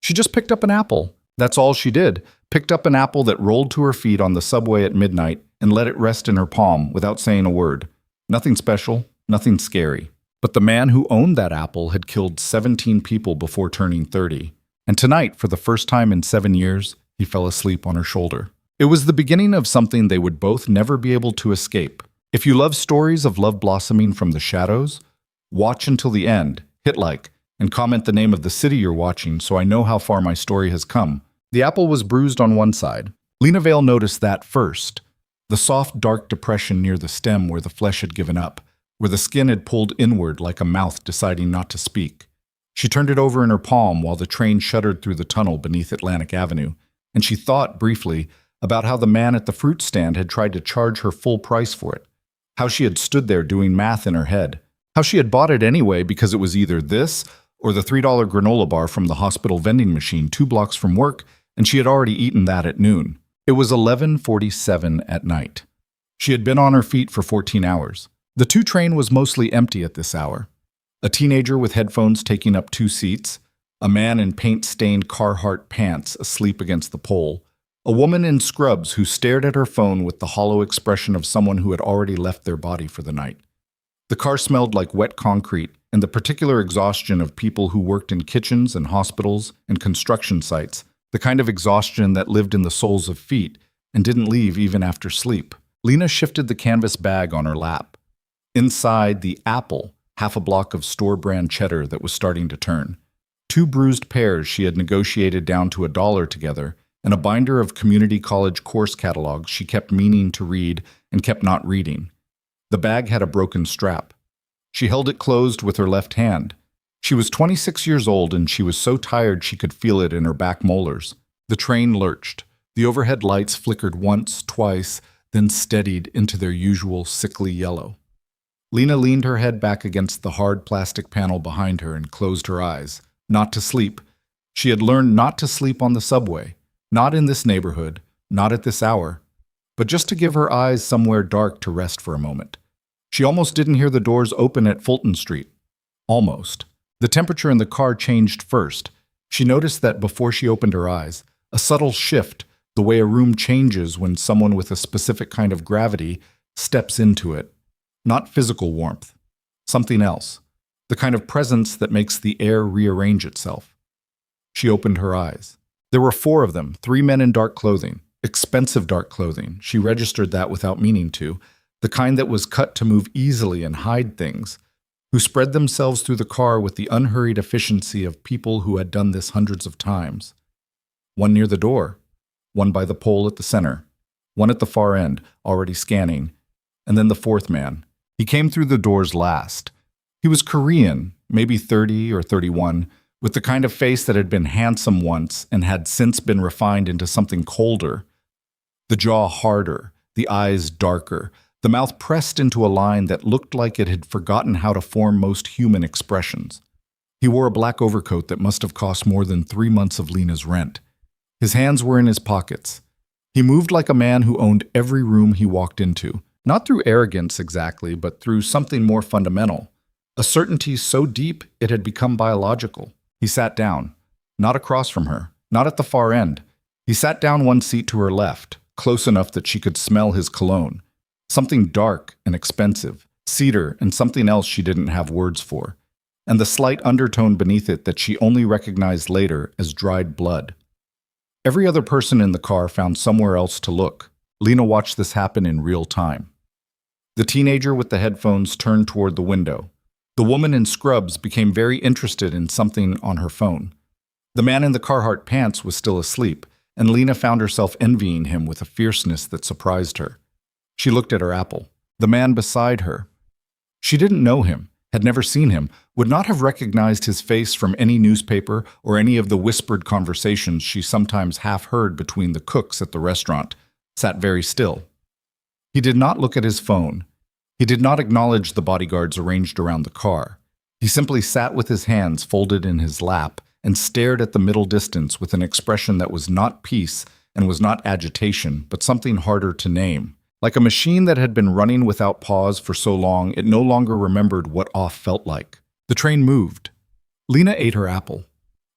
She just picked up an apple. That's all she did. Picked up an apple that rolled to her feet on the subway at midnight and let it rest in her palm without saying a word. Nothing special, nothing scary. But the man who owned that apple had killed 17 people before turning 30. And tonight, for the first time in 7 years, he fell asleep on her shoulder. It was the beginning of something they would both never be able to escape. If you love stories of love blossoming from the shadows, watch until the end, hit like, and comment the name of the city you're watching so I know how far my story has come. The apple was bruised on one side. Lena Vale noticed that first. The soft, dark depression near the stem where the flesh had given up, where the skin had pulled inward like a mouth deciding not to speak. She turned it over in her palm while the train shuddered through the tunnel beneath Atlantic Avenue, and she thought, briefly, about how the man at the fruit stand had tried to charge her full price for it, how she had stood there doing math in her head, how she had bought it anyway because it was either this or the $3 granola bar from the hospital vending machine 2 blocks from work, and she had already eaten that at noon. It was 11:47 at night. She had been on her feet for 14 hours. The 2 train was mostly empty at this hour. A teenager with headphones taking up 2 seats, a man in paint-stained Carhartt pants asleep against the pole, a woman in scrubs who stared at her phone with the hollow expression of someone who had already left their body for the night. The car smelled like wet concrete and the particular exhaustion of people who worked in kitchens and hospitals and construction sites, the kind of exhaustion that lived in the soles of feet and didn't leave even after sleep. Lena shifted the canvas bag on her lap. Inside, the apple, half a block of store-brand cheddar that was starting to turn. 2 bruised pears she had negotiated down to $1 together, and a binder of community college course catalogs she kept meaning to read and kept not reading. The bag had a broken strap. She held it closed with her left hand. She was 26 years old and she was so tired she could feel it in her back molars. The train lurched. The overhead lights flickered once, twice, then steadied into their usual sickly yellow. Lena leaned her head back against the hard plastic panel behind her and closed her eyes. Not to sleep. She had learned not to sleep on the subway. Not in this neighborhood. Not at this hour. But just to give her eyes somewhere dark to rest for a moment. She almost didn't hear the doors open at Fulton Street. Almost. The temperature in the car changed first. She noticed that before she opened her eyes, a subtle shift, the way a room changes when someone with a specific kind of gravity steps into it. Not physical warmth. Something else. The kind of presence that makes the air rearrange itself. She opened her eyes. There were 4 of them, 3 men in dark clothing. Expensive dark clothing. She registered that without meaning to. The kind that was cut to move easily and hide things. Who spread themselves through the car with the unhurried efficiency of people who had done this hundreds of times. One near the door. One by the pole at the center. One at the far end, already scanning. And then the 4th man. He came through the doors last. He was Korean, maybe 30 or 31, with the kind of face that had been handsome once and had since been refined into something colder. The jaw harder, the eyes darker, the mouth pressed into a line that looked like it had forgotten how to form most human expressions. He wore a black overcoat that must have cost more than 3 months of Lena's rent. His hands were in his pockets. He moved like a man who owned every room he walked into. Not through arrogance exactly, but through something more fundamental. A certainty so deep it had become biological. He sat down, not across from her, not at the far end. He sat down 1 seat to her left, close enough that she could smell his cologne. Something dark and expensive, cedar and something else she didn't have words for, and the slight undertone beneath it that she only recognized later as dried blood. Every other person in the car found somewhere else to look. Lena watched this happen in real time. The teenager with the headphones turned toward the window. The woman in scrubs became very interested in something on her phone. The man in the Carhartt pants was still asleep, and Lena found herself envying him with a fierceness that surprised her. She looked at her apple. The man beside her. She didn't know him, had never seen him, would not have recognized his face from any newspaper or any of the whispered conversations she sometimes half heard between the cooks at the restaurant, sat very still. He did not look at his phone. He did not acknowledge the bodyguards arranged around the car. He simply sat with his hands folded in his lap and stared at the middle distance with an expression that was not peace and was not agitation, but something harder to name. Like a machine that had been running without pause for so long it no longer remembered what off felt like. The train moved. Lena ate her apple.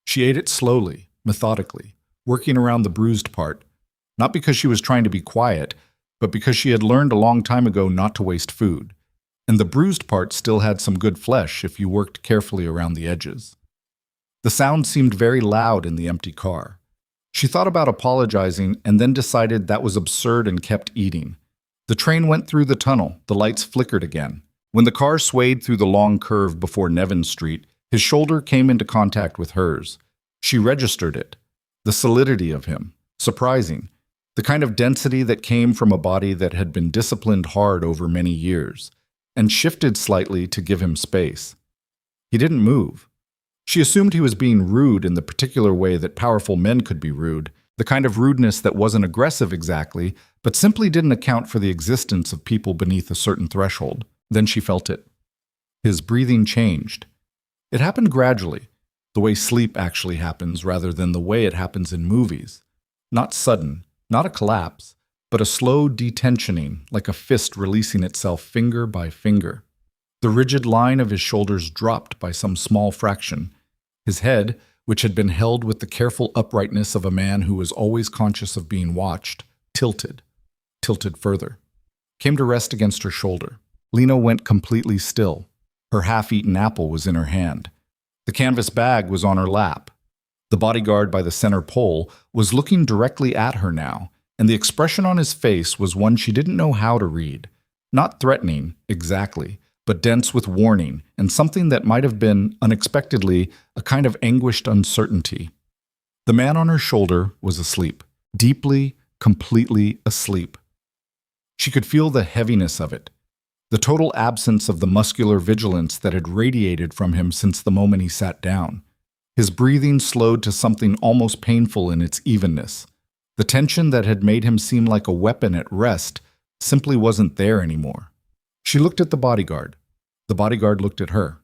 She ate it slowly, methodically, working around the bruised part, not because she was trying to be quiet, but because she had learned a long time ago not to waste food. And the bruised part still had some good flesh if you worked carefully around the edges. The sound seemed very loud in the empty car. She thought about apologizing and then decided that was absurd and kept eating. The train went through the tunnel, the lights flickered again. When the car swayed through the long curve before Nevin Street, his shoulder came into contact with hers. She registered it. The solidity of him. Surprising. The kind of density that came from a body that had been disciplined hard over many years, and shifted slightly to give him space. He didn't move. She assumed he was being rude in the particular way that powerful men could be rude, the kind of rudeness that wasn't aggressive exactly, but simply didn't account for the existence of people beneath a certain threshold. Then she felt it. His breathing changed. It happened gradually, the way sleep actually happens rather than the way it happens in movies. Not sudden, not a collapse, but a slow detensioning, like a fist releasing itself finger by finger. The rigid line of his shoulders dropped by some small fraction. His head, which had been held with the careful uprightness of a man who was always conscious of being watched, tilted further, came to rest against her shoulder. Lena went completely still. Her half-eaten apple was in her hand. The canvas bag was on her lap. The bodyguard by the center pole was looking directly at her now, and the expression on his face was one she didn't know how to read. Not threatening, exactly, but dense with warning and something that might have been, unexpectedly, a kind of anguished uncertainty. The man on her shoulder was asleep, deeply, completely asleep. She could feel the heaviness of it, the total absence of the muscular vigilance that had radiated from him since the moment he sat down. His breathing slowed to something almost painful in its evenness. The tension that had made him seem like a weapon at rest simply wasn't there anymore. She looked at the bodyguard. The bodyguard looked at her.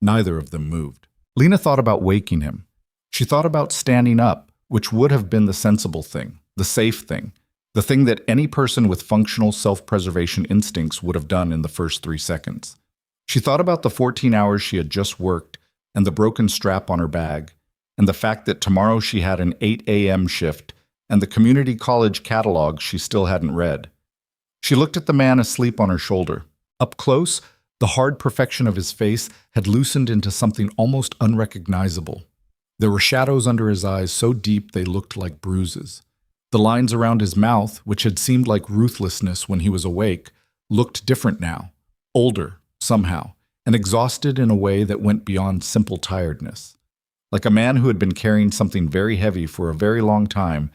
Neither of them moved. Lena thought about waking him. She thought about standing up, which would have been the sensible thing, the safe thing, the thing that any person with functional self-preservation instincts would have done in the first 3 seconds. She thought about the 14 hours she had just worked and the broken strap on her bag, and the fact that tomorrow she had an 8 a.m. shift and the community college catalog she still hadn't read. She looked at the man asleep on her shoulder. Up close, the hard perfection of his face had loosened into something almost unrecognizable. There were shadows under his eyes so deep they looked like bruises. The lines around his mouth, which had seemed like ruthlessness when he was awake, looked different now, older, somehow, and exhausted in a way that went beyond simple tiredness. Like a man who had been carrying something very heavy for a very long time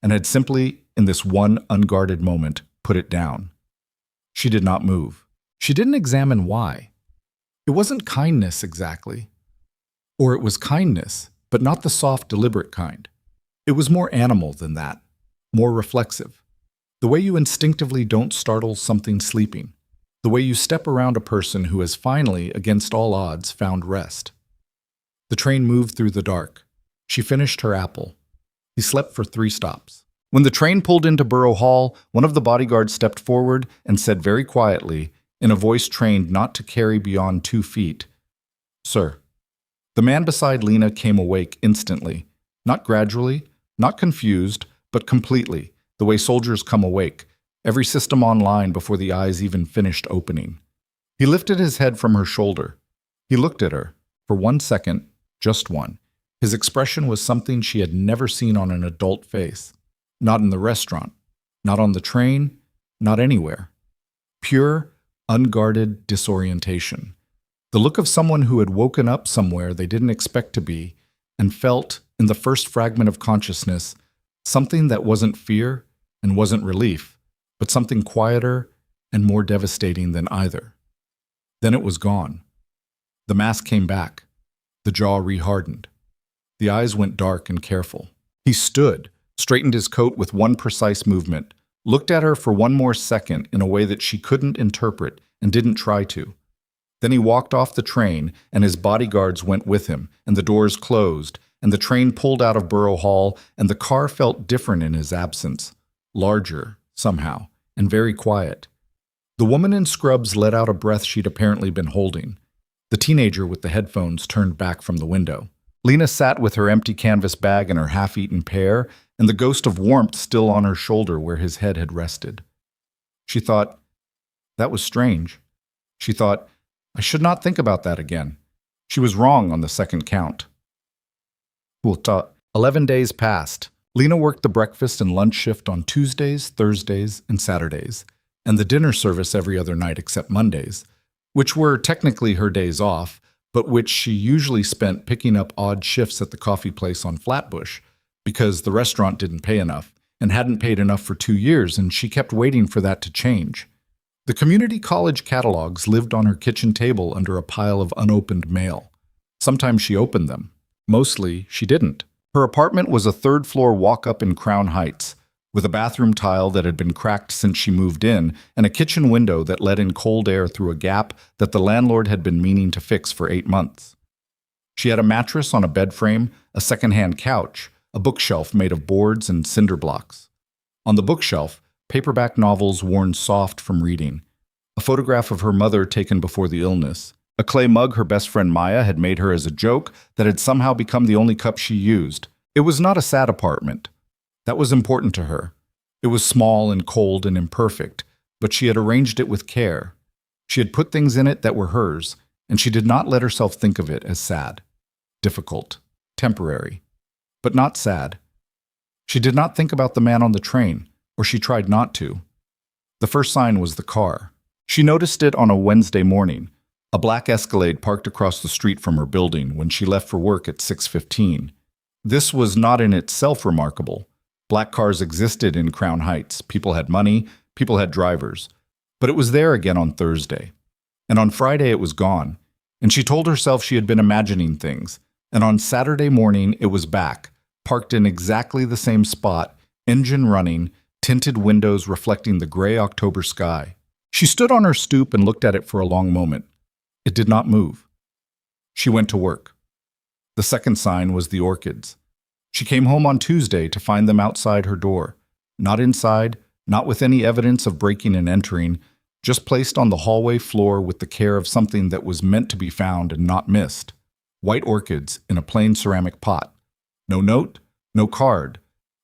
and had simply, in this one unguarded moment, put it down. She did not move. She didn't examine why. It wasn't kindness exactly. Or it was kindness, but not the soft, deliberate kind. It was more animal than that. More reflexive. The way you instinctively don't startle something sleeping. The way you step around a person who has finally, against all odds, found rest. The train moved through the dark. She finished her apple. He slept for 3 stops. When the train pulled into Borough Hall, one of the bodyguards stepped forward and said very quietly, in a voice trained not to carry beyond 2 feet, "Sir." The man beside Lena came awake instantly. Not gradually, not confused, but completely, the way soldiers come awake, every system online before the eyes even finished opening. He lifted his head from her shoulder. He looked at her. For 1 second, just one. His expression was something she had never seen on an adult face. Not in the restaurant, not on the train, not anywhere. Pure, unguarded disorientation. The look of someone who had woken up somewhere they didn't expect to be and felt, in the first fragment of consciousness, something that wasn't fear and wasn't relief, but something quieter and more devastating than either. Then it was gone. The mask came back. The jaw rehardened. The eyes went dark and careful. He stood, straightened his coat with one precise movement, looked at her for 1 more second in a way that she couldn't interpret and didn't try to. Then he walked off the train, and his bodyguards went with him, and the doors closed, and the train pulled out of Borough Hall, and the car felt different in his absence, larger, somehow, and very quiet. The woman in scrubs let out a breath she'd apparently been holding. The teenager with the headphones turned back from the window. Lena sat with her empty canvas bag and her half-eaten pear, and the ghost of warmth still on her shoulder where his head had rested. She thought, that was strange. She thought, I should not think about that again. She was wrong on the second count. 11 days passed. Lena worked the breakfast and lunch shift on Tuesdays, Thursdays, and Saturdays, and the dinner service every other night except Mondays, which were technically her days off, but which she usually spent picking up odd shifts at the coffee place on Flatbush, because the restaurant didn't pay enough, and hadn't paid enough for 2 years, and she kept waiting for that to change. The community college catalogs lived on her kitchen table under a pile of unopened mail. Sometimes she opened them. Mostly, she didn't. Her apartment was a third-floor walk-up in Crown Heights, with a bathroom tile that had been cracked since she moved in, and a kitchen window that let in cold air through a gap that the landlord had been meaning to fix for 8 months. She had a mattress on a bed frame, a second-hand couch, a bookshelf made of boards and cinder blocks. On the bookshelf, paperback novels worn soft from reading, a photograph of her mother taken before the illness, a clay mug her best friend Maya had made her as a joke that had somehow become the only cup she used. It was not a sad apartment. That was important to her. It was small and cold and imperfect, but she had arranged it with care. She had put things in it that were hers, and she did not let herself think of it as sad, difficult, temporary, but not sad. She did not think about the man on the train, or she tried not to. The first sign was the car. She noticed it on a Wednesday morning, a black Escalade parked across the street from her building when she left for work at 6:15. This was not in itself remarkable. Black cars existed in Crown Heights. People had money, people had drivers. But it was there again on Thursday. And on Friday it was gone. And she told herself she had been imagining things. And on Saturday morning it was back, parked in exactly the same spot, engine running, tinted windows reflecting the gray October sky. She stood on her stoop and looked at it for a long moment. It did not move. She went to work. The second sign was the orchids. She came home on Tuesday to find them outside her door. Not inside, not with any evidence of breaking and entering, just placed on the hallway floor with the care of something that was meant to be found and not missed. White orchids in a plain ceramic pot. No note, no card,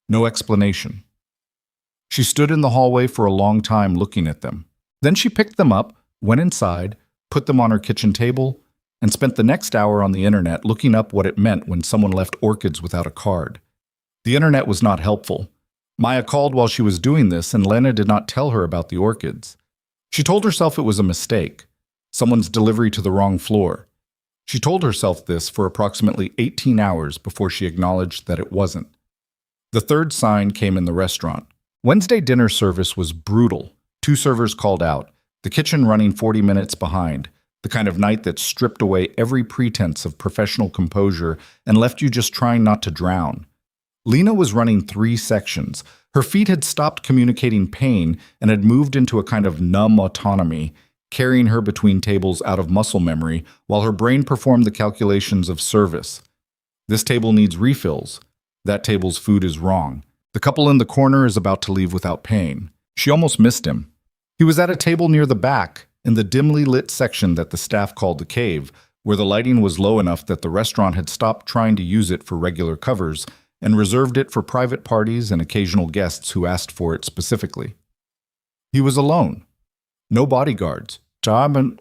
no explanation. She stood in the hallway for a long time looking at them. Then she picked them up, went inside, put them on her kitchen table, and spent the next hour on the internet looking up what it meant when someone left orchids without a card. The internet was not helpful. Maya called while she was doing this, and Lena did not tell her about the orchids. She told herself it was a mistake, someone's delivery to the wrong floor. She told herself this for approximately 18 hours before she acknowledged that it wasn't. The third sign came in the restaurant. Wednesday dinner service was brutal. 2 servers called out, the kitchen running 40 minutes behind, the kind of night that stripped away every pretense of professional composure and left you just trying not to drown. Lena was running 3 sections. Her feet had stopped communicating pain and had moved into a kind of numb autonomy, carrying her between tables out of muscle memory while her brain performed the calculations of service. This table needs refills. That table's food is wrong. The couple in the corner is about to leave without paying. She almost missed him. He was at a table near the back, in the dimly lit section that the staff called the cave, where the lighting was low enough that the restaurant had stopped trying to use it for regular covers and reserved it for private parties and occasional guests who asked for it specifically. He was alone. No bodyguards,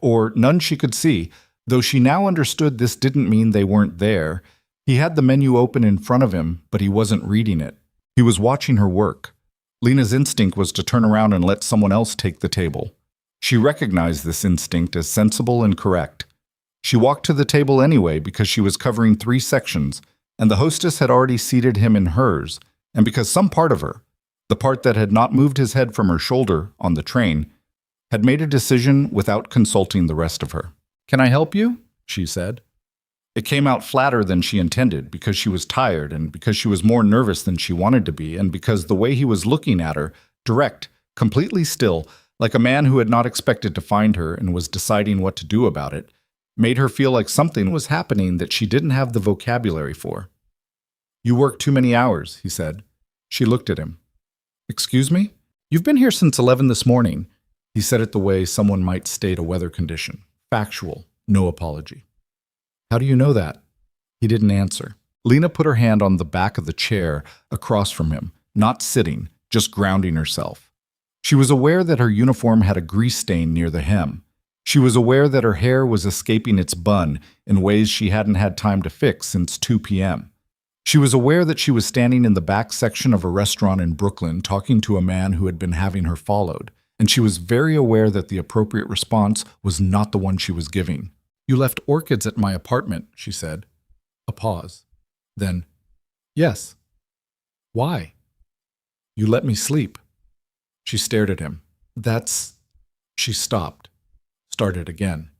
or none she could see, though she now understood this didn't mean they weren't there. He had the menu open in front of him, but he wasn't reading it. He was watching her work. Lena's instinct was to turn around and let someone else take the table. She recognized this instinct as sensible and correct. She walked to the table anyway because she was covering 3 sections, and the hostess had already seated him in hers, and because some part of her, the part that had not moved his head from her shoulder on the train, had made a decision without consulting the rest of her. "Can I help you?" she said. It came out flatter than she intended because she was tired and because she was more nervous than she wanted to be and because the way he was looking at her, direct, completely still, like a man who had not expected to find her and was deciding what to do about it, made her feel like something was happening that she didn't have the vocabulary for. "You work too many hours," he said. She looked at him. "Excuse me? You've been here since 11 this morning." He said it the way someone might state a weather condition. Factual, no apology. "How do you know that?" He didn't answer. Lena put her hand on the back of the chair across from him, not sitting, just grounding herself. She was aware that her uniform had a grease stain near the hem. She was aware that her hair was escaping its bun in ways she hadn't had time to fix since 2 p.m. She was aware that she was standing in the back section of a restaurant in Brooklyn talking to a man who had been having her followed, and she was very aware that the appropriate response was not the one she was giving. "You left orchids at my apartment," she said. A pause. Then, "Yes." "Why?" "You let me sleep." She stared at him. "That's—" She stopped. Started again.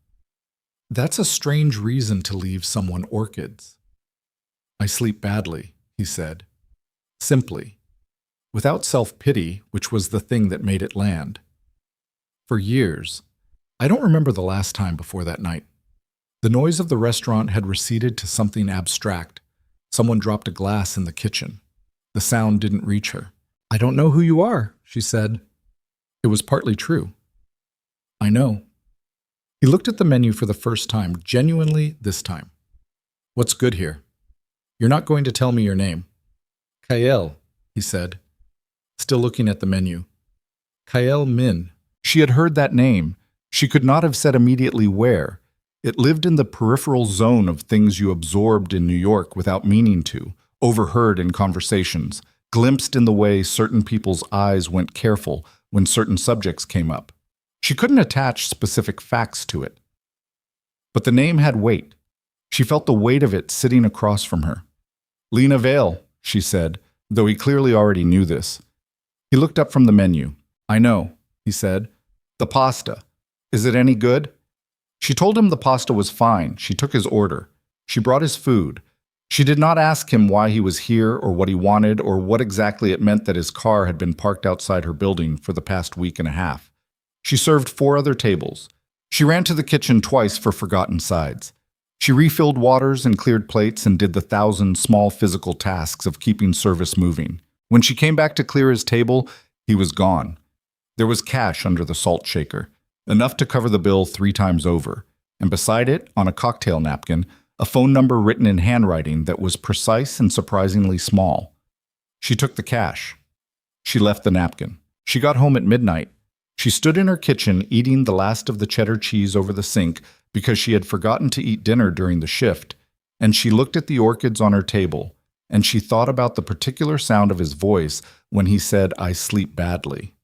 "That's a strange reason to leave someone orchids." "I sleep badly," he said. Simply. Without self-pity, which was the thing that made it land. For years. I don't remember the last time before that night. The noise of the restaurant had receded to something abstract. Someone dropped a glass in the kitchen. The sound didn't reach her. "I don't know who you are," she said. It was partly true. "I know." He looked at the menu for the first time, genuinely this time. "What's good here?" "You're not going to tell me your name." "Kael," he said, still looking at the menu. Kael Min. She had heard that name. She could not have said immediately where. It lived in the peripheral zone of things you absorbed in New York without meaning to, overheard in conversations, glimpsed in the way certain people's eyes went careful when certain subjects came up. She couldn't attach specific facts to it. But the name had weight. She felt the weight of it sitting across from her. "Lena Vale," she said, though he clearly already knew this. He looked up from the menu. "I know," he said. "The pasta. Is it any good?" She told him the pasta was fine. She took his order. She brought his food. She did not ask him why he was here or what he wanted or what exactly it meant that his car had been parked outside her building for the past week and a half. She served 4 other tables. She ran to the kitchen twice for forgotten sides. She refilled waters and cleared plates and did the 1,000 small physical tasks of keeping service moving. When she came back to clear his table, he was gone. There was cash under the salt shaker, enough to cover the bill 3 times over, and beside it, on a cocktail napkin, a phone number written in handwriting that was precise and surprisingly small. She took the cash. She left the napkin. She got home at midnight. She stood in her kitchen eating the last of the cheddar cheese over the sink because she had forgotten to eat dinner during the shift, and she looked at the orchids on her table, and she thought about the particular sound of his voice when he said, "I sleep badly."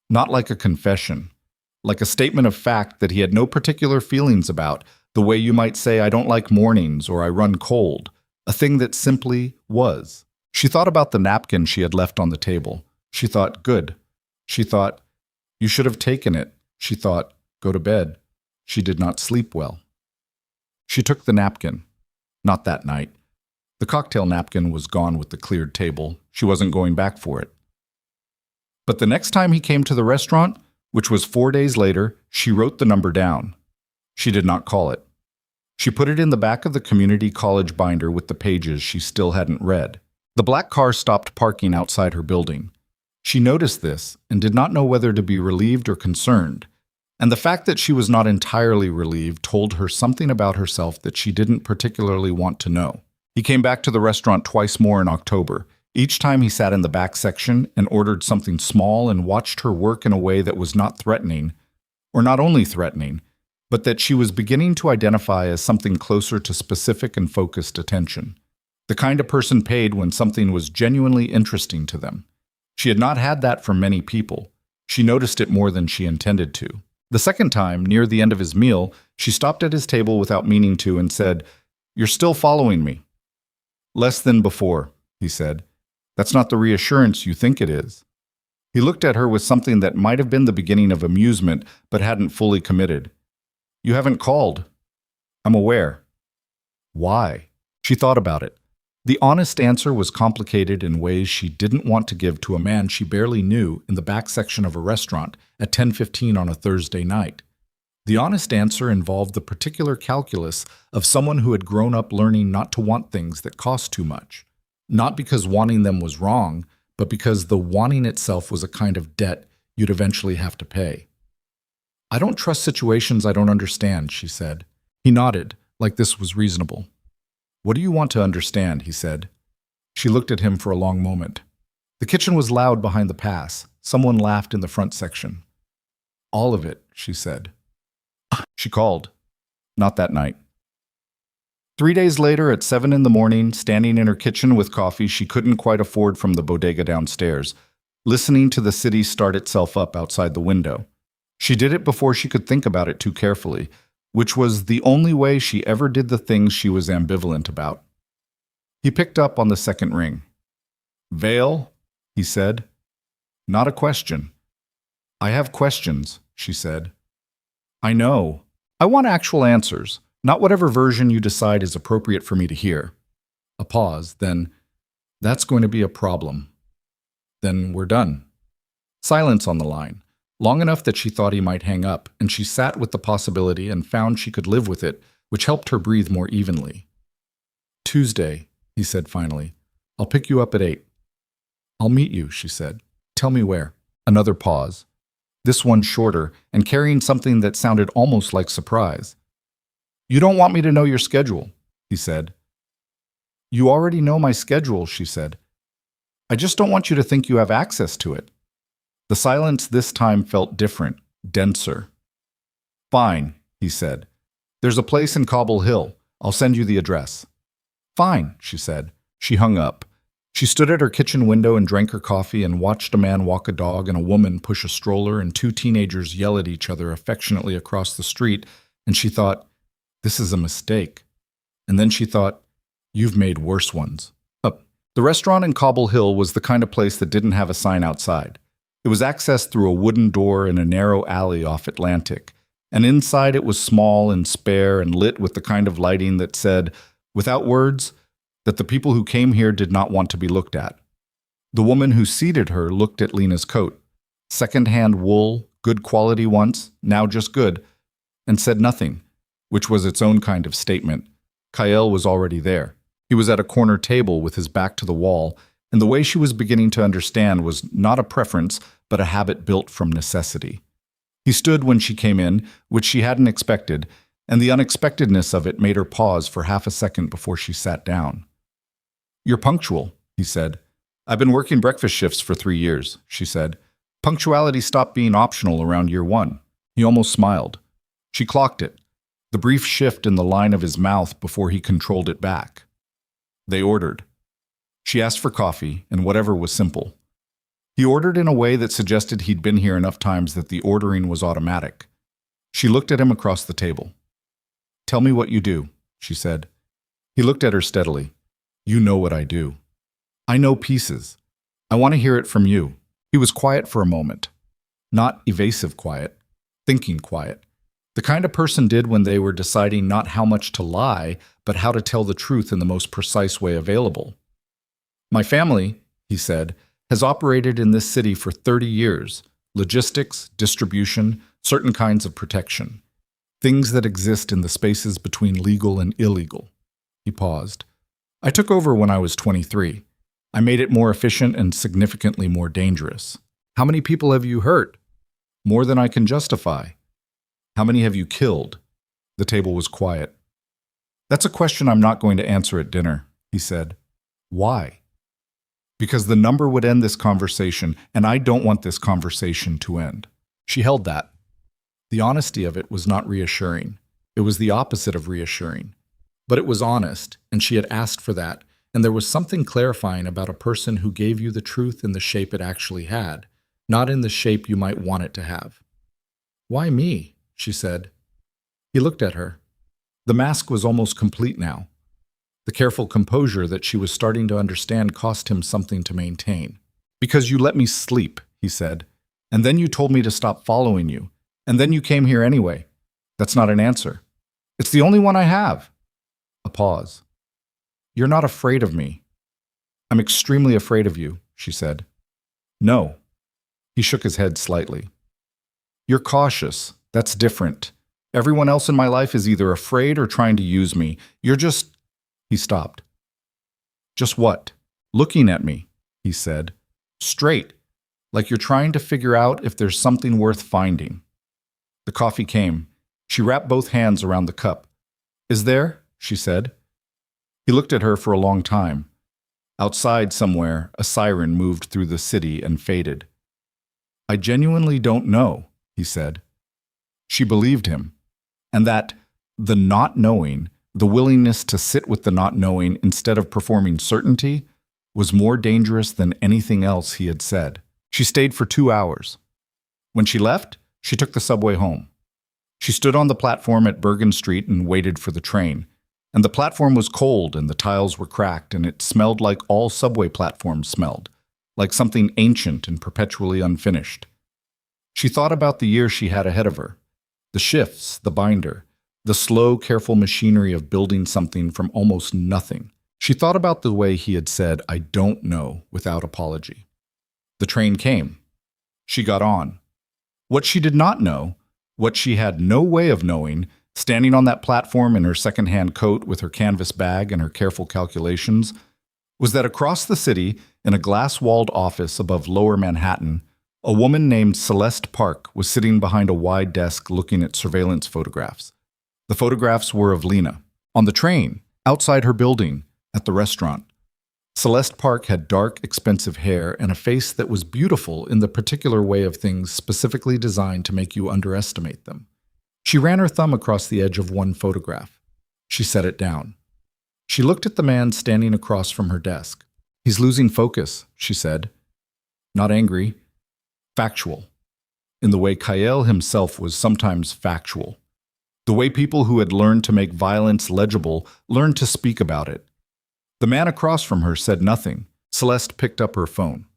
Not like a confession, like a statement of fact that he had no particular feelings about, the way you might say, "I don't like mornings" or "I run cold," a thing that simply was. She thought about the napkin she had left on the table. She thought, "Good." She thought, "You should have taken it." She thought, "Go to bed." She did not sleep well. She took the napkin. Not that night. The cocktail napkin was gone with the cleared table. She wasn't going back for it. But the next time he came to the restaurant, which was 4 days later, she wrote the number down. She did not call it. She put it in the back of the community college binder with the pages she still hadn't read. The black car stopped parking outside her building. She noticed this and did not know whether to be relieved or concerned. And the fact that she was not entirely relieved told her something about herself that she didn't particularly want to know. He came back to the restaurant twice more in October. Each time he sat in the back section and ordered something small and watched her work in a way that was not threatening, or not only threatening, but that she was beginning to identify as something closer to specific and focused attention. The kind of person paid when something was genuinely interesting to them. She had not had that from many people. She noticed it more than she intended to. The second time, near the end of his meal, she stopped at his table without meaning to and said, "You're still following me." "Less than before," he said. "That's not the reassurance you think it is." He looked at her with something that might have been the beginning of amusement, but hadn't fully committed. "You haven't called." "I'm aware." "Why?" She thought about it. The honest answer was complicated in ways she didn't want to give to a man she barely knew in the back section of a restaurant at 10:15 on a Thursday night. The honest answer involved the particular calculus of someone who had grown up learning not to want things that cost too much. Not because wanting them was wrong, but because the wanting itself was a kind of debt you'd eventually have to pay. "I don't trust situations I don't understand," she said. He nodded, like this was reasonable. What do you want to understand? He said. She looked at him for a long moment. The kitchen was loud behind the pass. Someone laughed in the front section. All of it, she said. She called. Not that night. 3 days later, at 7 in the morning, standing in her kitchen with coffee she couldn't quite afford from the bodega downstairs, listening to the city start itself up outside the window. She did it before she could think about it too carefully, which was the only way she ever did the things she was ambivalent about. He picked up on the second ring. Vale, he said. Not a question. I have questions, she said. I know. I want actual answers, not whatever version you decide is appropriate for me to hear. A pause, then, that's going to be a problem. Then we're done. Silence on the line, long enough that she thought he might hang up, and she sat with the possibility and found she could live with it, which helped her breathe more evenly. Tuesday, he said finally. I'll pick you up at 8. I'll meet you, she said. Tell me where. Another pause. This one shorter, and carrying something that sounded almost like surprise. You don't want me to know your schedule, he said. You already know my schedule, she said. I just don't want you to think you have access to it. The silence this time felt different, denser. Fine, he said. There's a place in Cobble Hill. I'll send you the address. Fine, she said. She hung up. She stood at her kitchen window and drank her coffee and watched a man walk a dog and a woman push a stroller and 2 teenagers yell at each other affectionately across the street, and she thought, this is a mistake. And then she thought, you've made worse ones. The restaurant in Cobble Hill was the kind of place that didn't have a sign outside. It was accessed through a wooden door in a narrow alley off Atlantic, and inside it was small and spare and lit with the kind of lighting that said, without words, that the people who came here did not want to be looked at. The woman who seated her looked at Lena's coat, second-hand wool, good quality once, now just good, and said nothing, which was its own kind of statement. Kael was already there. He was at a corner table with his back to the wall, and the way she was beginning to understand was not a preference, but a habit built from necessity. He stood when she came in, which she hadn't expected, and the unexpectedness of it made her pause for half a second before she sat down. You're punctual, he said. I've been working breakfast shifts for 3 years, she said. Punctuality stopped being optional around year 1. He almost smiled. She clocked it, the brief shift in the line of his mouth before he controlled it back. They ordered. She asked for coffee, and whatever was simple. He ordered in a way that suggested he'd been here enough times that the ordering was automatic. She looked at him across the table. Tell me what you do, she said. He looked at her steadily. You know what I do. I know pieces. I want to hear it from you. He was quiet for a moment. Not evasive quiet, thinking quiet. The kind a person did when they were deciding not how much to lie, but how to tell the truth in the most precise way available. My family, he said, has operated in this city for 30 years. Logistics, distribution, certain kinds of protection. Things that exist in the spaces between legal and illegal. He paused. I took over when I was 23. I made it more efficient and significantly more dangerous. How many people have you hurt? More than I can justify. How many have you killed? The table was quiet. That's a question I'm not going to answer at dinner, he said. Why? Because the number would end this conversation, and I don't want this conversation to end. She held that. The honesty of it was not reassuring. It was the opposite of reassuring. But it was honest, and she had asked for that, and there was something clarifying about a person who gave you the truth in the shape it actually had, not in the shape you might want it to have. Why me? She said. He looked at her. The mask was almost complete now. The careful composure that she was starting to understand cost him something to maintain. Because you let me sleep, he said, and then you told me to stop following you, and then you came here anyway. That's not an answer. It's the only one I have. A pause. You're not afraid of me. I'm extremely afraid of you, she said. No. He shook his head slightly. You're cautious. That's different. Everyone else in my life is either afraid or trying to use me. You're just... He stopped. Just what? Looking at me, he said. Straight, like you're trying to figure out if there's something worth finding. The coffee came. She wrapped both hands around the cup. Is there? She said. He looked at her for a long time. Outside somewhere, a siren moved through the city and faded. "I genuinely don't know," he said. She believed him, and that the not knowing, the willingness to sit with the not knowing instead of performing certainty, was more dangerous than anything else he had said. She stayed for 2 hours. When she left, she took the subway home. She stood on the platform at Bergen Street and waited for the train. And the platform was cold and the tiles were cracked and it smelled like all subway platforms smelled, like something ancient and perpetually unfinished. She thought about the year she had ahead of her, the shifts, the binder, the slow, careful machinery of building something from almost nothing. She thought about the way he had said, "I don't know," without apology. The train came. She got on. What she did not know, what she had no way of knowing, standing on that platform in her second-hand coat with her canvas bag and her careful calculations, was that across the city, in a glass-walled office above Lower Manhattan, a woman named Celeste Park was sitting behind a wide desk looking at surveillance photographs. The photographs were of Lena, on the train, outside her building, at the restaurant. Celeste Park had dark, expensive hair and a face that was beautiful in the particular way of things specifically designed to make you underestimate them. She ran her thumb across the edge of one photograph. She set it down. She looked at the man standing across from her desk. "He's losing focus," she said. Not angry, factual. In the way Kael himself was sometimes factual. The way people who had learned to make violence legible learned to speak about it. The man across from her said nothing. Celeste picked up her phone.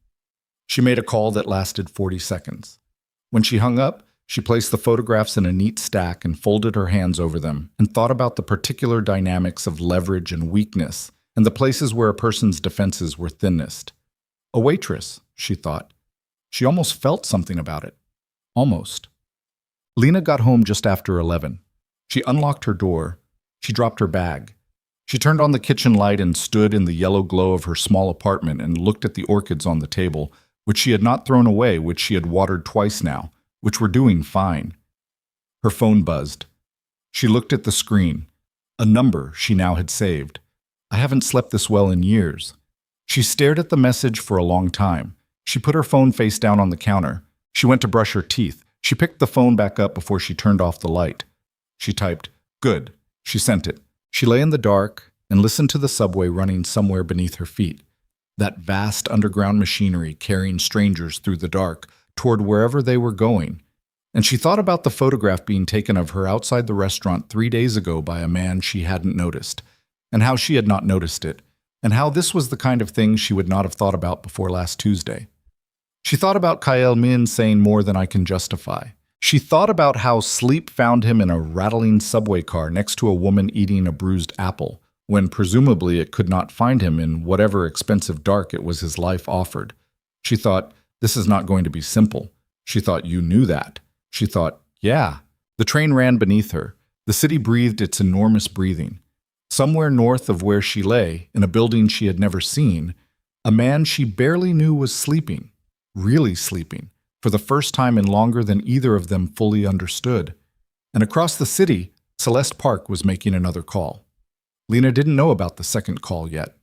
She made a call that lasted 40 seconds. When she hung up, she placed the photographs in a neat stack and folded her hands over them and thought about the particular dynamics of leverage and weakness and the places where a person's defenses were thinnest. A waitress, she thought. She almost felt something about it. Almost. Lena got home just after 11. She unlocked her door. She dropped her bag. She turned on the kitchen light and stood in the yellow glow of her small apartment and looked at the orchids on the table, which she had not thrown away, which she had watered twice now, which were doing fine. Her phone buzzed. She looked at the screen. A number she now had saved. "I haven't slept this well in years." She stared at the message for a long time. She put her phone face down on the counter. She went to brush her teeth. She picked the phone back up before she turned off the light. She typed, "Good." She sent it. She lay in the dark and listened to the subway running somewhere beneath her feet. That vast underground machinery carrying strangers through the dark toward wherever they were going. And she thought about the photograph being taken of her outside the restaurant 3 days ago by a man she hadn't noticed, and how she had not noticed it, and how this was the kind of thing she would not have thought about before last Tuesday. She thought about Kael Min saying more than I can justify. She thought about how sleep found him in a rattling subway car next to a woman eating a bruised apple, when presumably it could not find him in whatever expensive dark it was his life offered. She thought, this is not going to be simple. She thought, you knew that. She thought, yeah. The train ran beneath her. The city breathed its enormous breathing. Somewhere north of where she lay, in a building she had never seen, a man she barely knew was sleeping, really sleeping, for the first time in longer than either of them fully understood. And across the city, Celeste Park was making another call. Lena didn't know about the second call yet.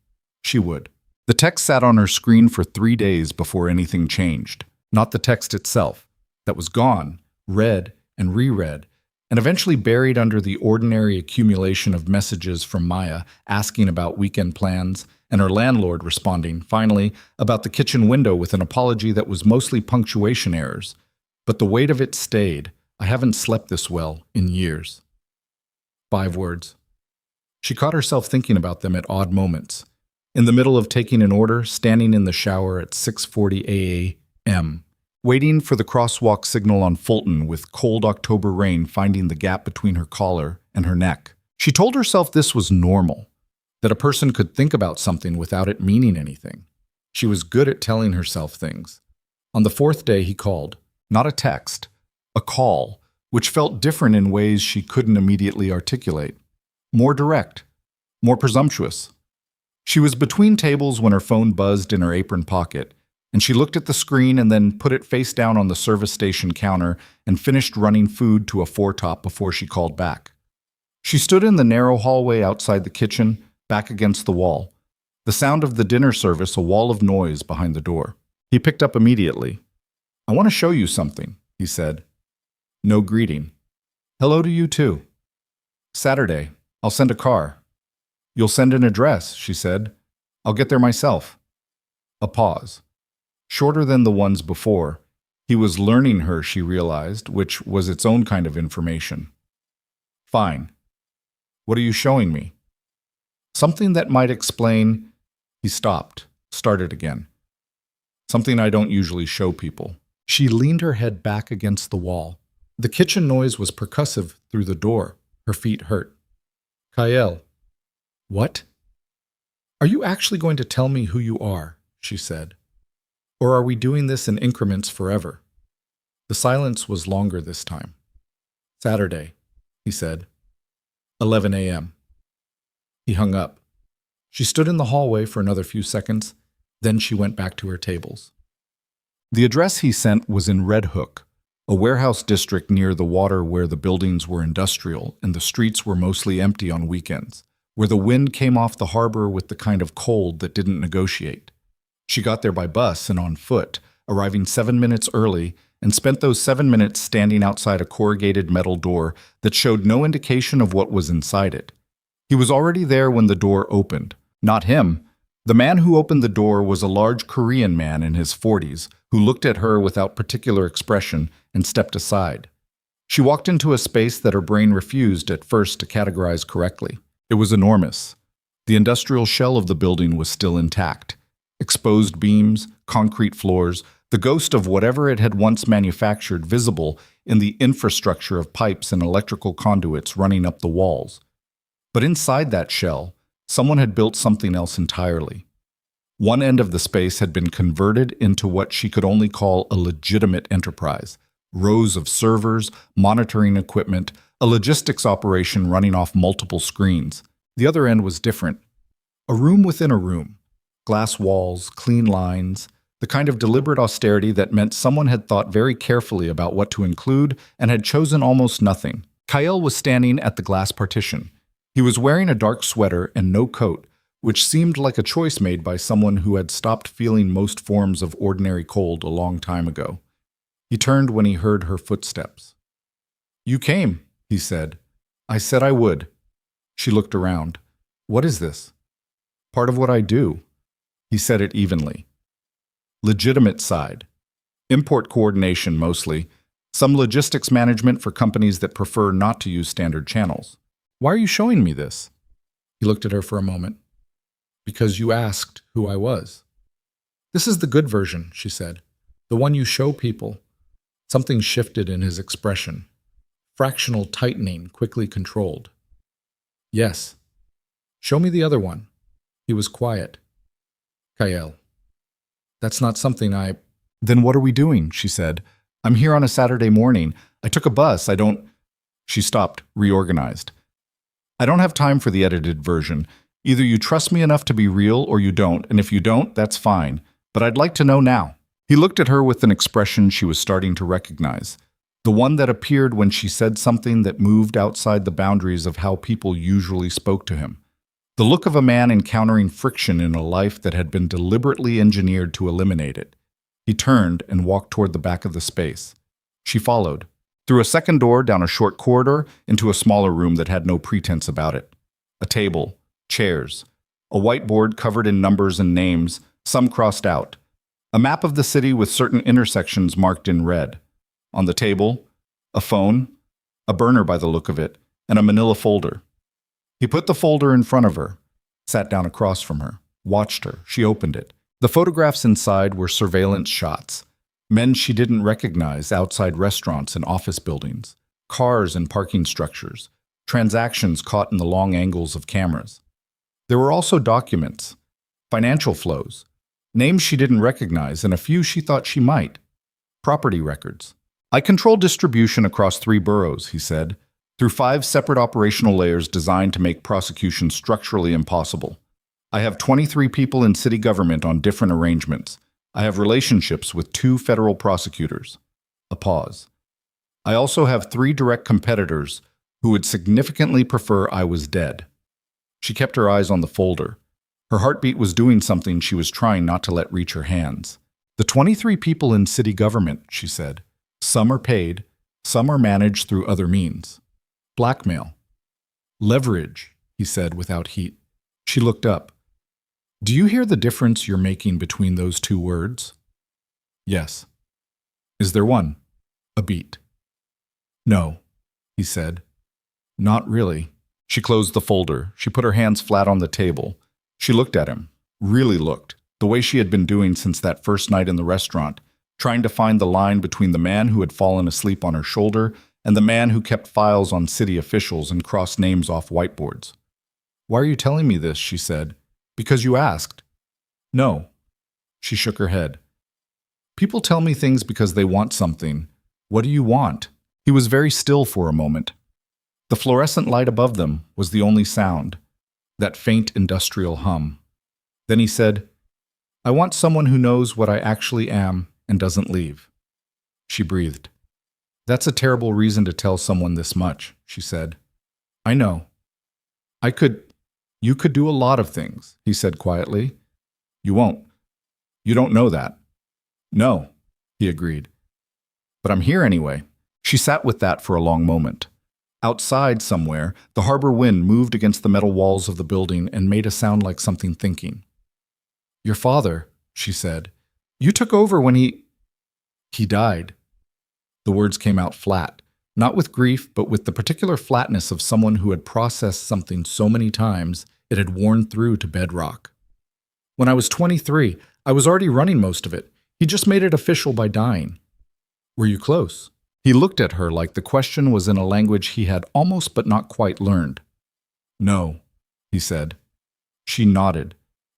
She would. The text sat on her screen for 3 days before anything changed. Not the text itself. That was gone, read and reread, and eventually buried under the ordinary accumulation of messages from Maya asking about weekend plans, and her landlord responding, finally, about the kitchen window with an apology that was mostly punctuation errors. But the weight of it stayed. I haven't slept this well in years. 5 words. She caught herself thinking about them at odd moments. In the middle of taking an order, standing in the shower at 6:40 a.m., waiting for the crosswalk signal on Fulton with cold October rain finding the gap between her collar and her neck. She told herself this was normal, that a person could think about something without it meaning anything. She was good at telling herself things. On the 4th day, he called. Not a text, a call, which felt different in ways she couldn't immediately articulate. More direct, more presumptuous. She was between tables when her phone buzzed in her apron pocket, and she looked at the screen and then put it face down on the service station counter and finished running food to a foretop before she called back. She stood in the narrow hallway outside the kitchen, back against the wall. The sound of the dinner service, a wall of noise behind the door. He picked up immediately. "I want to show you something," he said. No greeting. "Hello to you too." "Saturday. I'll send a car." "You'll send an address," she said. "I'll get there myself." A pause. Shorter than the ones before. He was learning her, she realized, which was its own kind of information. "Fine. What are you showing me?" "Something that might explain—" He stopped, started again. "Something I don't usually show people." She leaned her head back against the wall. The kitchen noise was percussive through the door. Her feet hurt. "Kael." "What?" "Are you actually going to tell me who you are?" she said. "Or are we doing this in increments forever?" The silence was longer this time. "Saturday," he said. 11 a.m. He hung up. She stood in the hallway for another few seconds, then she went back to her tables. The address he sent was in Red Hook, a warehouse district near the water where the buildings were industrial and the streets were mostly empty on weekends, where the wind came off the harbor with the kind of cold that didn't negotiate. She got there by bus and on foot, arriving 7 minutes early, and spent those 7 minutes standing outside a corrugated metal door that showed no indication of what was inside it. He was already there when the door opened. Not him. The man who opened the door was a large Korean man in his 40s, who looked at her without particular expression and stepped aside. She walked into a space that her brain refused at first to categorize correctly. It was enormous. The industrial shell of the building was still intact. Exposed beams, concrete floors, the ghost of whatever it had once manufactured visible in the infrastructure of pipes and electrical conduits running up the walls. But inside that shell, someone had built something else entirely. One end of the space had been converted into what she could only call a legitimate enterprise. Rows of servers, monitoring equipment, a logistics operation running off multiple screens. The other end was different. A room within a room. Glass walls, clean lines, the kind of deliberate austerity that meant someone had thought very carefully about what to include and had chosen almost nothing. Kael was standing at the glass partition. He was wearing a dark sweater and no coat, which seemed like a choice made by someone who had stopped feeling most forms of ordinary cold a long time ago. He turned when he heard her footsteps. "You came," he said. "I said I would." She looked around. "What is this?" "Part of what I do." He said it evenly. Legitimate side. Import coordination mostly. Some logistics management for companies that prefer not to use standard channels. "Why are you showing me this?" He looked at her for a moment. "Because you asked who I was." "This is the good version," she said. "The one you show people." Something shifted in his expression. Fractional tightening, quickly controlled. "Yes." "Show me the other one." He was quiet. "Kael. That's not something I—" "Then what are we doing?" she said. "I'm here on a Saturday morning. I took a bus. I don't—" She stopped, reorganized. "I don't have time for the edited version. Either you trust me enough to be real or you don't, and if you don't, that's fine. But I'd like to know now." He looked at her with an expression she was starting to recognize, the one that appeared when she said something that moved outside the boundaries of how people usually spoke to him. The look of a man encountering friction in a life that had been deliberately engineered to eliminate it. He turned and walked toward the back of the space. She followed, through a second door down a short corridor into a smaller room that had no pretense about it. A table, chairs, a whiteboard covered in numbers and names, some crossed out. A map of the city with certain intersections marked in red. On the table, a phone, a burner by the look of it, and a manila folder. He put the folder in front of her, sat down across from her, watched her. She opened it. The photographs inside were surveillance shots. Men she didn't recognize outside restaurants and office buildings, cars and parking structures, transactions caught in the long angles of cameras. There were also documents, financial flows, names she didn't recognize and a few she thought she might. Property records. "I control distribution across 3 boroughs," he said, "through 5 separate operational layers designed to make prosecution structurally impossible. I have 23 people in city government on different arrangements. I have relationships with 2 federal prosecutors." A pause. "I also have 3 direct competitors who would significantly prefer I was dead." She kept her eyes on the folder. Her heartbeat was doing something she was trying not to let reach her hands. The 23 people in city government, she said. Some are paid, some are managed through other means. Blackmail. Leverage, he said without heat. She looked up. Do you hear the difference you're making between those two words? Yes. Is there one? A beat. No, he said. Not really. She closed the folder. She put her hands flat on the table. She looked at him, really looked, the way she had been doing since that first night in the restaurant, trying to find the line between the man who had fallen asleep on her shoulder and the man who kept files on city officials and crossed names off whiteboards. Why are you telling me this? She said. Because you asked. No. She shook her head. People tell me things because they want something. What do you want? He was very still for a moment. The fluorescent light above them was the only sound, that faint industrial hum. Then he said, I want someone who knows what I actually am and doesn't leave. She breathed. That's a terrible reason to tell someone this much, she said. I know. You could do a lot of things, he said quietly. You won't. You don't know that. No, he agreed. But I'm here anyway. She sat with that for a long moment. Outside somewhere, the harbor wind moved against the metal walls of the building and made a sound like something thinking. Your father, she said. You took over when he died. The words came out flat, not with grief, but with the particular flatness of someone who had processed something so many times it had worn through to bedrock. When I was 23, I was already running most of it. He just made it official by dying. Were you close? He looked at her like the question was in a language he had almost but not quite learned. No, he said. She nodded.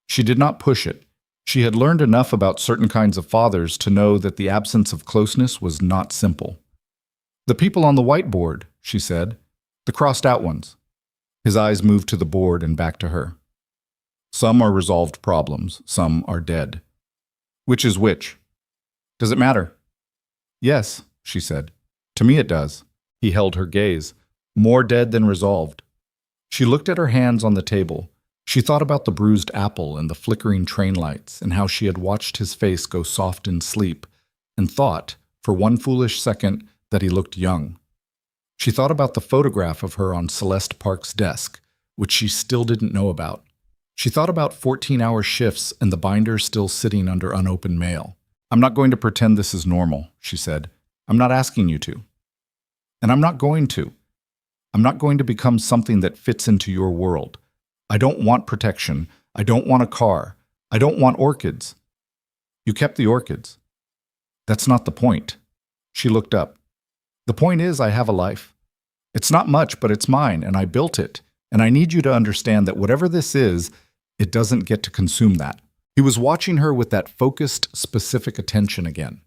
She did not push it. She had learned enough about certain kinds of fathers to know that the absence of closeness was not simple. The people on the whiteboard, she said. The crossed out ones. His eyes moved to the board and back to her. Some are resolved problems, some are dead. Which is which? Does it matter? Yes, she said. To me it does. He held her gaze. More dead than resolved. She looked at her hands on the table. She thought about the bruised apple and the flickering train lights and how she had watched his face go soft in sleep, and thought, for one foolish second, that he looked young. She thought about the photograph of her on Celeste Park's desk, which she still didn't know about. She thought about 14-hour shifts and the binder still sitting under unopened mail. I'm not going to pretend this is normal, she said. I'm not asking you to. And I'm not going to. I'm not going to become something that fits into your world. I don't want protection. I don't want a car. I don't want orchids. You kept the orchids. That's not the point. She looked up. The point is I have a life. It's not much, but it's mine, and I built it. And I need you to understand that whatever this is, it doesn't get to consume that. He was watching her with that focused, specific attention again.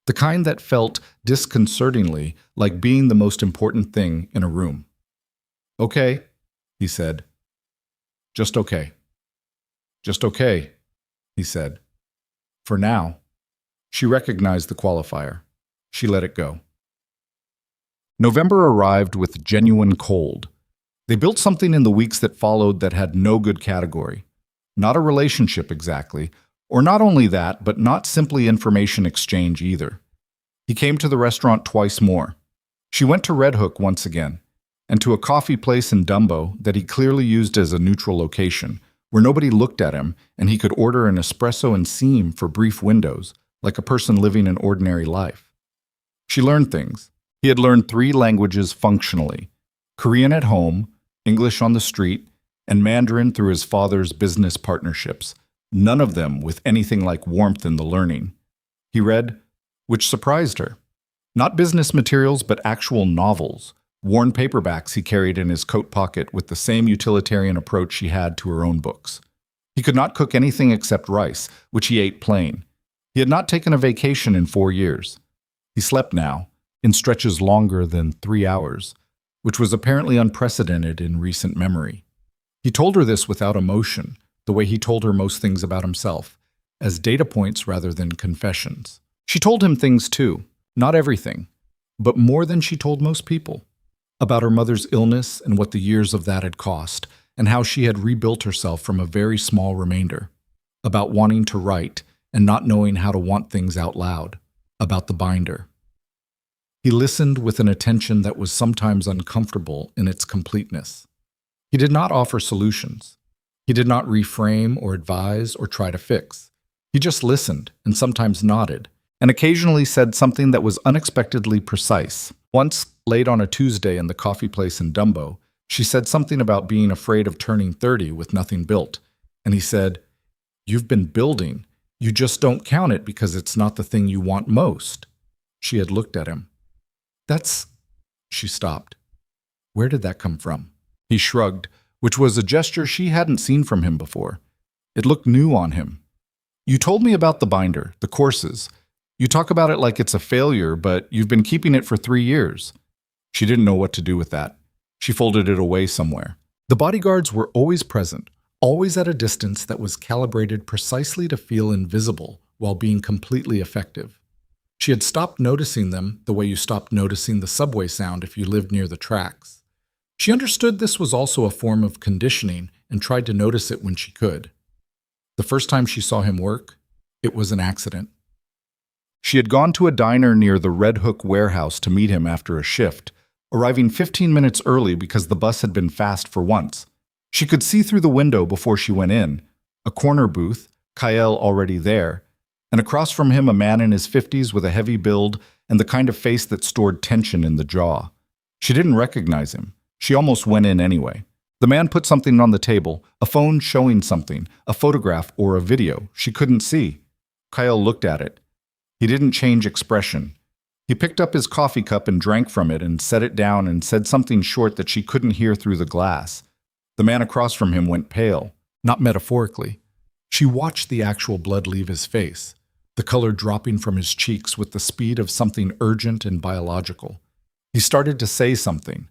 The kind that felt disconcertingly like being the most important thing in a room. Okay, he said. Just okay. Just okay, he said. For now. She recognized the qualifier. She let it go. November arrived with genuine cold. They built something in the weeks that followed that had no good category. Not a relationship exactly, or not only that, but not simply information exchange either. He came to the restaurant twice more. She went to Red Hook once again, and to a coffee place in Dumbo that he clearly used as a neutral location, where nobody looked at him and he could order an espresso and seam for brief windows, like a person living an ordinary life. She learned things. He had learned 3 languages functionally: Korean at home, English on the street, and Mandarin through his father's business partnerships, none of them with anything like warmth in the learning. He read, which surprised her. Not business materials, but actual novels, worn paperbacks he carried in his coat pocket with the same utilitarian approach she had to her own books. He could not cook anything except rice, which he ate plain. He had not taken a vacation in 4 years. He slept now, in stretches longer than 3 hours, which was apparently unprecedented in recent memory. He told her this without emotion, the way he told her most things about himself, as data points rather than confessions. She told him things too, not everything, but more than she told most people. About her mother's illness and what the years of that had cost, and how she had rebuilt herself from a very small remainder, about wanting to write and not knowing how to want things out loud, about the binder. He listened with an attention that was sometimes uncomfortable in its completeness. He did not offer solutions. He did not reframe or advise or try to fix. He just listened and sometimes nodded, and occasionally said something that was unexpectedly precise. Once, late on a Tuesday in the coffee place in Dumbo, she said something about being afraid of turning 30 with nothing built, and he said, "You've been building. You just don't count it because it's not the thing you want most." She had looked at him. "That's—" She stopped. Where did that come from? He shrugged, which was a gesture she hadn't seen from him before. It looked new on him. "You told me about the binder, the courses. You talk about it like it's a failure, but you've been keeping it for 3 years. She didn't know what to do with that. She folded it away somewhere. The bodyguards were always present, always at a distance that was calibrated precisely to feel invisible while being completely effective. She had stopped noticing them the way you stopped noticing the subway sound if you lived near the tracks. She understood this was also a form of conditioning and tried to notice it when she could. The first time she saw him work, it was an accident. She had gone to a diner near the Red Hook warehouse to meet him after a shift, arriving 15 minutes early because the bus had been fast for once. She could see through the window before she went in, a corner booth, Kael already there, and across from him a man in his 50s with a heavy build and the kind of face that stored tension in the jaw. She didn't recognize him. She almost went in anyway. The man put something on the table, a phone showing something, a photograph or a video. She couldn't see. Kael looked at it. He didn't change expression. He picked up his coffee cup and drank from it and set it down and said something short that she couldn't hear through the glass. The man across from him went pale, not metaphorically. She watched the actual blood leave his face, the color dropping from his cheeks with the speed of something urgent and biological. He started to say something.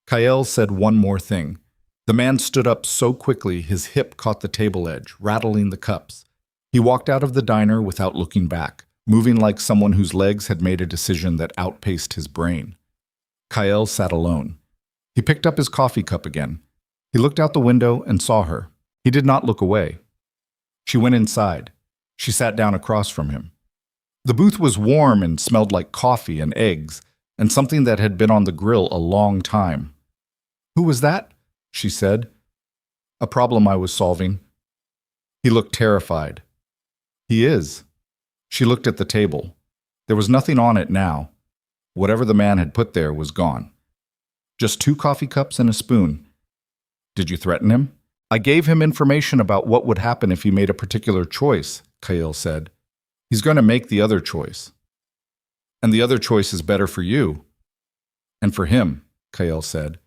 Kael said one more thing. The man stood up so quickly his hip caught the table edge, rattling the cups. He walked out of the diner without looking back, moving like someone whose legs had made a decision that outpaced his brain. Kael sat alone. He picked up his coffee cup again. He looked out the window and saw her. He did not look away. She went inside. She sat down across from him. The booth was warm and smelled like coffee and eggs, and something that had been on the grill a long time. "Who was that?" she said. "A problem I was solving." He looked terrified. "He is." She looked at the table. There was nothing on it now. Whatever the man had put there was gone. Just 2 coffee cups and a spoon. "Did you threaten him?" "I gave him information about what would happen if he made a particular choice," Kael said. "He's going to make the other choice. And the other choice is better for you." "And for him," Kael said.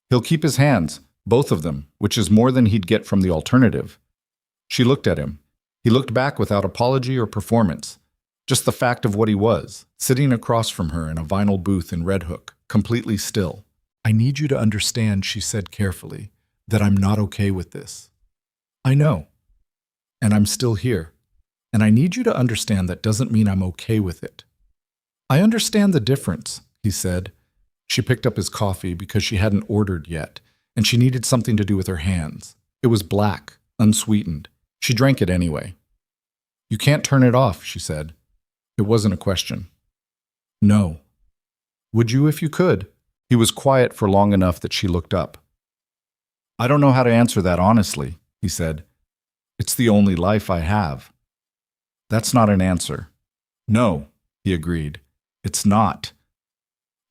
"He'll keep his hands, both of them, which is more than he'd get from the alternative." She looked at him. He looked back without apology or performance. Just the fact of what he was, sitting across from her in a vinyl booth in Red Hook, completely still. "I need you to understand," she said carefully, "that I'm not okay with this. I know. And I'm still here. And I need you to understand that doesn't mean I'm okay with it." "I understand the difference," he said. She picked up his coffee because she hadn't ordered yet, and she needed something to do with her hands. It was black, unsweetened. She drank it anyway. "You can't turn it off," she said. It wasn't a question. "No." "Would you if you could?" He was quiet for long enough that she looked up. "I don't know how to answer that honestly," he said. "It's the only life I have." "That's not an answer." "No," he agreed. "It's not."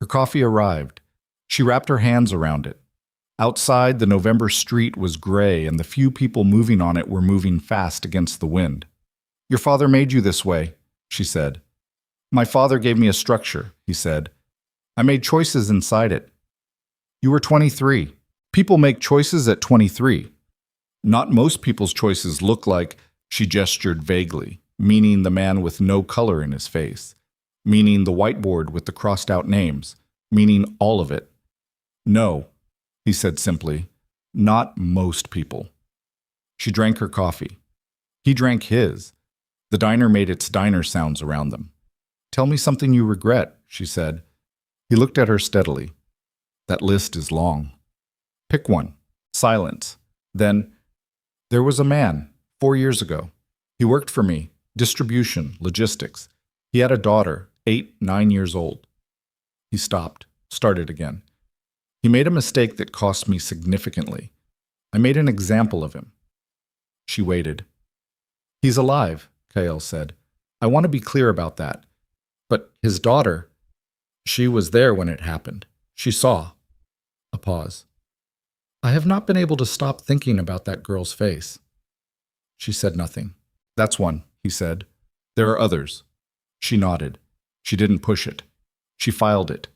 Her coffee arrived. She wrapped her hands around it. Outside, the November street was gray, and the few people moving on it were moving fast against the wind. "Your father made you this way," she said. "My father gave me a structure," he said. "I made choices inside it." "You were 23. People make choices at 23. Not most people's choices look like," she gestured vaguely, meaning the man with no color in his face, meaning the whiteboard with the crossed-out names, meaning all of it. "No," he said simply, "not most people." She drank her coffee. He drank his. The diner made its diner sounds around them. "Tell me something you regret," she said. He looked at her steadily. "That list is long." "Pick one." Silence. Then, there was a man, 4 years ago. He worked for me, distribution, logistics. He had a daughter, 8, 9 years old. He stopped, started again. He made a mistake that cost me significantly. I made an example of him. She waited. He's alive, Kael said. I want to be clear about that. But his daughter, she was there when it happened. She saw. A pause. I have not been able to stop thinking about that girl's face. She said nothing. That's one, he said. There are others. She nodded. She didn't push it. She filed it.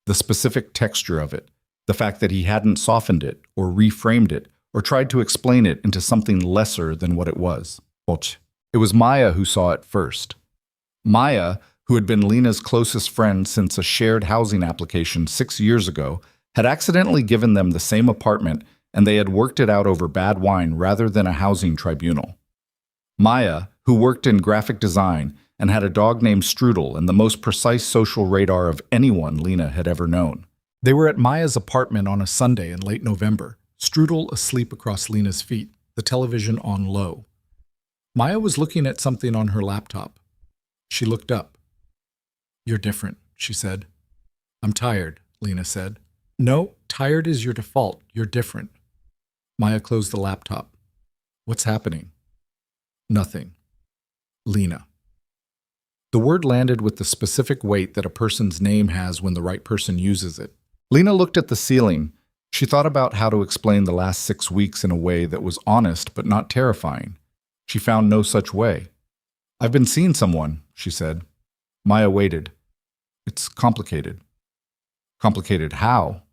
The specific texture of it. The fact that he hadn't softened it or reframed it or tried to explain it into something lesser than what it was. It was Maya who saw it first. Maya, who had been Lena's closest friend since a shared housing application 6 years ago, had accidentally given them the same apartment, and they had worked it out over bad wine rather than a housing tribunal. Maya, who worked in graphic design and had a dog named Strudel and the most precise social radar of anyone Lena had ever known. They were at Maya's apartment on a Sunday in late November, Strudel asleep across Lena's feet, the television on low. Maya was looking at something on her laptop. She looked up. You're different, she said. I'm tired, Lena said. No, tired is your default. You're different. Maya closed the laptop. What's happening? Nothing. Lena. The word landed with the specific weight that a person's name has when the right person uses it. Lena looked at the ceiling. She thought about how to explain the last 6 weeks in a way that was honest but not terrifying. She found no such way. I've been seeing someone, she said. Maya waited. It's complicated. Complicated how?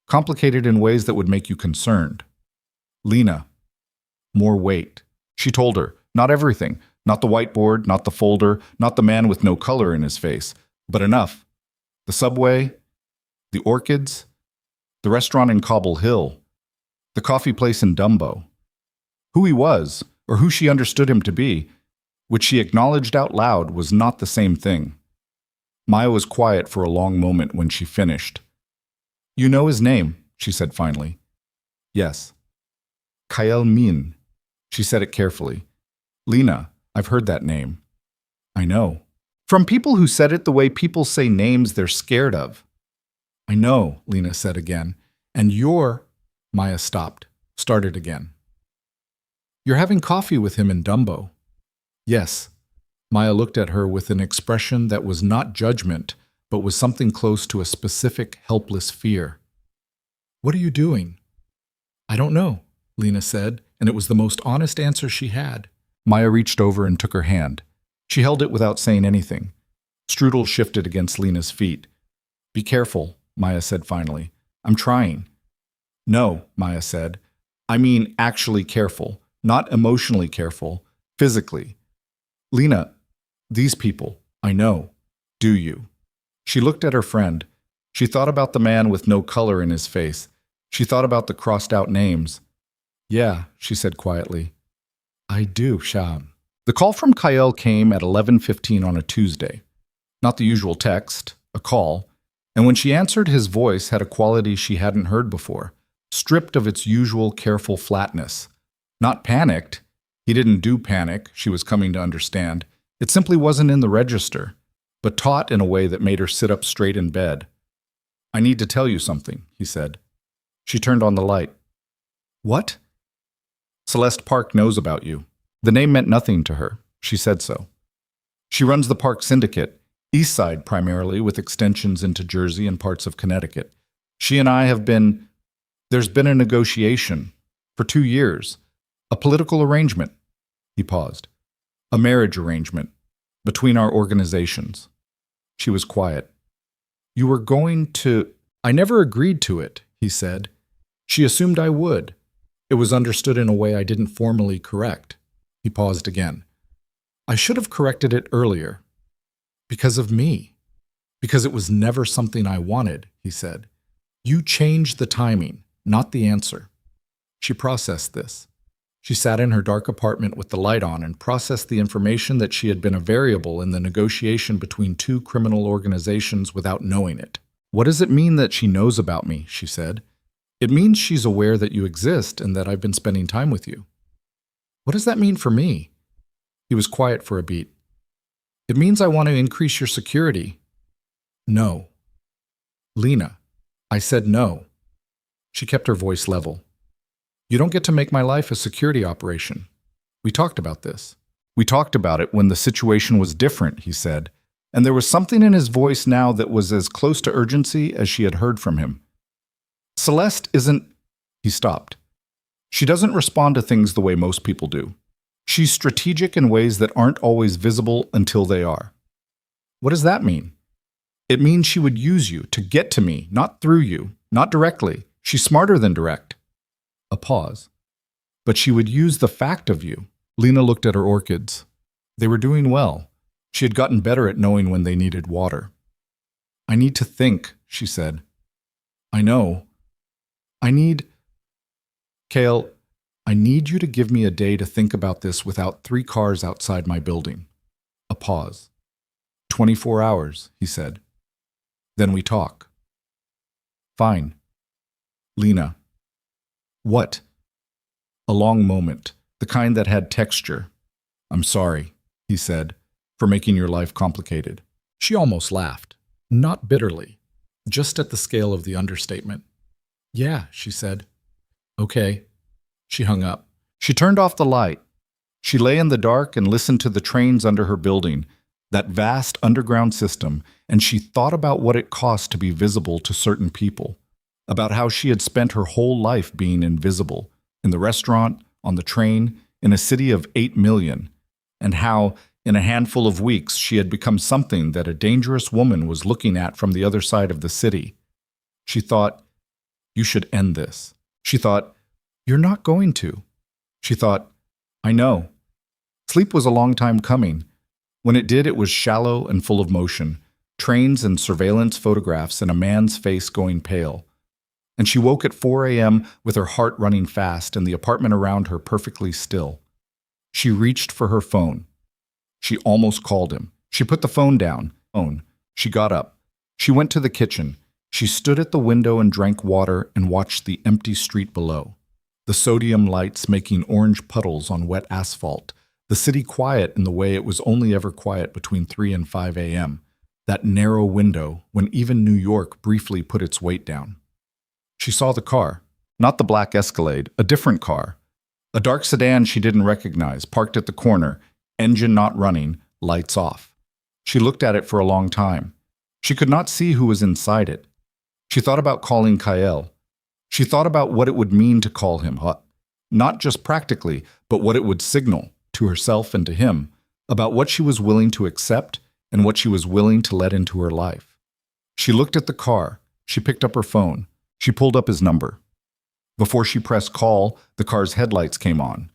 Complicated in ways that would make you concerned. Lena. More weight. She told her, not everything, not the whiteboard, not the folder, not the man with no color in his face, but enough. The subway, the orchids, the restaurant in Cobble Hill, the coffee place in Dumbo. Who he was, or who she understood him to be, which she acknowledged out loud, was not the same thing. Maya was quiet for a long moment when she finished. You know his name, she said finally. Yes. Kael Min. She said it carefully. Lena, I've heard that name. I know. From people who said it the way people say names they're scared of. I know, Lena said again. And you're... Maya stopped, started again. You're having coffee with him in Dumbo. Yes. Maya looked at her with an expression that was not judgment, but was something close to a specific, helpless fear. What are you doing? I don't know, Lena said, and it was the most honest answer she had. Maya reached over and took her hand. She held it without saying anything. Strudel shifted against Lena's feet. Be careful, Maya said finally. I'm trying. No, Maya said. I mean actually careful, not emotionally careful, physically. Lena, these people, I know. Do you? She looked at her friend. She thought about the man with no color in his face. She thought about the crossed-out names. Yeah, she said quietly. I do, Sham. The call from Kael came at 11:15 on a Tuesday. Not the usual text, a call. And when she answered, his voice had a quality she hadn't heard before, stripped of its usual careful flatness. Not panicked. He didn't do panic, she was coming to understand. It simply wasn't in the register, but taut in a way that made her sit up straight in bed. I need to tell you something, he said. She turned on the light. What? Celeste Park knows about you. The name meant nothing to her. She said so. She runs the Park Syndicate, East Side primarily, with extensions into Jersey and parts of Connecticut. She and I have been... There's been a negotiation. For 2 years. A political arrangement. He paused. A marriage arrangement. Between our organizations. She was quiet. You were going to... I never agreed to it, he said. She assumed I would. It was understood in a way I didn't formally correct. He paused again. I should have corrected it earlier. Because of me. Because it was never something I wanted, he said. You changed the timing, not the answer. She processed this. She sat in her dark apartment with the light on and processed the information that she had been a variable in the negotiation between 2 criminal organizations without knowing it. What does it mean that she knows about me, she said. It means she's aware that you exist and that I've been spending time with you. What does that mean for me? He was quiet for a beat. It means I want to increase your security. No. Lena, I said no. She kept her voice level. You don't get to make my life a security operation. We talked about this. We talked about it when the situation was different, he said, and there was something in his voice now that was as close to urgency as she had heard from him. Celeste isn't... He stopped. She doesn't respond to things the way most people do. She's strategic in ways that aren't always visible until they are. What does that mean? It means she would use you to get to me, not through you, not directly. She's smarter than direct. A pause. But she would use the fact of you. Lena looked at her orchids. They were doing well. She had gotten better at knowing when they needed water. I need to think, she said. I know. Kael, I need you to give me a day to think about this without 3 cars outside my building. A pause. 24 hours, he said. Then we talk. Fine. Lena. What? A long moment, the kind that had texture. I'm sorry, he said, for making your life complicated. She almost laughed, not bitterly, just at the scale of the understatement. Yeah, she said. Okay. She hung up. She turned off the light. She lay in the dark and listened to the trains under her building, that vast underground system, and she thought about what it cost to be visible to certain people, about how she had spent her whole life being invisible, in the restaurant, on the train, in a city of 8 million, and how, in a handful of weeks, she had become something that a dangerous woman was looking at from the other side of the city. She thought, you should end this. She thought, you're not going to. She thought, I know. Sleep was a long time coming. When it did, it was shallow and full of motion, trains and surveillance photographs and a man's face going pale. And she woke at 4 a.m. with her heart running fast and the apartment around her perfectly still. She reached for her phone. She almost called him. She put the phone down. She got up. She went to the kitchen. She stood at the window and drank water and watched the empty street below. The sodium lights making orange puddles on wet asphalt. The city quiet in the way it was only ever quiet between 3 and 5 a.m. That narrow window when even New York briefly put its weight down. She saw the car. Not the black Escalade, a different car. A dark sedan she didn't recognize, parked at the corner, engine not running, lights off. She looked at it for a long time. She could not see who was inside it. She thought about calling Kael. She thought about what it would mean to call him, not just practically, but what it would signal to herself and to him, about what she was willing to accept and what she was willing to let into her life. She looked at the car. She picked up her phone. She pulled up his number. Before she pressed call, the car's headlights came on.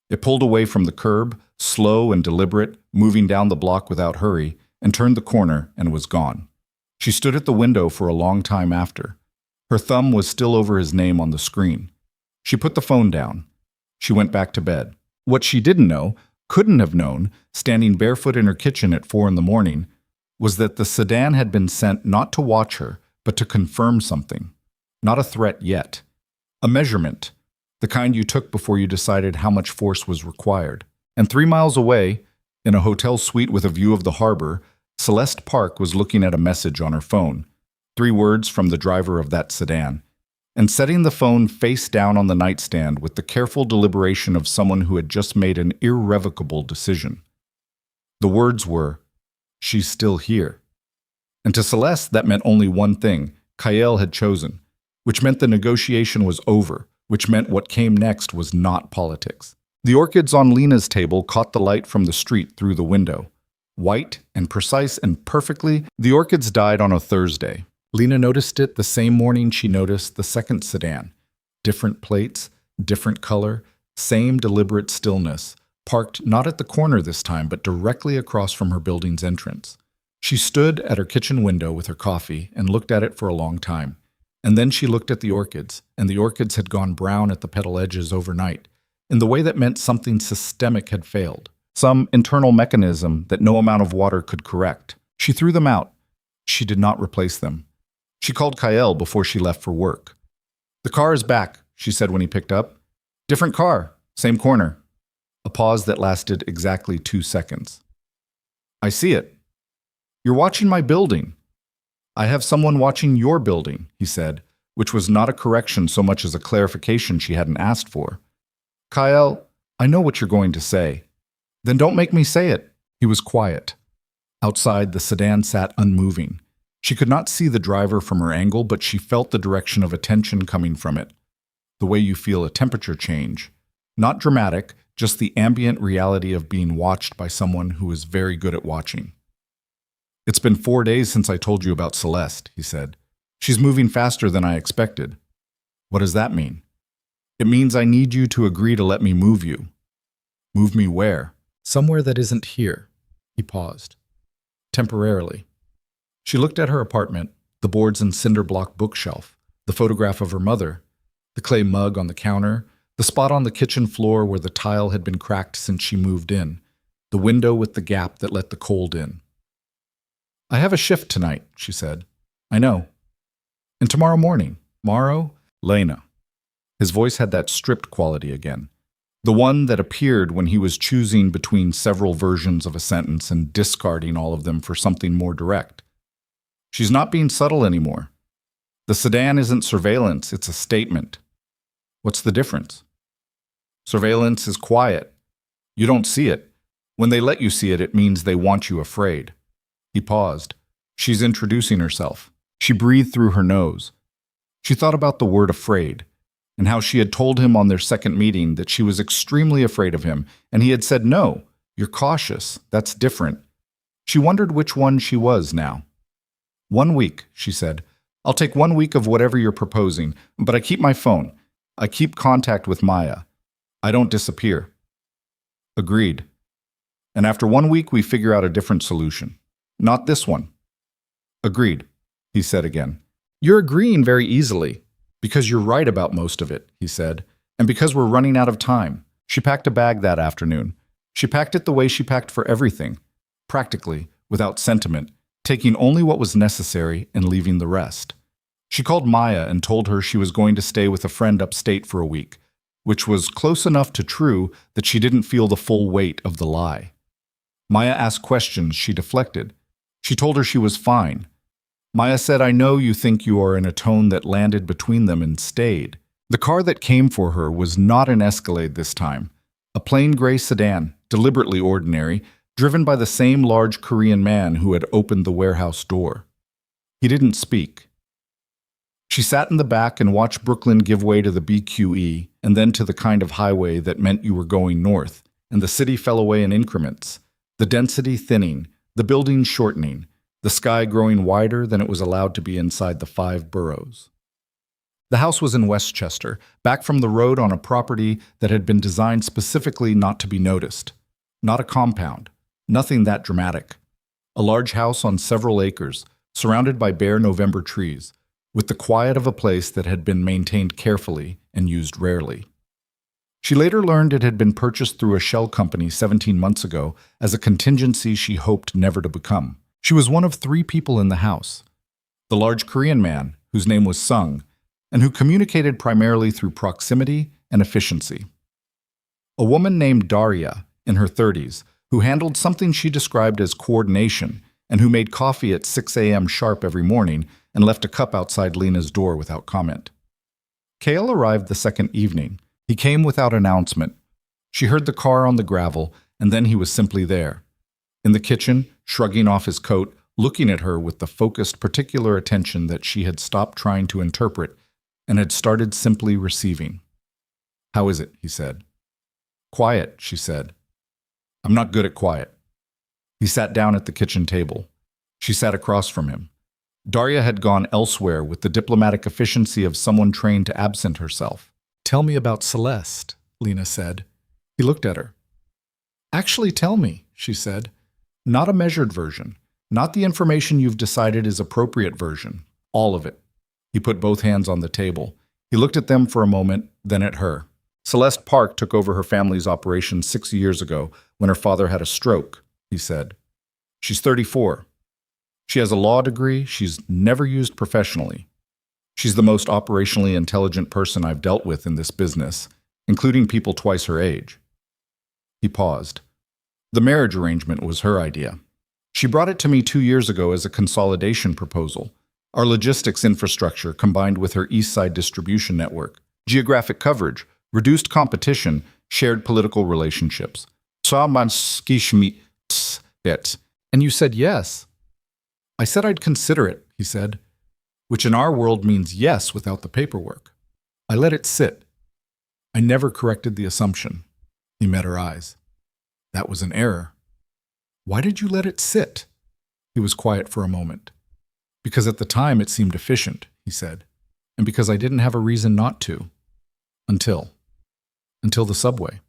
It pulled away from the curb, slow and deliberate, moving down the block without hurry, and turned the corner and was gone. She stood at the window for a long time after. Her thumb was still over his name on the screen. She put the phone down. She went back to bed. What she didn't know, couldn't have known, standing barefoot in her kitchen at 4 a.m, was that the sedan had been sent not to watch her, but to confirm something. Not a threat yet. A measurement, the kind you took before you decided how much force was required. And 3 miles away, in a hotel suite with a view of the harbor, Celeste Park was looking at a message on her phone. 3 words from the driver of that sedan, and setting the phone face down on the nightstand with the careful deliberation of someone who had just made an irrevocable decision. The words were, "She's still here." And to Celeste, that meant only one thing: Kael had chosen, which meant the negotiation was over, which meant what came next was not politics. The orchids on Lena's table caught the light from the street through the window. White and precise and perfectly, the orchids died on a Thursday. Lena noticed it the same morning she noticed the second sedan. Different plates, different color, same deliberate stillness, parked not at the corner this time, but directly across from her building's entrance. She stood at her kitchen window with her coffee and looked at it for a long time. And then she looked at the orchids, and the orchids had gone brown at the petal edges overnight, in the way that meant something systemic had failed, some internal mechanism that no amount of water could correct. She threw them out. She did not replace them. She called Kael before she left for work. The car is back, she said when he picked up. Different car, same corner. A pause that lasted exactly 2 seconds. I see it. You're watching my building. I have someone watching your building, he said, which was not a correction so much as a clarification she hadn't asked for. Kael, I know what you're going to say. Then don't make me say it. He was quiet. Outside, the sedan sat unmoving. She could not see the driver from her angle, but she felt the direction of attention coming from it. The way you feel a temperature change. Not dramatic, just the ambient reality of being watched by someone who is very good at watching. It's been 4 days since I told you about Celeste, he said. She's moving faster than I expected. What does that mean? It means I need you to agree to let me move you. Move me where? Somewhere that isn't here. He paused. Temporarily. She looked at her apartment, the boards and cinder block bookshelf, the photograph of her mother, the clay mug on the counter, the spot on the kitchen floor where the tile had been cracked since she moved in, the window with the gap that let the cold in. I have a shift tonight, she said. I know. And tomorrow morning. Tomorrow? Lena. His voice had that stripped quality again. The one that appeared when he was choosing between several versions of a sentence and discarding all of them for something more direct. She's not being subtle anymore. The sedan isn't surveillance, it's a statement. What's the difference? Surveillance is quiet. You don't see it. When they let you see it, it means they want you afraid. He paused. She's introducing herself. She breathed through her nose. She thought about the word afraid, and how she had told him on their second meeting that she was extremely afraid of him, and he had said, no, you're cautious, that's different. She wondered which one she was now. 1 week, she said. I'll take 1 week of whatever you're proposing, but I keep my phone. I keep contact with Maya. I don't disappear. Agreed. And after 1 week, we figure out a different solution. Not this one. Agreed, he said again. You're agreeing very easily. Because you're right about most of it, he said, and because we're running out of time. She packed a bag that afternoon. She packed it the way she packed for everything, practically, without sentiment, taking only what was necessary and leaving the rest. She called Maya and told her she was going to stay with a friend upstate for a week, which was close enough to true that she didn't feel the full weight of the lie. Maya asked questions she deflected. She told her she was fine. Maya said, I know you think you are, in a tone that landed between them and stayed. The car that came for her was not an Escalade this time. A plain gray sedan, deliberately ordinary, driven by the same large Korean man who had opened the warehouse door. He didn't speak. She sat in the back and watched Brooklyn give way to the BQE and then to the kind of highway that meant you were going north, and the city fell away in increments, the density thinning, the buildings shortening, the sky growing wider than it was allowed to be inside the 5 boroughs. The house was in Westchester, back from the road on a property that had been designed specifically not to be noticed. Not a compound, nothing that dramatic. A large house on several acres, surrounded by bare November trees, with the quiet of a place that had been maintained carefully and used rarely. She later learned it had been purchased through a shell company 17 months ago as a contingency she hoped never to become. She was one of 3 people in the house. The large Korean man, whose name was Sung, and who communicated primarily through proximity and efficiency. A woman named Daria, in her 30s, who handled something she described as coordination and who made coffee at 6 a.m. sharp every morning and left a cup outside Lena's door without comment. Kael arrived the second evening. He came without announcement. She heard the car on the gravel, and then he was simply there. In the kitchen, shrugging off his coat, looking at her with the focused, particular attention that she had stopped trying to interpret and had started simply receiving. How is it? He said. Quiet, she said. I'm not good at quiet. He sat down at the kitchen table. She sat across from him. Daria had gone elsewhere with the diplomatic efficiency of someone trained to absent herself. Tell me about Celeste, Lena said. He looked at her. Actually, tell me, she said. Not a measured version, not the information you've decided is appropriate version, all of it. He put both hands on the table. He looked at them for a moment, then at her. Celeste Park took over her family's operation 6 years ago when her father had a stroke, he said. She's 34. She has a law degree she's never used professionally. She's the most operationally intelligent person I've dealt with in this business, including people twice her age. He paused. The marriage arrangement was her idea. She brought it to me 2 years ago as a consolidation proposal. Our logistics infrastructure combined with her East Side distribution network, geographic coverage, reduced competition, shared political relationships. And you said yes. I said I'd consider it, he said, which in our world means yes without the paperwork. I let it sit. I never corrected the assumption. He met her eyes. That was an error. Why did you let it sit? He was quiet for a moment. Because at the time it seemed efficient, he said, and because I didn't have a reason not to. Until the subway,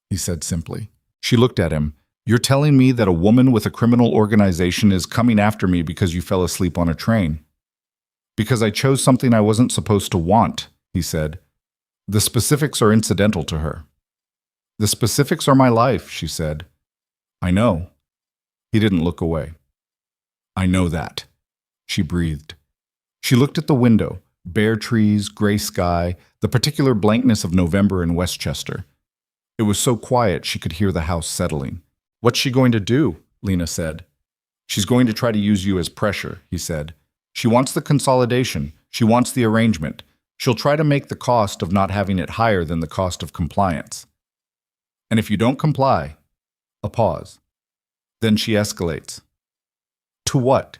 he said simply. She looked at him. You're telling me that a woman with a criminal organization is coming after me because you fell asleep on a train? Because I chose something I wasn't supposed to want, he said. The specifics are incidental to her. The specifics are my life, she said. I know. He didn't look away. I know that, she breathed. She looked at the window, bare trees, gray sky, the particular blankness of November in Westchester. It was so quiet she could hear the house settling. What's she going to do? Lena said. She's going to try to use you as pressure, he said. She wants the consolidation. She wants the arrangement. She'll try to make the cost of not having it higher than the cost of compliance. And if you don't comply, a pause. Then she escalates. To what?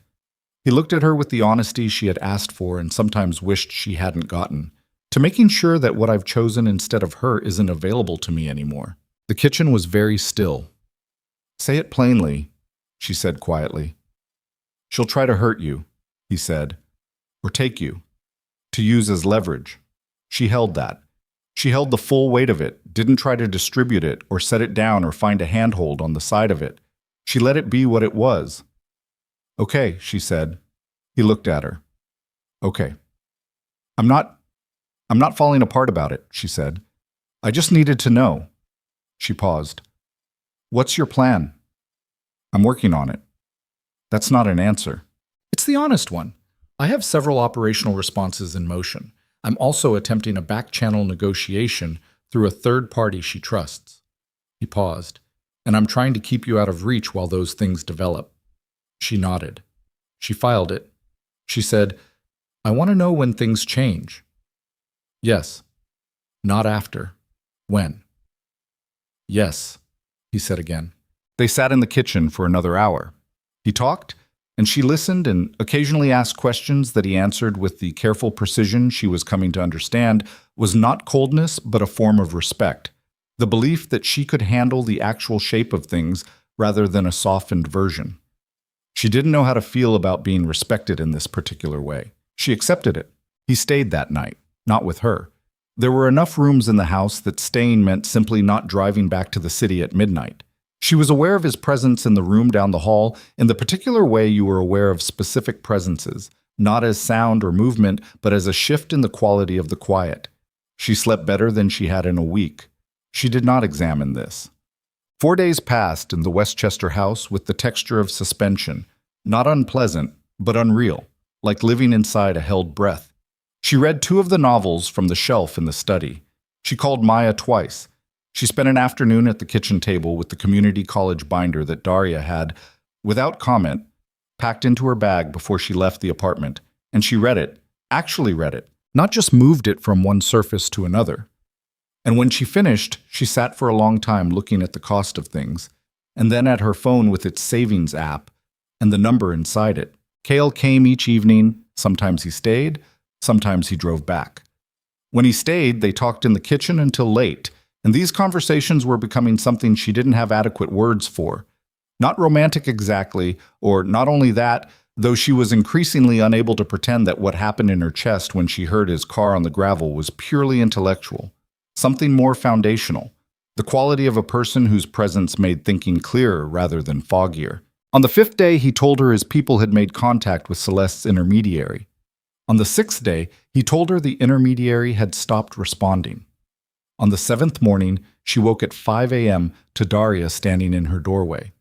He looked at her with the honesty she had asked for and sometimes wished she hadn't gotten. To making sure that what I've chosen instead of her isn't available to me anymore. The kitchen was very still. Say it plainly, she said quietly. She'll try to hurt you, he said, or take you, to use as leverage. She held that. She held the full weight of it, didn't try to distribute it or set it down or find a handhold on the side of it. She let it be what it was. Okay, she said. He looked at her. Okay. I'm not falling apart about it, she said. I just needed to know. She paused. What's your plan? I'm working on it. That's not an answer. It's the honest one. I have several operational responses in motion. I'm also attempting a back-channel negotiation through a third party she trusts. He paused. And I'm trying to keep you out of reach while those things develop. She nodded. She filed it. She said, I want to know when things change. Yes. Not after. When? Yes, he said again. They sat in the kitchen for another hour. He talked, and she listened and occasionally asked questions that he answered with the careful precision she was coming to understand was not coldness but a form of respect, the belief that she could handle the actual shape of things rather than a softened version. She didn't know how to feel about being respected in this particular way. She accepted it. He stayed that night, not with her. There were enough rooms in the house that staying meant simply not driving back to the city at midnight. She was aware of his presence in the room down the hall in the particular way you were aware of specific presences, not as sound or movement, but as a shift in the quality of the quiet. She slept better than she had in a week. She did not examine this. 4 days passed in the Westchester house with the texture of suspension, not unpleasant, but unreal, like living inside a held breath. She read 2 of the novels from the shelf in the study. She called Maya twice. She spent an afternoon at the kitchen table with the community college binder that Daria had, without comment, packed into her bag before she left the apartment, and she read it, actually read it, not just moved it from one surface to another. And when she finished, she sat for a long time looking at the cost of things, and then at her phone with its savings app and the number inside it. Kael came each evening. Sometimes he stayed, sometimes he drove back. When he stayed, they talked in the kitchen until late, and these conversations were becoming something she didn't have adequate words for. Not romantic exactly, or not only that, though she was increasingly unable to pretend that what happened in her chest when she heard his car on the gravel was purely intellectual. Something more foundational, the quality of a person whose presence made thinking clearer rather than foggier. On the 5th day, he told her his people had made contact with Celeste's intermediary. On the 6th day, he told her the intermediary had stopped responding. On the 7th morning, she woke at 5 a.m. to Daria standing in her doorway.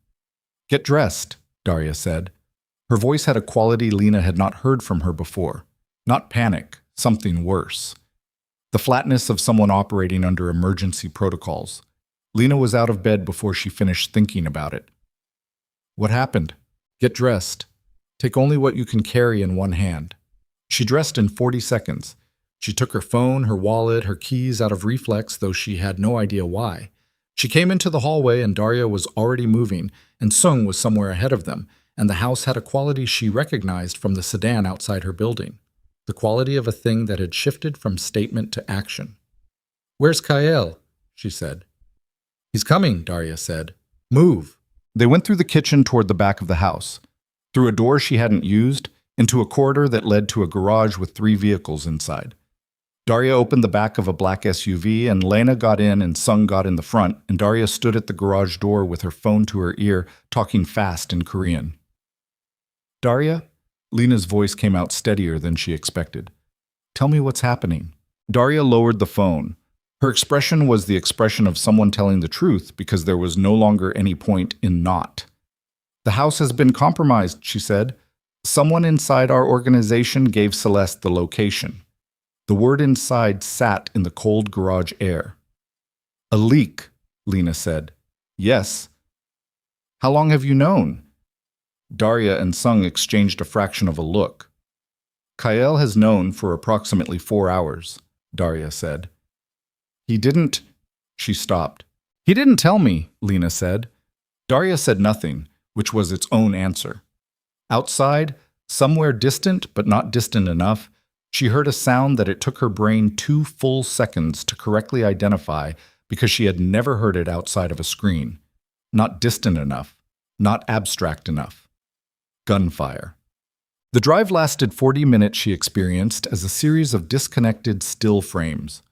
Get dressed, Daria said. Her voice had a quality Lena had not heard from her before. Not panic, something worse. The flatness of someone operating under emergency protocols. Lena was out of bed before she finished thinking about it. What happened? Get dressed. Take only what you can carry in one hand. She dressed in 40 seconds. She took her phone, her wallet, her keys out of reflex, though she had no idea why. She came into the hallway and Daria was already moving, and Sung was somewhere ahead of them, and the house had a quality she recognized from the sedan outside her building. The quality of a thing that had shifted from statement to action. "Where's Kael?" she said. "He's coming," Daria said. "Move." They went through the kitchen toward the back of the house, through a door she hadn't used, into a corridor that led to a garage with 3 vehicles inside. Daria opened the back of a black SUV, and Lena got in and Sung got in the front, and Daria stood at the garage door with her phone to her ear, talking fast in Korean. "Daria?" Lena's voice came out steadier than she expected. "Tell me what's happening." Daria lowered the phone. Her expression was the expression of someone telling the truth because there was no longer any point in not. "The house has been compromised," she said. "Someone inside our organization gave Celeste the location." The word inside sat in the cold garage air. "A leak," Lena said. "Yes." "How long have you known?" Daria and Sung exchanged a fraction of a look. "Kael has known for approximately 4 hours," Daria said. "He didn't—" She stopped. "He didn't tell me," Lena said. Daria said nothing, which was its own answer. Outside, somewhere distant but not distant enough, she heard a sound that it took her brain 2 full seconds to correctly identify because she had never heard it outside of a screen. Not distant enough, not abstract enough. Gunfire. The drive lasted 40 minutes, she experienced, as a series of disconnected still frames.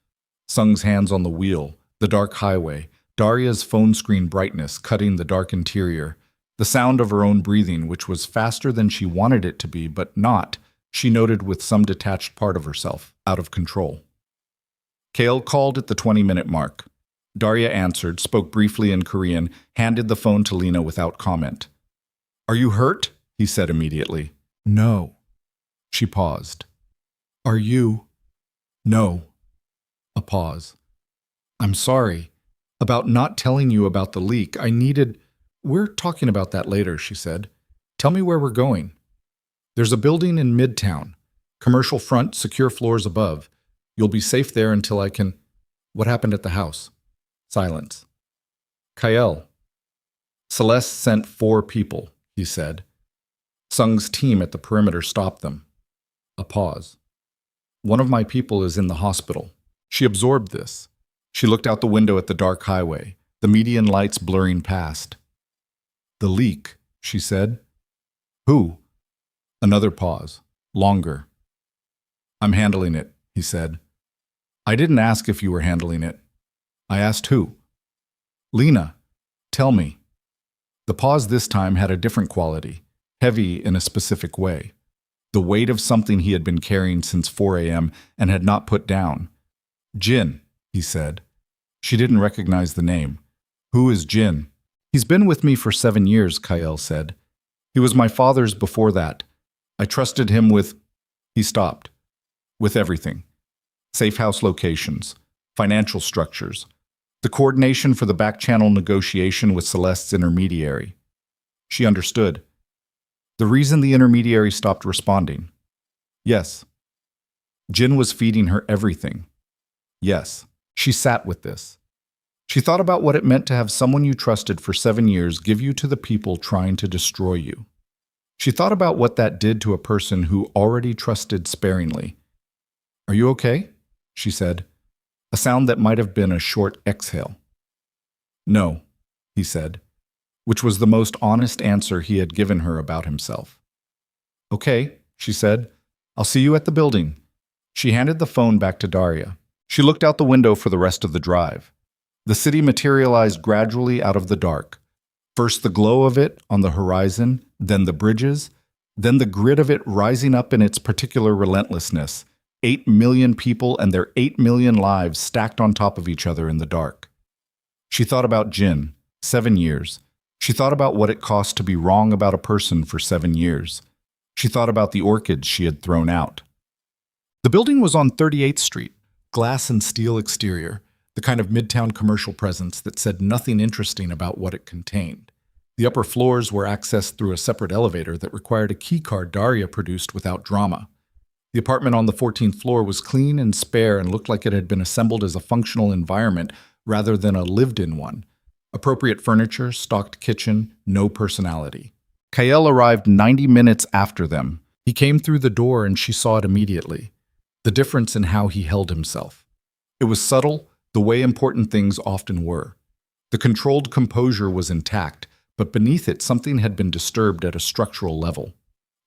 Sung's hands on the wheel, the dark highway, Daria's phone screen brightness cutting the dark interior, the sound of her own breathing, which was faster than she wanted it to be, but not, she noted with some detached part of herself, out of control. Kael called at the 20-minute mark. Daria answered, spoke briefly in Korean, handed the phone to Lena without comment. "Are you hurt?" he said immediately. "No." She paused. "Are you?" "No." A pause. "I'm sorry. About not telling you about the leak. I needed—" "We're talking about that later," she said. "Tell me where we're going." "There's a building in Midtown. Commercial front, secure floors above. You'll be safe there until I can—" "What happened at the house?" Silence. "Kael." "Celeste sent 4 people," he said. Sung's team at the perimeter stopped them. A pause. "One of my people is in the hospital." She absorbed this. She looked out the window at the dark highway, the median lights blurring past. "The leak," she said. "Who?" Another pause. Longer. "I'm handling it," he said. "I didn't ask if you were handling it. I asked who." "Lena, tell me." The pause this time had a different quality, heavy in a specific way. The weight of something he had been carrying since 4 a.m. and had not put down. "Jin," he said. She didn't recognize the name. "Who is Jin?" "He's been with me for 7 years," Kael said. "He was my father's before that. I trusted him with—" He stopped. "With everything. Safe house locations, financial structures, the coordination for the back-channel negotiation with Celeste's intermediary." She understood. The reason the intermediary stopped responding. Yes. Jin was feeding her everything. Yes. She sat with this. She thought about what it meant to have someone you trusted for 7 years give you to the people trying to destroy you. She thought about what that did to a person who already trusted sparingly. "Are you okay?" she said, a sound that might have been a short exhale. "No," he said, which was the most honest answer he had given her about himself. "Okay," she said. "I'll see you at the building." She handed the phone back to Daria. She looked out the window for the rest of the drive. The city materialized gradually out of the dark. First the glow of it on the horizon, then the bridges, then the grid of it rising up in its particular relentlessness. 8 million people and their 8 million lives stacked on top of each other in the dark. She thought about Jin, 7 years. She thought about what it cost to be wrong about a person for 7 years. She thought about the orchids she had thrown out. The building was on 38th Street, glass and steel exterior, the kind of midtown commercial presence that said nothing interesting about what it contained. The upper floors were accessed through a separate elevator that required a keycard Daria produced without drama. The apartment on the 14th floor was clean and spare and looked like it had been assembled as a functional environment rather than a lived-in one. Appropriate furniture, stocked kitchen, no personality. Kael arrived 90 minutes after them. He came through the door and she saw it immediately. The difference in how he held himself. It was subtle, the way important things often were. The controlled composure was intact, but beneath it something had been disturbed at a structural level.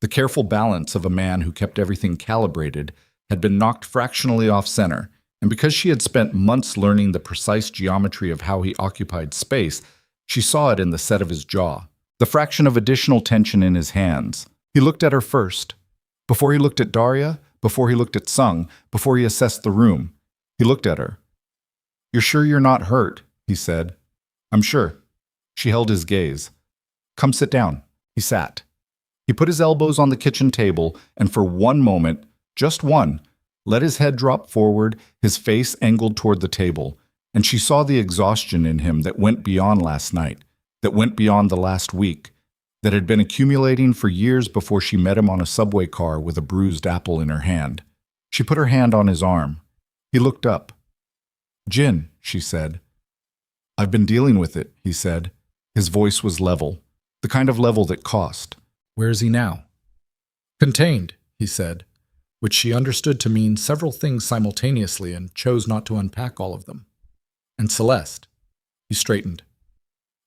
The careful balance of a man who kept everything calibrated had been knocked fractionally off center, and because she had spent months learning the precise geometry of how he occupied space, she saw it in the set of his jaw, the fraction of additional tension in his hands. He looked at her first. Before he looked at Daria, before he looked at Sung, before he assessed the room, he looked at her. "You're sure you're not hurt?" he said. "I'm sure." She held his gaze. "Come sit down." He sat. He put his elbows on the kitchen table and for one moment, just one, let his head drop forward, his face angled toward the table, and she saw the exhaustion in him that went beyond last night, that went beyond the last week, that had been accumulating for years before she met him on a subway car with a bruised apple in her hand. She put her hand on his arm. He looked up. "Jin," she said. "I've been dealing with it," he said. His voice was level, the kind of level that cost. "Where is he now?" "Contained," he said, which she understood to mean several things simultaneously and chose not to unpack all of them. "And Celeste." He straightened.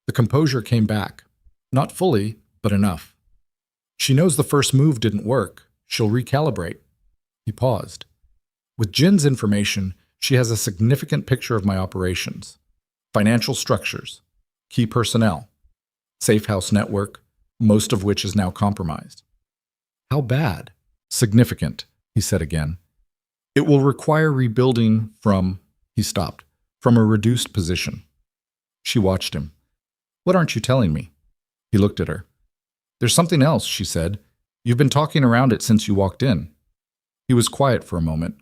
The composure came back. Not fully, but enough. "She knows the first move didn't work. She'll recalibrate." He paused. "With Jin's information, she has a significant picture of my operations. Financial structures, key personnel, safe house network, most of which is now compromised." "How bad?" "Significant," he said again. "It will require rebuilding from," he stopped, "from a reduced position." She watched him. "What aren't you telling me?" He looked at her. "There's something else," she said. "You've been talking around it since you walked in." He was quiet for a moment.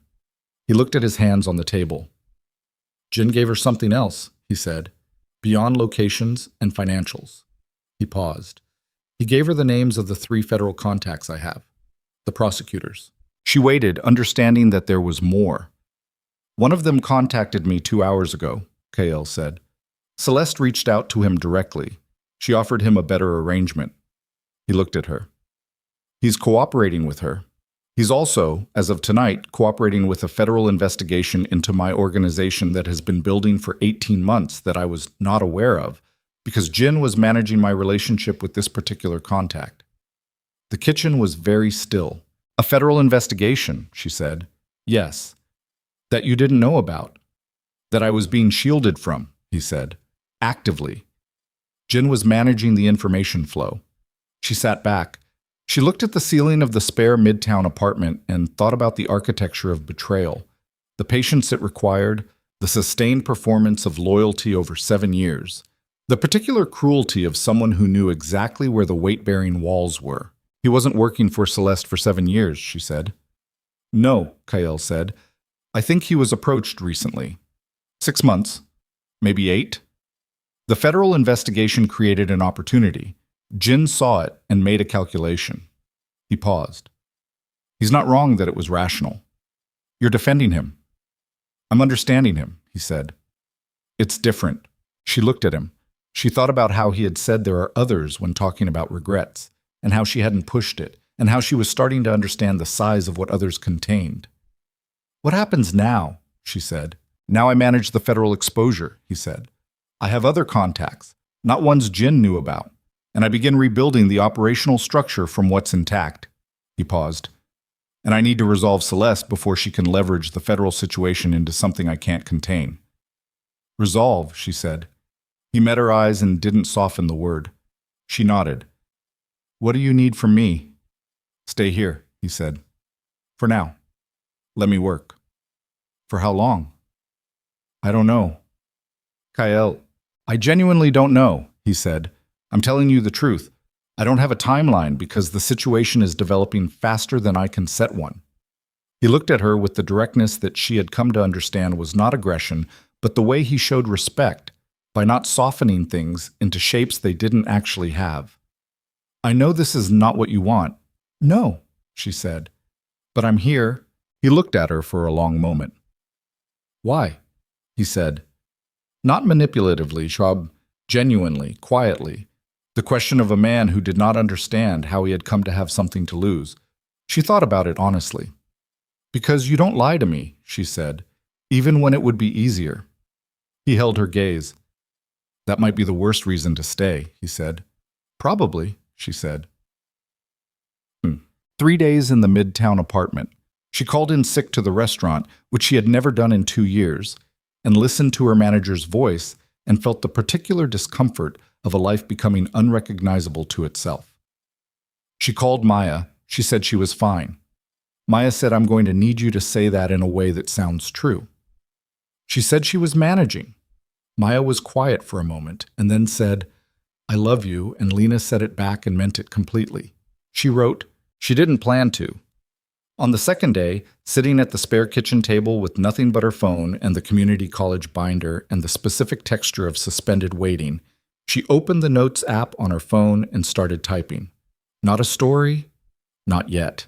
He looked at his hands on the table. "Jin gave her something else," he said, "beyond locations and financials." He paused. "He gave her the names of the 3 federal contacts I have, the prosecutors." She waited, understanding that there was more. "One of them contacted me 2 hours ago," Kael said. "Celeste reached out to him directly. She offered him a better arrangement." He looked at her. "He's cooperating with her. He's also, as of tonight, cooperating with a federal investigation into my organization that has been building for 18 months that I was not aware of, because Jin was managing my relationship with this particular contact." The kitchen was very still. "A federal investigation," she said. "Yes. That you didn't know about. That I was being shielded from," he said. "Actively. Jin was managing the information flow." She sat back. She looked at the ceiling of the spare Midtown apartment and thought about the architecture of betrayal, the patience it required, the sustained performance of loyalty over 7 years, the particular cruelty of someone who knew exactly where the weight-bearing walls were. "He wasn't working for Celeste for 7 years, she said. "No," Kael said. "I think he was approached recently. 6 months, maybe 8. The federal investigation created an opportunity. Jin saw it and made a calculation." He paused. "He's not wrong that it was rational. You're defending him." "I'm understanding him," he said. "It's different." She looked at him. She thought about how he had said there are others when talking about regrets, and how she hadn't pushed it, and how she was starting to understand the size of what others contained. "What happens now?" she said. "Now I manage the federal exposure," he said. "I have other contacts, not ones Jin knew about, and I begin rebuilding the operational structure from what's intact." He paused. "And I need to resolve Celeste before she can leverage the federal situation into something I can't contain." "Resolve," she said. He met her eyes and didn't soften the word. She nodded. "What do you need from me?" "Stay here," he said. "For now. Let me work." "For how long?" "I don't know." "Kael, I genuinely don't know," he said. "I'm telling you the truth. I don't have a timeline because the situation is developing faster than I can set one." He looked at her with the directness that she had come to understand was not aggression, but the way he showed respect by not softening things into shapes they didn't actually have. I know this is not what you want. No, she said. But I'm here. He looked at her for a long moment. Why? He said. Not manipulatively, Schwab, genuinely, quietly. The question of a man who did not understand how he had come to have something to lose. She thought about it honestly. Because you don't lie to me, she said, even when it would be easier. He held her gaze. That might be the worst reason to stay, he said. Probably, she said. 3 days in the Midtown apartment. She called in sick to the restaurant, which she had never done in 2 years, and listened to her manager's voice and felt the particular discomfort of a life becoming unrecognizable to itself. She called Maya. She said she was fine. Maya said, I'm going to need you to say that in a way that sounds true. She said she was managing. Maya was quiet for a moment and then said, I love you, and Lena said it back and meant it completely. She wrote, she didn't plan to. On the second day, sitting at the spare kitchen table with nothing but her phone and the community college binder and the specific texture of suspended waiting, she opened the Notes app on her phone and started typing. Not a story, not yet.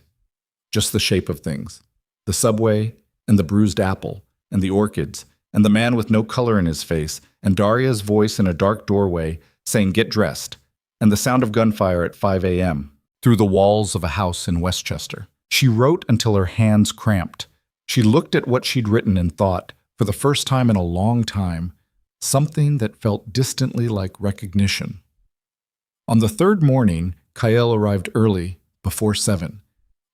Just the shape of things. The subway, and the bruised apple, and the orchids, and the man with no color in his face, and Daria's voice in a dark doorway saying, get dressed, and the sound of gunfire at 5 a.m. through the walls of a house in Westchester. She wrote until her hands cramped. She looked at what she'd written and thought, for the first time in a long time, something that felt distantly like recognition. On the third morning, Kael arrived early, before 7,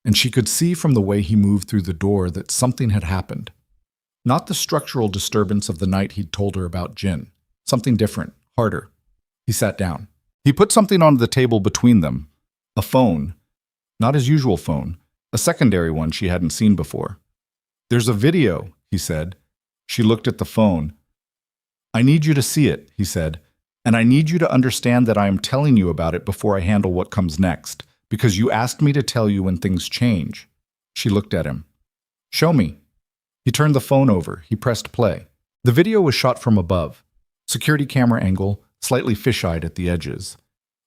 and she could see from the way he moved through the door that something had happened. Not the structural disturbance of the night he'd told her about Jin. Something different, harder. He sat down. He put something on the table between them. A phone. Not his usual phone. A secondary one she hadn't seen before. There's a video, he said. She looked at the phone. I need you to see it, he said, and I need you to understand that I am telling you about it before I handle what comes next, because you asked me to tell you when things change. She looked at him. Show me. He turned the phone over. He pressed play. The video was shot from above. Security camera angle, slightly fish-eyed at the edges.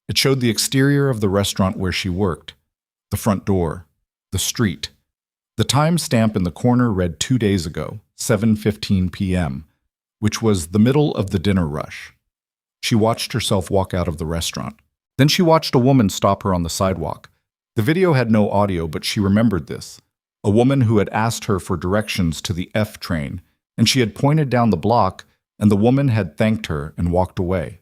It showed the exterior of the restaurant where she worked. The front door. The street. The time stamp in the corner read 2 days ago, 7:15 p.m., which was the middle of the dinner rush. She watched herself walk out of the restaurant. Then she watched a woman stop her on the sidewalk. The video had no audio, but she remembered this. A woman who had asked her for directions to the F train, and she had pointed down the block, and the woman had thanked her and walked away.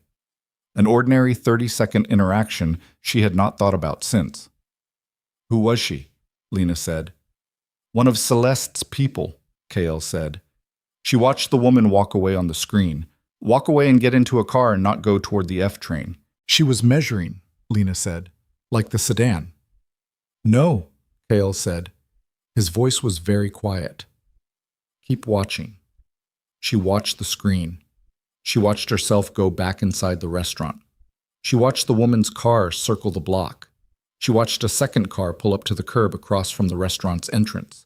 An ordinary 30-second interaction she had not thought about since. Who was she? Lena said. One of Celeste's people, Kael said. She watched the woman walk away on the screen. Walk away and get into a car and not go toward the F train. She was measuring, Lena said, like the sedan. No, Kael said. His voice was very quiet. Keep watching. She watched the screen. She watched herself go back inside the restaurant. She watched the woman's car circle the block. She watched a second car pull up to the curb across from the restaurant's entrance.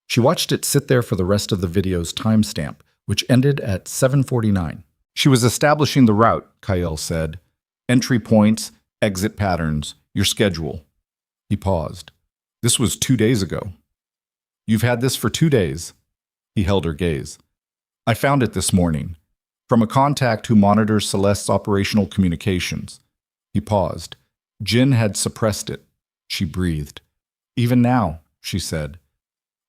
She watched it sit there for the rest of the video's timestamp, which ended at 7:49. She was establishing the route, Kael said. Entry points, exit patterns, your schedule. He paused. This was 2 days ago. You've had this for 2 days. He held her gaze. I found it this morning, from a contact who monitors Celeste's operational communications. He paused. Jin had suppressed it. She breathed. Even now, she said.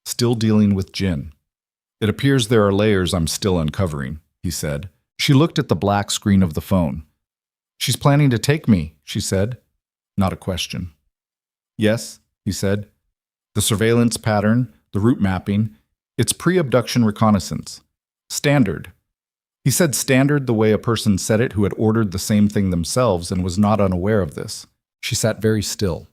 Still dealing with Jin. It appears there are layers I'm still uncovering, he said. She looked at the black screen of the phone. She's planning to take me, she said. Not a question. Yes, he said. The surveillance pattern, the route mapping, it's pre-abduction reconnaissance. Standard. He said standard the way a person said it who had ordered the same thing themselves and was not unaware of this. She sat very still.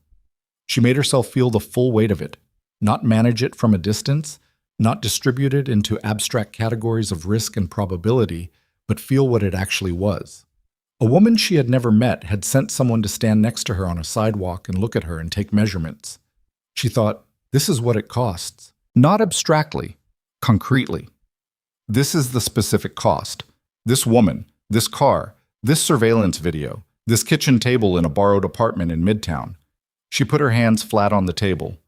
She made herself feel the full weight of it, not manage it from a distance, not distribute it into abstract categories of risk and probability, but feel what it actually was. A woman she had never met had sent someone to stand next to her on a sidewalk and look at her and take measurements. She thought, this is what it costs. Not abstractly, concretely. This is the specific cost. This woman, this car, this surveillance video, this kitchen table in a borrowed apartment in Midtown. She put her hands flat on the table.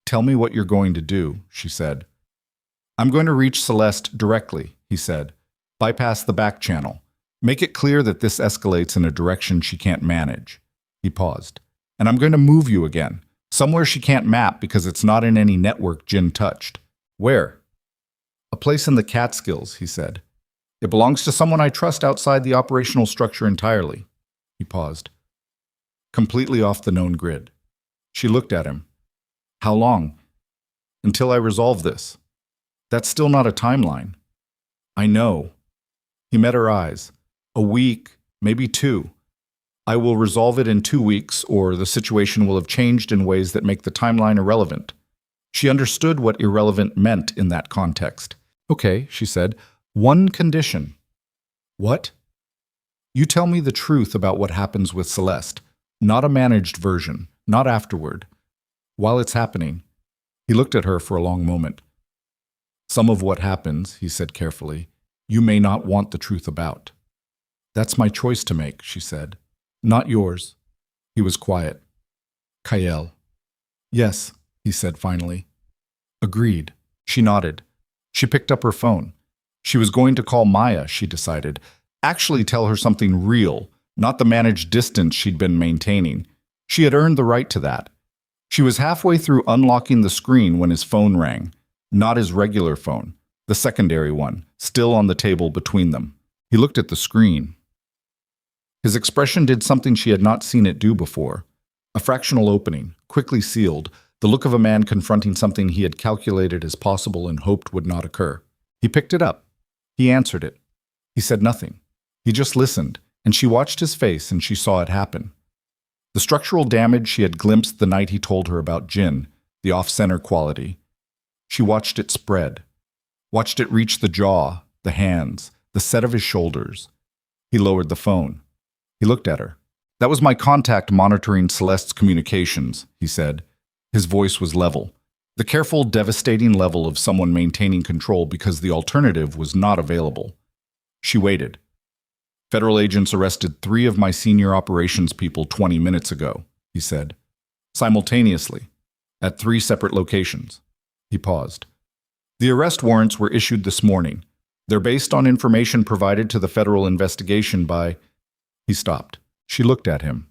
Tell me what you're going to do, she said. I'm going to reach Celeste directly, he said. Bypass the back channel. Make it clear that this escalates in a direction she can't manage. He paused. And I'm going to move you again. Somewhere she can't map because it's not in any network Jin touched. Where? A place in the Catskills, he said. It belongs to someone I trust outside the operational structure entirely. He paused. Completely off the known grid. She looked at him. How long? Until I resolve this. That's still not a timeline. I know. He met her eyes. A week, maybe 2. I will resolve it in 2 weeks, or the situation will have changed in ways that make the timeline irrelevant. She understood what irrelevant meant in that context. Okay, she said. One condition. What? You tell me the truth about what happens with Celeste. Not a managed version, not afterward. While it's happening. He looked at her for a long moment. Some of what happens, he said carefully, you may not want the truth about. That's my choice to make, she said. Not yours. He was quiet. Kael. Yes, he said finally. Agreed. She nodded. She picked up her phone. She was going to call Maya, she decided. Actually tell her something real, not the managed distance she'd been maintaining. She had earned the right to that. She was halfway through unlocking the screen when his phone rang. Not his regular phone, the secondary one, still on the table between them. He looked at the screen. His expression did something she had not seen it do before. A fractional opening, quickly sealed, the look of a man confronting something he had calculated as possible and hoped would not occur. He picked it up. He answered it. He said nothing. He just listened, and she watched his face and she saw it happen. The structural damage she had glimpsed the night he told her about Jin, the off-center quality. She watched it spread, watched it reach the jaw, the hands, the set of his shoulders. He lowered the phone. He looked at her. That was my contact monitoring Celeste's communications, he said. His voice was level. The careful, devastating level of someone maintaining control because the alternative was not available. She waited. Federal agents arrested 3 of my senior operations people 20 minutes ago, he said. Simultaneously, at 3 separate locations. He paused. The arrest warrants were issued this morning. They're based on information provided to the federal investigation by... He stopped. She looked at him.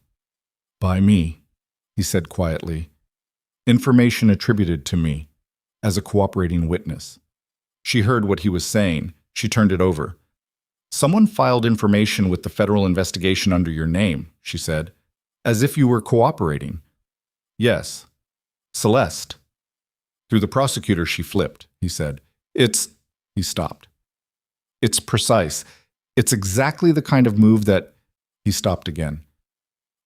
By me, he said quietly. Information attributed to me, as a cooperating witness. She heard what he was saying. She turned it over. Someone filed information with the federal investigation under your name, she said, as if you were cooperating. Yes. Celeste. Through the prosecutor she flipped, he said. He stopped. It's precise. It's exactly the kind of move that... He stopped again.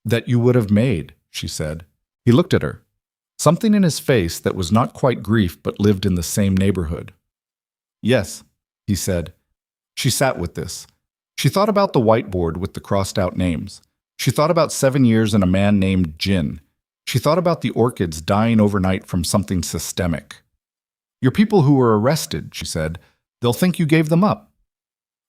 That you would have made, she said. He looked at her. Something in his face that was not quite grief but lived in the same neighborhood. Yes, he said. She sat with this. She thought about the whiteboard with the crossed-out names. She thought about 7 years and a man named Jin. She thought about the orchids dying overnight from something systemic. Your people who were arrested, she said, they'll think you gave them up.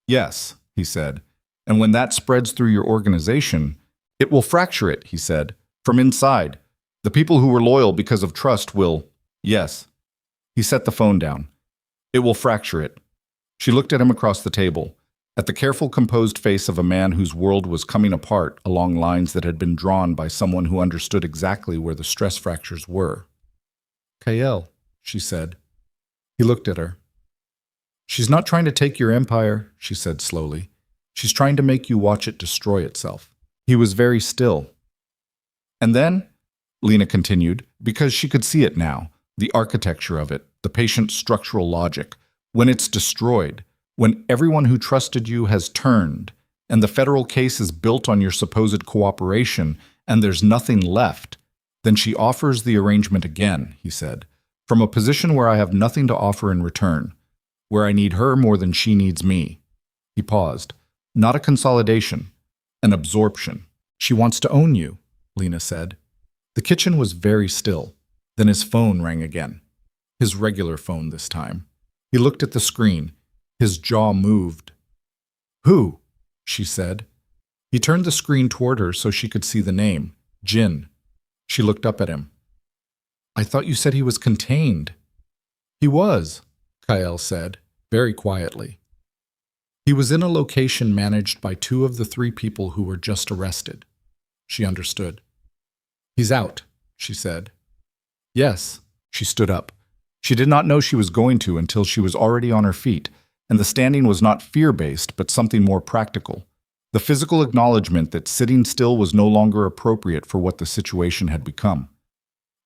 Yes, he said. And when that spreads through your organization, it will fracture it, he said, from inside. The people who were loyal because of trust will... Yes. He set the phone down. It will fracture it. She looked at him across the table, at the careful, composed face of a man whose world was coming apart along lines that had been drawn by someone who understood exactly where the stress fractures were. Kael, she said. He looked at her. She's not trying to take your empire, she said slowly. She's trying to make you watch it destroy itself. He was very still. And then, Lena continued, because she could see it now, the architecture of it, the patient structural logic. When it's destroyed, when everyone who trusted you has turned, and the federal case is built on your supposed cooperation, and there's nothing left, then she offers the arrangement again, he said, from a position where I have nothing to offer in return, where I need her more than she needs me. He paused. Not a consolidation, an absorption. She wants to own you, Lena said. The kitchen was very still. Then his phone rang again. his regular phone this time. He looked at the screen. His jaw moved. "Who?" she said. He turned the screen toward her so she could see the name, Jin. She looked up at him. "I thought you said he was contained." "He was," Kael said, very quietly. "He was in a location managed by 2 of the 3 people who were just arrested." She understood. "He's out," she said. "Yes." She stood up. She did not know she was going to until she was already on her feet, and the standing was not fear-based, but something more practical. The physical acknowledgement that sitting still was no longer appropriate for what the situation had become.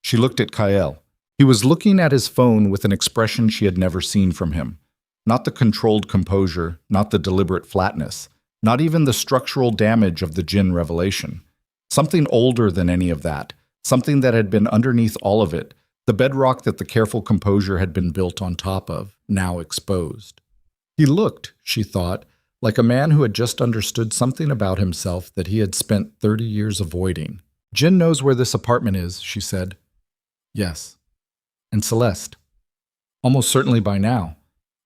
She looked at Kael. He was looking at his phone with an expression she had never seen from him. Not the controlled composure, not the deliberate flatness, not even the structural damage of the Jin revelation. Something older than any of that, something that had been underneath all of it, the bedrock that the careful composure had been built on top of, now exposed. He looked, she thought, like a man who had just understood something about himself that he had spent 30 years avoiding. "Jin knows where this apartment is," she said. "Yes." "And Celeste?" "Almost certainly by now."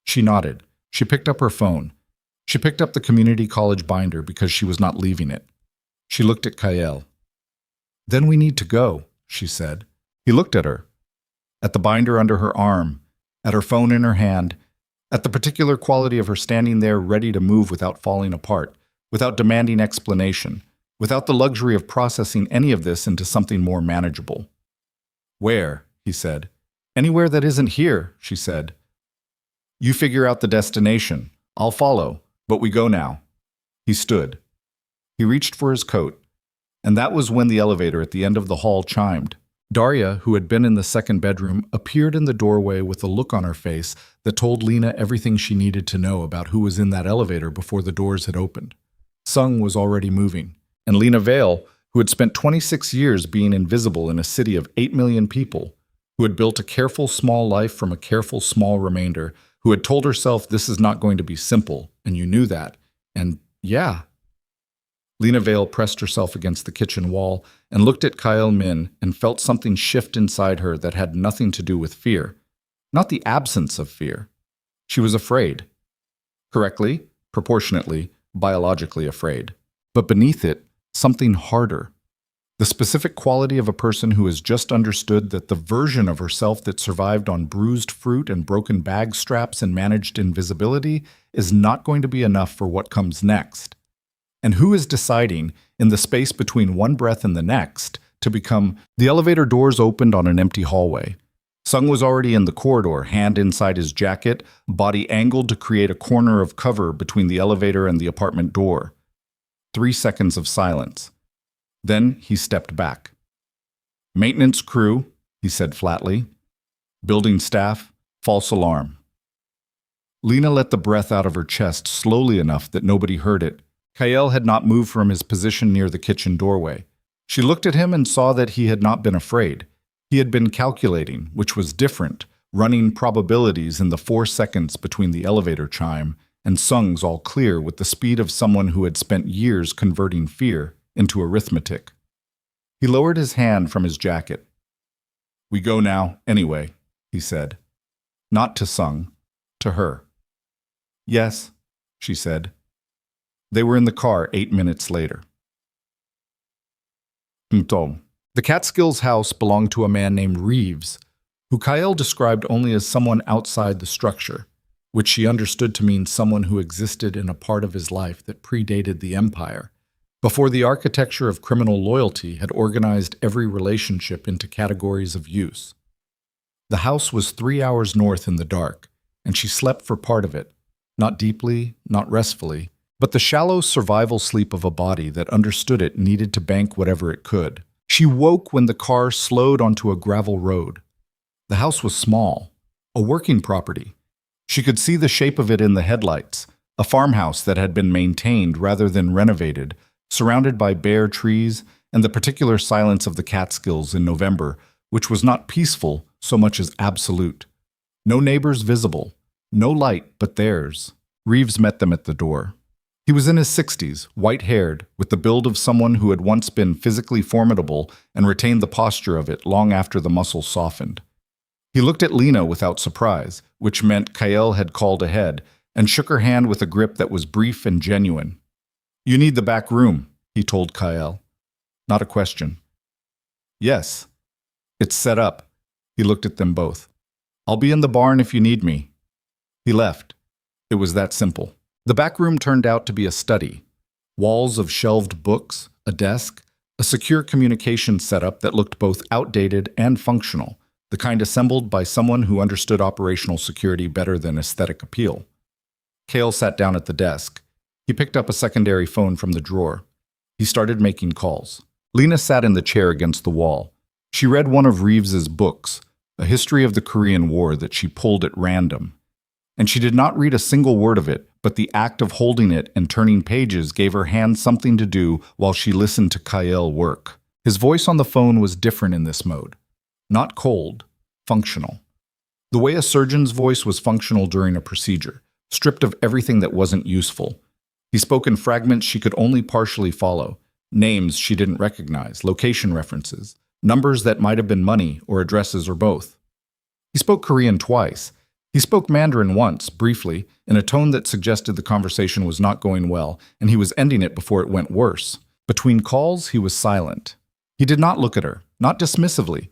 She nodded. She picked up her phone. She picked up the community college binder because she was not leaving it. She looked at Kael. "Then we need to go," she said. He looked at her. At the binder under her arm, at her phone in her hand, at the particular quality of her standing there ready to move without falling apart, without demanding explanation, without the luxury of processing any of this into something more manageable. "Where?" he said. "Anywhere that isn't here," she said. "You figure out the destination. I'll follow, but we go now." He stood. He reached for his coat, and that was when the elevator at the end of the hall chimed. Daria, who had been in the second bedroom, appeared in the doorway with a look on her face that told Lena everything she needed to know about who was in that elevator before the doors had opened. Sung was already moving, and Lena Vale, who had spent 26 years being invisible in a city of 8 million people, who had built a careful small life from a careful small remainder, who had told herself this is not going to be simple, and you knew that, and yeah. Lena Vale pressed herself against the kitchen wall and looked at Kael Min and felt something shift inside her that had nothing to do with fear. Not the absence of fear. She was afraid. Correctly, proportionately, biologically afraid. But beneath it, something harder. The specific quality of a person who has just understood that the version of herself that survived on bruised fruit and broken bag straps and managed invisibility is not going to be enough for what comes next. And who is deciding, in the space between one breath and the next, to become... The elevator doors opened on an empty hallway. Sung was already in the corridor, hand inside his jacket, body angled to create a corner of cover between the elevator and the apartment door. 3 seconds of silence. Then he stepped back. "Maintenance crew," he said flatly. "Building staff, false alarm." Lena let the breath out of her chest slowly enough that nobody heard it. Kael had not moved from his position near the kitchen doorway. She looked at him and saw that he had not been afraid. He had been calculating, which was different, running probabilities in the 4 seconds between the elevator chime and Sung's all clear with the speed of someone who had spent years converting fear into arithmetic. He lowered his hand from his jacket. "We go now, anyway," he said. Not to Sung, to her. "Yes," she said. They were in the car 8 minutes later. The Catskills house belonged to a man named Reeves, who Kael described only as someone outside the structure, which she understood to mean someone who existed in a part of his life that predated the empire, before the architecture of criminal loyalty had organized every relationship into categories of use. The house was 3 hours north in the dark, and she slept for part of it, not deeply, not restfully, but the shallow survival sleep of a body that understood it needed to bank whatever it could. She woke when the car slowed onto a gravel road. The house was small, a working property. She could see the shape of it in the headlights, a farmhouse that had been maintained rather than renovated, surrounded by bare trees and the particular silence of the Catskills in November, which was not peaceful so much as absolute. No neighbors visible, no light but theirs. Reeves met them at the door. He was in his 60s, white-haired, with the build of someone who had once been physically formidable and retained the posture of it long after the muscles softened. He looked at Lena without surprise, which meant Kael had called ahead, and shook her hand with a grip that was brief and genuine. "You need the back room," he told Kael. Not a question. "Yes. It's set up." He looked at them both. "I'll be in the barn if you need me." He left. It was that simple. The back room turned out to be a study. Walls of shelved books, a desk, a secure communication setup that looked both outdated and functional, the kind assembled by someone who understood operational security better than aesthetic appeal. Kael sat down at the desk. He picked up a secondary phone from the drawer. He started making calls. Lena sat in the chair against the wall. She read one of Reeves's books, a history of the Korean War that she pulled at random. And she did not read a single word of it, but the act of holding it and turning pages gave her hands something to do while she listened to Kael work. His voice on the phone was different in this mode. Not cold, functional. The way a surgeon's voice was functional during a procedure, stripped of everything that wasn't useful. He spoke in fragments she could only partially follow, names she didn't recognize, location references, numbers that might have been money or addresses or both. He spoke Korean twice. He spoke Mandarin once, briefly, in a tone that suggested the conversation was not going well, and he was ending it before it went worse. Between calls, he was silent. He did not look at her, not dismissively.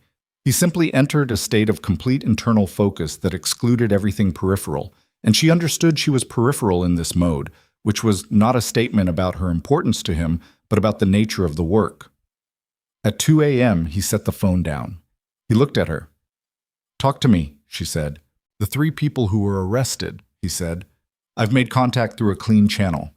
He simply entered a state of complete internal focus that excluded everything peripheral, and she understood she was peripheral in this mode, which was not a statement about her importance to him, but about the nature of the work. At 2 a.m., he set the phone down. He looked at her. "Talk to me," she said. "The 3 people who were arrested," he said. "I've made contact through a clean channel.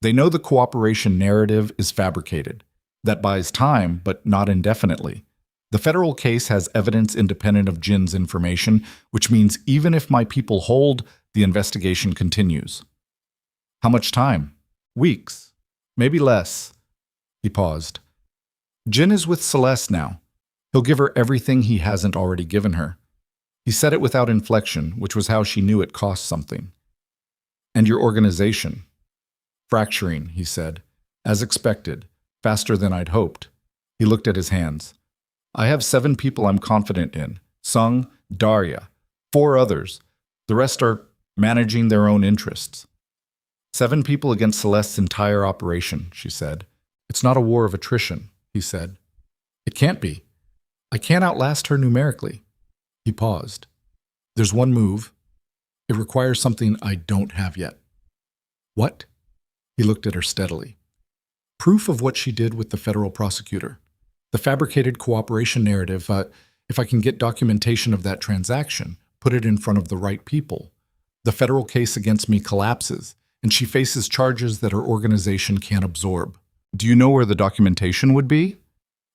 They know the cooperation narrative is fabricated. That buys time, but not indefinitely. The federal case has evidence independent of Jin's information, which means even if my people hold, the investigation continues." "How much time?" "Weeks. Maybe less." He paused. "Jin is with Celeste now. He'll give her everything he hasn't already given her." He said it without inflection, which was how she knew it cost something. "And your organization?" "Fracturing," he said. "As expected. Faster than I'd hoped." He looked at his hands. "I have 7 people I'm confident in. Sung, Darya. 4 others. The rest are managing their own interests." 7 people against Celeste's entire operation, she said. "It's not a war of attrition," he said. "It can't be. I can't outlast her numerically." He paused. "There's one move. It requires something I don't have yet." "What?" He looked at her steadily. "Proof of what she did with the federal prosecutor. The fabricated cooperation narrative. If I can get documentation of that transaction, put it in front of the right people, the federal case against me collapses, and she faces charges that her organization can't absorb." "Do you know where the documentation would be?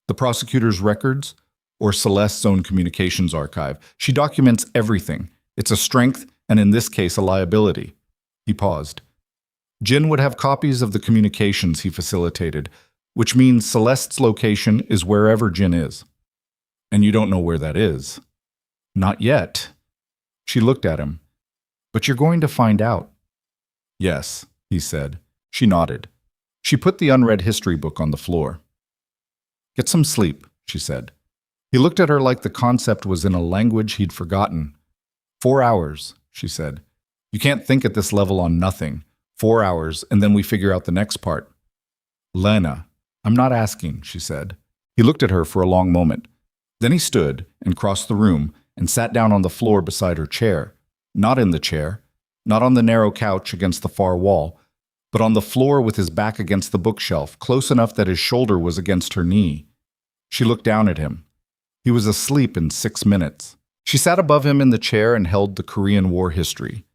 The prosecutor's records? Or Celeste's own communications archive? She documents everything. It's a strength, and in this case, a liability." He paused. "Jin would have copies of the communications he facilitated, which means Celeste's location is wherever Jin is." "And you don't know where that is?" "Not yet." She looked at him. "But you're going to find out." "Yes," he said. She nodded. She put the unread history book on the floor. "Get some sleep," she said. He looked at her like the concept was in a language he'd forgotten. 4 hours, she said. "You can't think at this level on nothing. 4 hours, and then we figure out the next part." "Lena, I'm not asking," she said. He looked at her for a long moment. Then he stood and crossed the room and sat down on the floor beside her chair. Not in the chair, not on the narrow couch against the far wall, but on the floor with his back against the bookshelf, close enough that his shoulder was against her knee. She looked down at him. He was asleep in 6 minutes. She sat above him in the chair and held the Korean War history.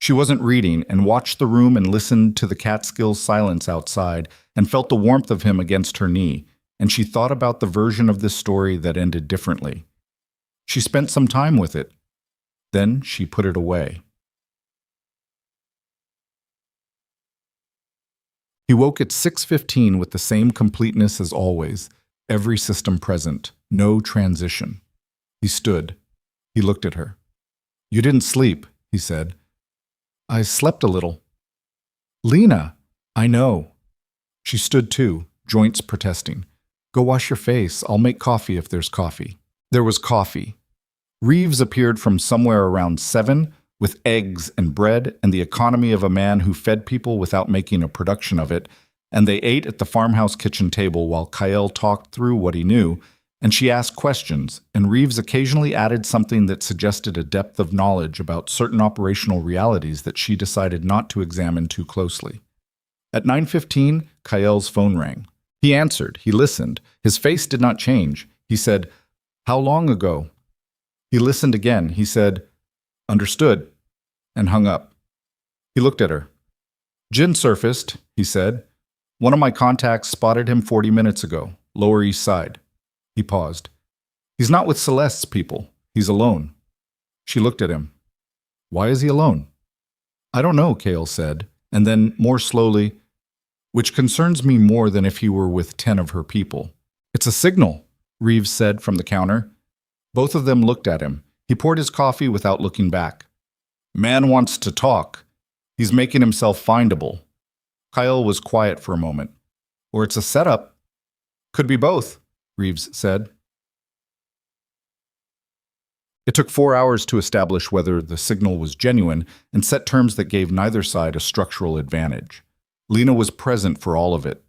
She wasn't reading and watched the room and listened to the Catskill silence outside and felt the warmth of him against her knee, and she thought about the version of this story that ended differently. She spent some time with it. Then she put it away. He woke at 6:15 with the same completeness as always, every system present, no transition. He stood. He looked at her. "You didn't sleep," he said. "I slept a little." "Lena, I know." She stood too, joints protesting. "Go wash your face. I'll make coffee if there's coffee." There was coffee. Reeves appeared from somewhere around 7 with eggs and bread and the economy of a man who fed people without making a production of it, and they ate at the farmhouse kitchen table while Kael talked through what he knew, and she asked questions, and Reeves occasionally added something that suggested a depth of knowledge about certain operational realities that she decided not to examine too closely. At 9:15, Kael's phone rang. He answered. He listened. His face did not change. He said, "How long ago?" He listened again. He said, "Understood," and hung up. He looked at her. "Jin surfaced," he said. "One of my contacts spotted him 40 minutes ago, Lower East Side." He paused. "He's not with Celeste's people. He's alone." She looked at him. "Why is he alone?" "I don't know," Kael said, and then, more slowly, "Which concerns me more than if he were with 10 of her people." "It's a signal," Reeves said from the counter. Both of them looked at him. He poured his coffee without looking back. "Man wants to talk. He's making himself findable." Kael was quiet for a moment. "Or it's a setup." "Could be both," Reeves said. It took 4 hours to establish whether the signal was genuine and set terms that gave neither side a structural advantage. Lena was present for all of it.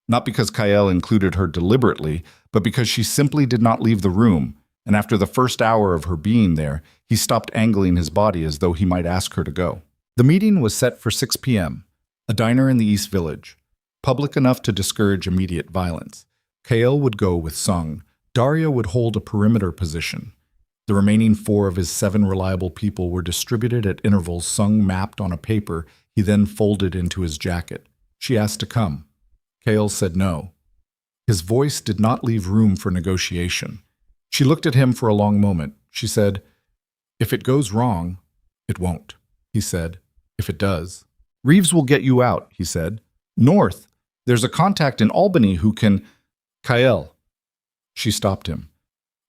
Not because Kael included her deliberately, but because she simply did not leave the room, and after the first hour of her being there, he stopped angling his body as though he might ask her to go. The meeting was set for 6 p.m., a diner in the East Village, public enough to discourage immediate violence. Kael would go with Sung. Daria would hold a perimeter position. The remaining 4 of his 7 reliable people were distributed at intervals Sung mapped on a paper he then folded into his jacket. She asked to come. Kael said no. His voice did not leave room for negotiation. She looked at him for a long moment. She said, "If it goes wrong, it won't." He said, "If it does." "Reeves will get you out," he said. "North. There's a contact in Albany who can—" "Kael." She stopped him.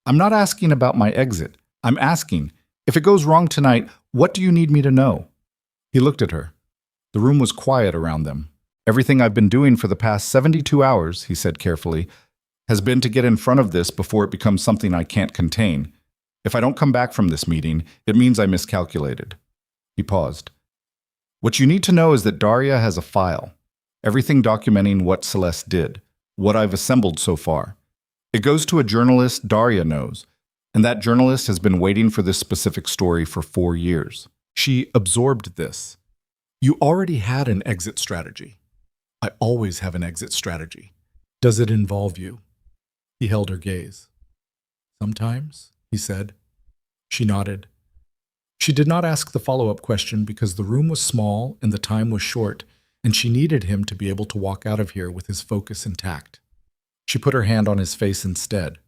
"I'm not asking about my exit. I'm asking, if it goes wrong tonight, what do you need me to know?" He looked at her. The room was quiet around them. "Everything I've been doing for the past 72 hours, he said carefully, has been to get in front of this before it becomes something I can't contain. If I don't come back from this meeting, it means I miscalculated." He paused. "What you need to know is that Daria has a file. Everything documenting what Celeste did, what I've assembled so far. It goes to a journalist Daria knows, and that journalist has been waiting for this specific story for 4 years. She absorbed this. You already had an exit strategy. I always have an exit strategy. Does it involve you?" He held her gaze. "Sometimes," he said. She nodded. She did not ask the follow-up question because the room was small and the time was short, and she needed him to be able to walk out of here with his focus intact. She put her hand on his face instead,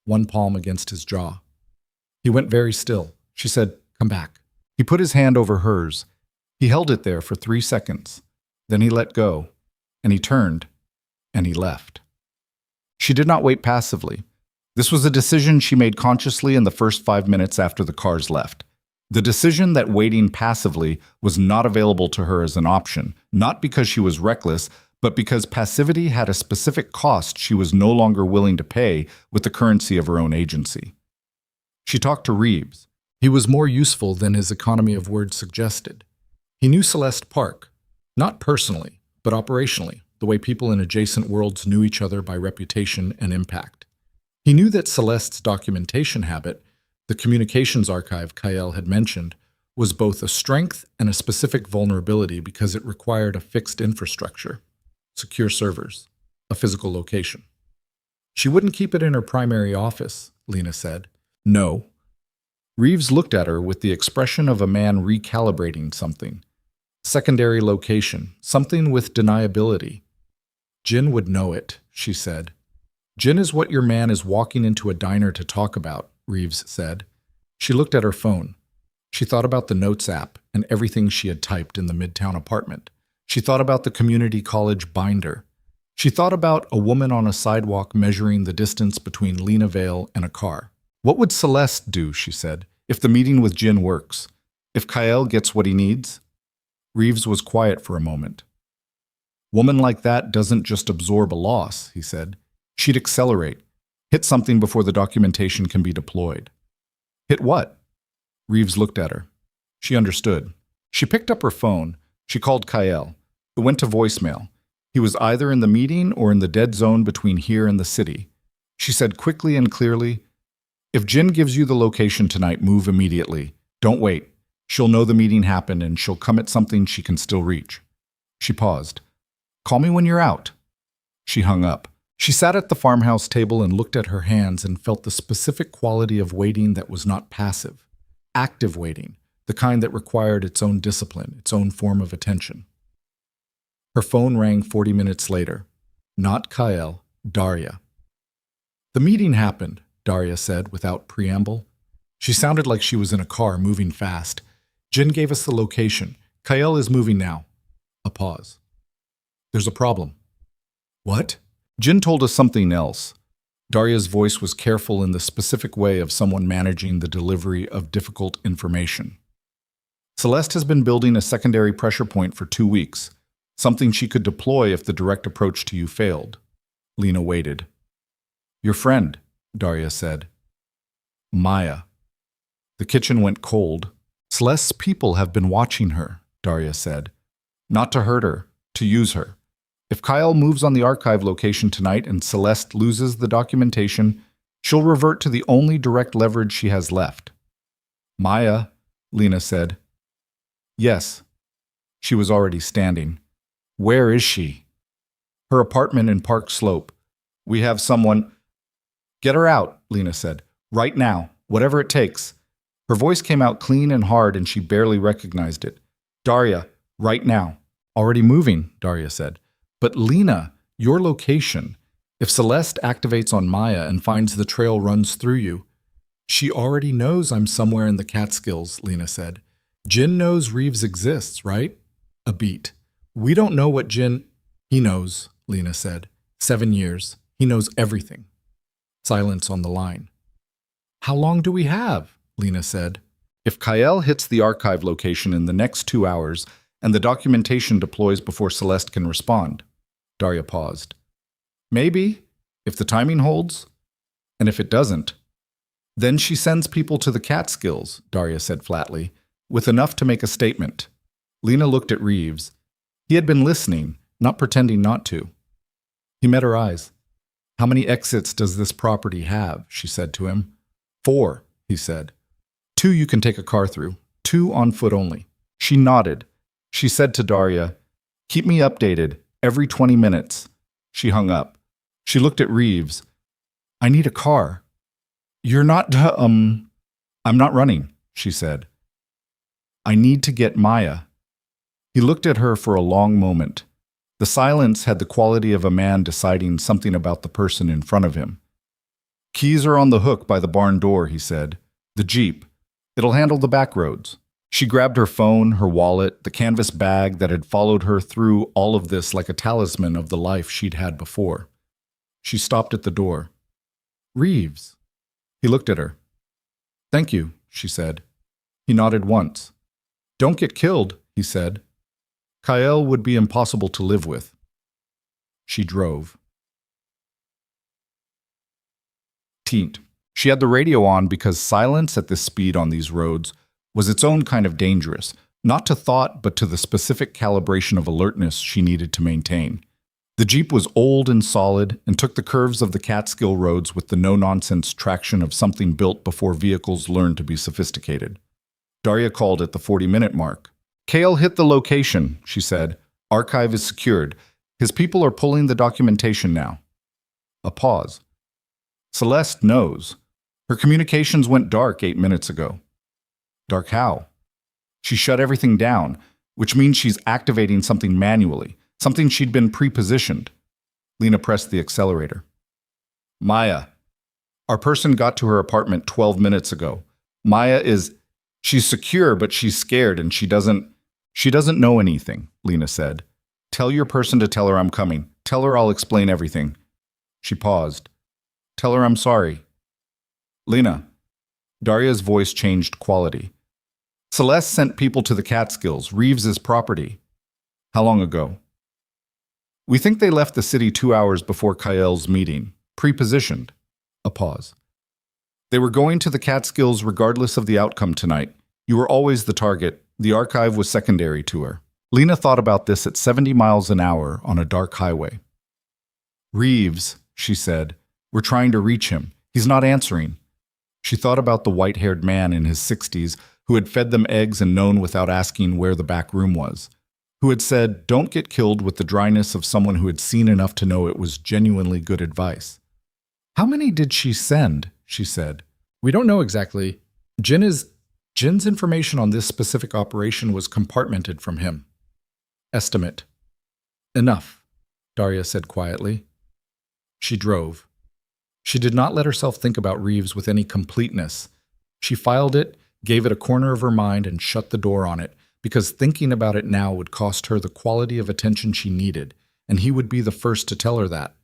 one palm against his jaw. He went very still. She said, "Come back." He put his hand over hers. He held it there for 3 seconds. Then he let go, and he turned, and he left. She did not wait passively. This was a decision she made consciously in the first 5 minutes after the cars left. The decision that waiting passively was not available to her as an option, not because she was reckless, but because passivity had a specific cost she was no longer willing to pay with the currency of her own agency. She talked to Reeves. He was more useful than his economy of words suggested. He knew Celeste Park, not personally, but operationally, the way people in adjacent worlds knew each other by reputation and impact. He knew that Celeste's documentation habit, the communications archive Kael had mentioned, was both a strength and a specific vulnerability because it required a fixed infrastructure, secure servers, a physical location. She wouldn't keep it in her primary office, Lena said. No. Reeves looked at her with the expression of a man recalibrating something. Secondary location, something with deniability. Jin would know it, she said. Jin is what your man is walking into a diner to talk about, Reeves said. She looked at her phone. She thought about the Notes app and everything she had typed in the Midtown apartment. She thought about the community college binder. She thought about a woman on a sidewalk measuring the distance between Lena Vale and a car. What would Celeste do, she said, if the meeting with Jin works? If Kael gets what he needs? Reeves was quiet for a moment. Woman like that doesn't just absorb a loss, he said. She'd accelerate, hit something before the documentation can be deployed. Hit what? Reeves looked at her. She understood. She picked up her phone. She called Kael. It went to voicemail. He was either in the meeting or in the dead zone between here and the city. She said quickly and clearly, "If Jin gives you the location tonight, move immediately. Don't wait. She'll know the meeting happened and she'll come at something she can still reach." She paused. "Call me when you're out." She hung up. She sat at the farmhouse table and looked at her hands and felt the specific quality of waiting that was not passive. Active waiting, the kind that required its own discipline, its own form of attention. Her phone rang 40 minutes later. Not Kael, Daria. "The meeting happened," Daria said without preamble. She sounded like she was in a car moving fast. "Jin gave us the location. Kael is moving now." A pause. "There's a problem." "What?" "Jin told us something else." Daria's voice was careful in the specific way of someone managing the delivery of difficult information. "Celeste has been building a secondary pressure point for 2 weeks. Something she could deploy if the direct approach to you failed." Lena waited. "Your friend," Daria said. "Maya." The kitchen went cold. "Celeste's people have been watching her," Daria said. "Not to hurt her, to use her. If Kael moves on the archive location tonight and Celeste loses the documentation, she'll revert to the only direct leverage she has left." "Maya," Lena said. "Yes." She was already standing. "Where is she?" "Her apartment in Park Slope. We have someone—" "Get her out," Lena said. "Right now, whatever it takes." Her voice came out clean and hard and she barely recognized it. "Daria, right now." "Already moving," Daria said. "But Lena, your location. If Celeste activates on Maya and finds the trail runs through you—" "She already knows I'm somewhere in the Catskills," Lena said. "Jin knows Reeves exists, right?" A beat. "We don't know what Jin—" "He knows," Lena said. 7 years. He knows everything." Silence on the line. "How long do we have?" Lena said. "If Kael hits the archive location in the next 2 hours and the documentation deploys before Celeste can respond." Daria paused. "Maybe, if the timing holds. And if it doesn't." "Then she sends people to the Catskills," Daria said flatly, "with enough to make a statement." Lena looked at Reeves. He had been listening, not pretending not to. He met her eyes. "How many exits does this property have?" she said to him. 4, he said. 2 you can take a car through, 2 on foot only. She nodded. She said to Daria, "Keep me updated, every 20 minutes." She hung up. She looked at Reeves. "I need a car." "You're not, I'm not running," she said. "I need to get Maya." He looked at her for a long moment. The silence had the quality of a man deciding something about the person in front of him. "Keys are on the hook by the barn door," he said. "The Jeep. It'll handle the back roads." She grabbed her phone, her wallet, the canvas bag that had followed her through all of this like a talisman of the life she'd had before. She stopped at the door. "Reeves." He looked at her. "Thank you," she said. He nodded once. "Don't get killed," he said. "Kael would be impossible to live with." She drove. Teent. She had the radio on because silence at this speed on these roads was its own kind of dangerous, not to thought but to the specific calibration of alertness she needed to maintain. The Jeep was old and solid and took the curves of the Catskill roads with the no-nonsense traction of something built before vehicles learned to be sophisticated. Daria called at the 40-minute mark. "Kael hit the location," she said. "Archive is secured. His people are pulling the documentation now." A pause. "Celeste knows. Her communications went dark 8 minutes ago." "Dark how?" "She shut everything down, which means she's activating something manually, something she'd been pre-positioned." Lena pressed the accelerator. "Maya. Our person got to her apartment 12 minutes ago. Maya is... She's secure, but she's scared and she doesn't know anything," Lena said. "Tell your person to tell her I'm coming. Tell her I'll explain everything." She paused. "Tell her I'm sorry." "Lena." Daria's voice changed quality. "Celeste sent people to the Catskills, Reeves's property." "How long ago?" "We think they left the city 2 hours before Kael's meeting. Pre-positioned." A pause. They were going to the Catskills regardless of the outcome tonight. You were always the target. The archive was secondary to her. Lena thought about this at 70 miles an hour on a dark highway. Reeves, she said. We're trying to reach him. He's not answering. She thought about the white-haired man in his 60s who had fed them eggs and known without asking where the back room was, who had said, don't get killed with the dryness of someone who had seen enough to know it was genuinely good advice. How many did she send? She said. We don't know exactly. Jin's information on this specific operation was compartmented from him. Estimate. Enough, Daria said quietly. She drove. She did not let herself think about Reeves with any completeness. She filed it, gave it a corner of her mind, and shut the door on it, because thinking about it now would cost her the quality of attention she needed, and he would be the first to tell her that.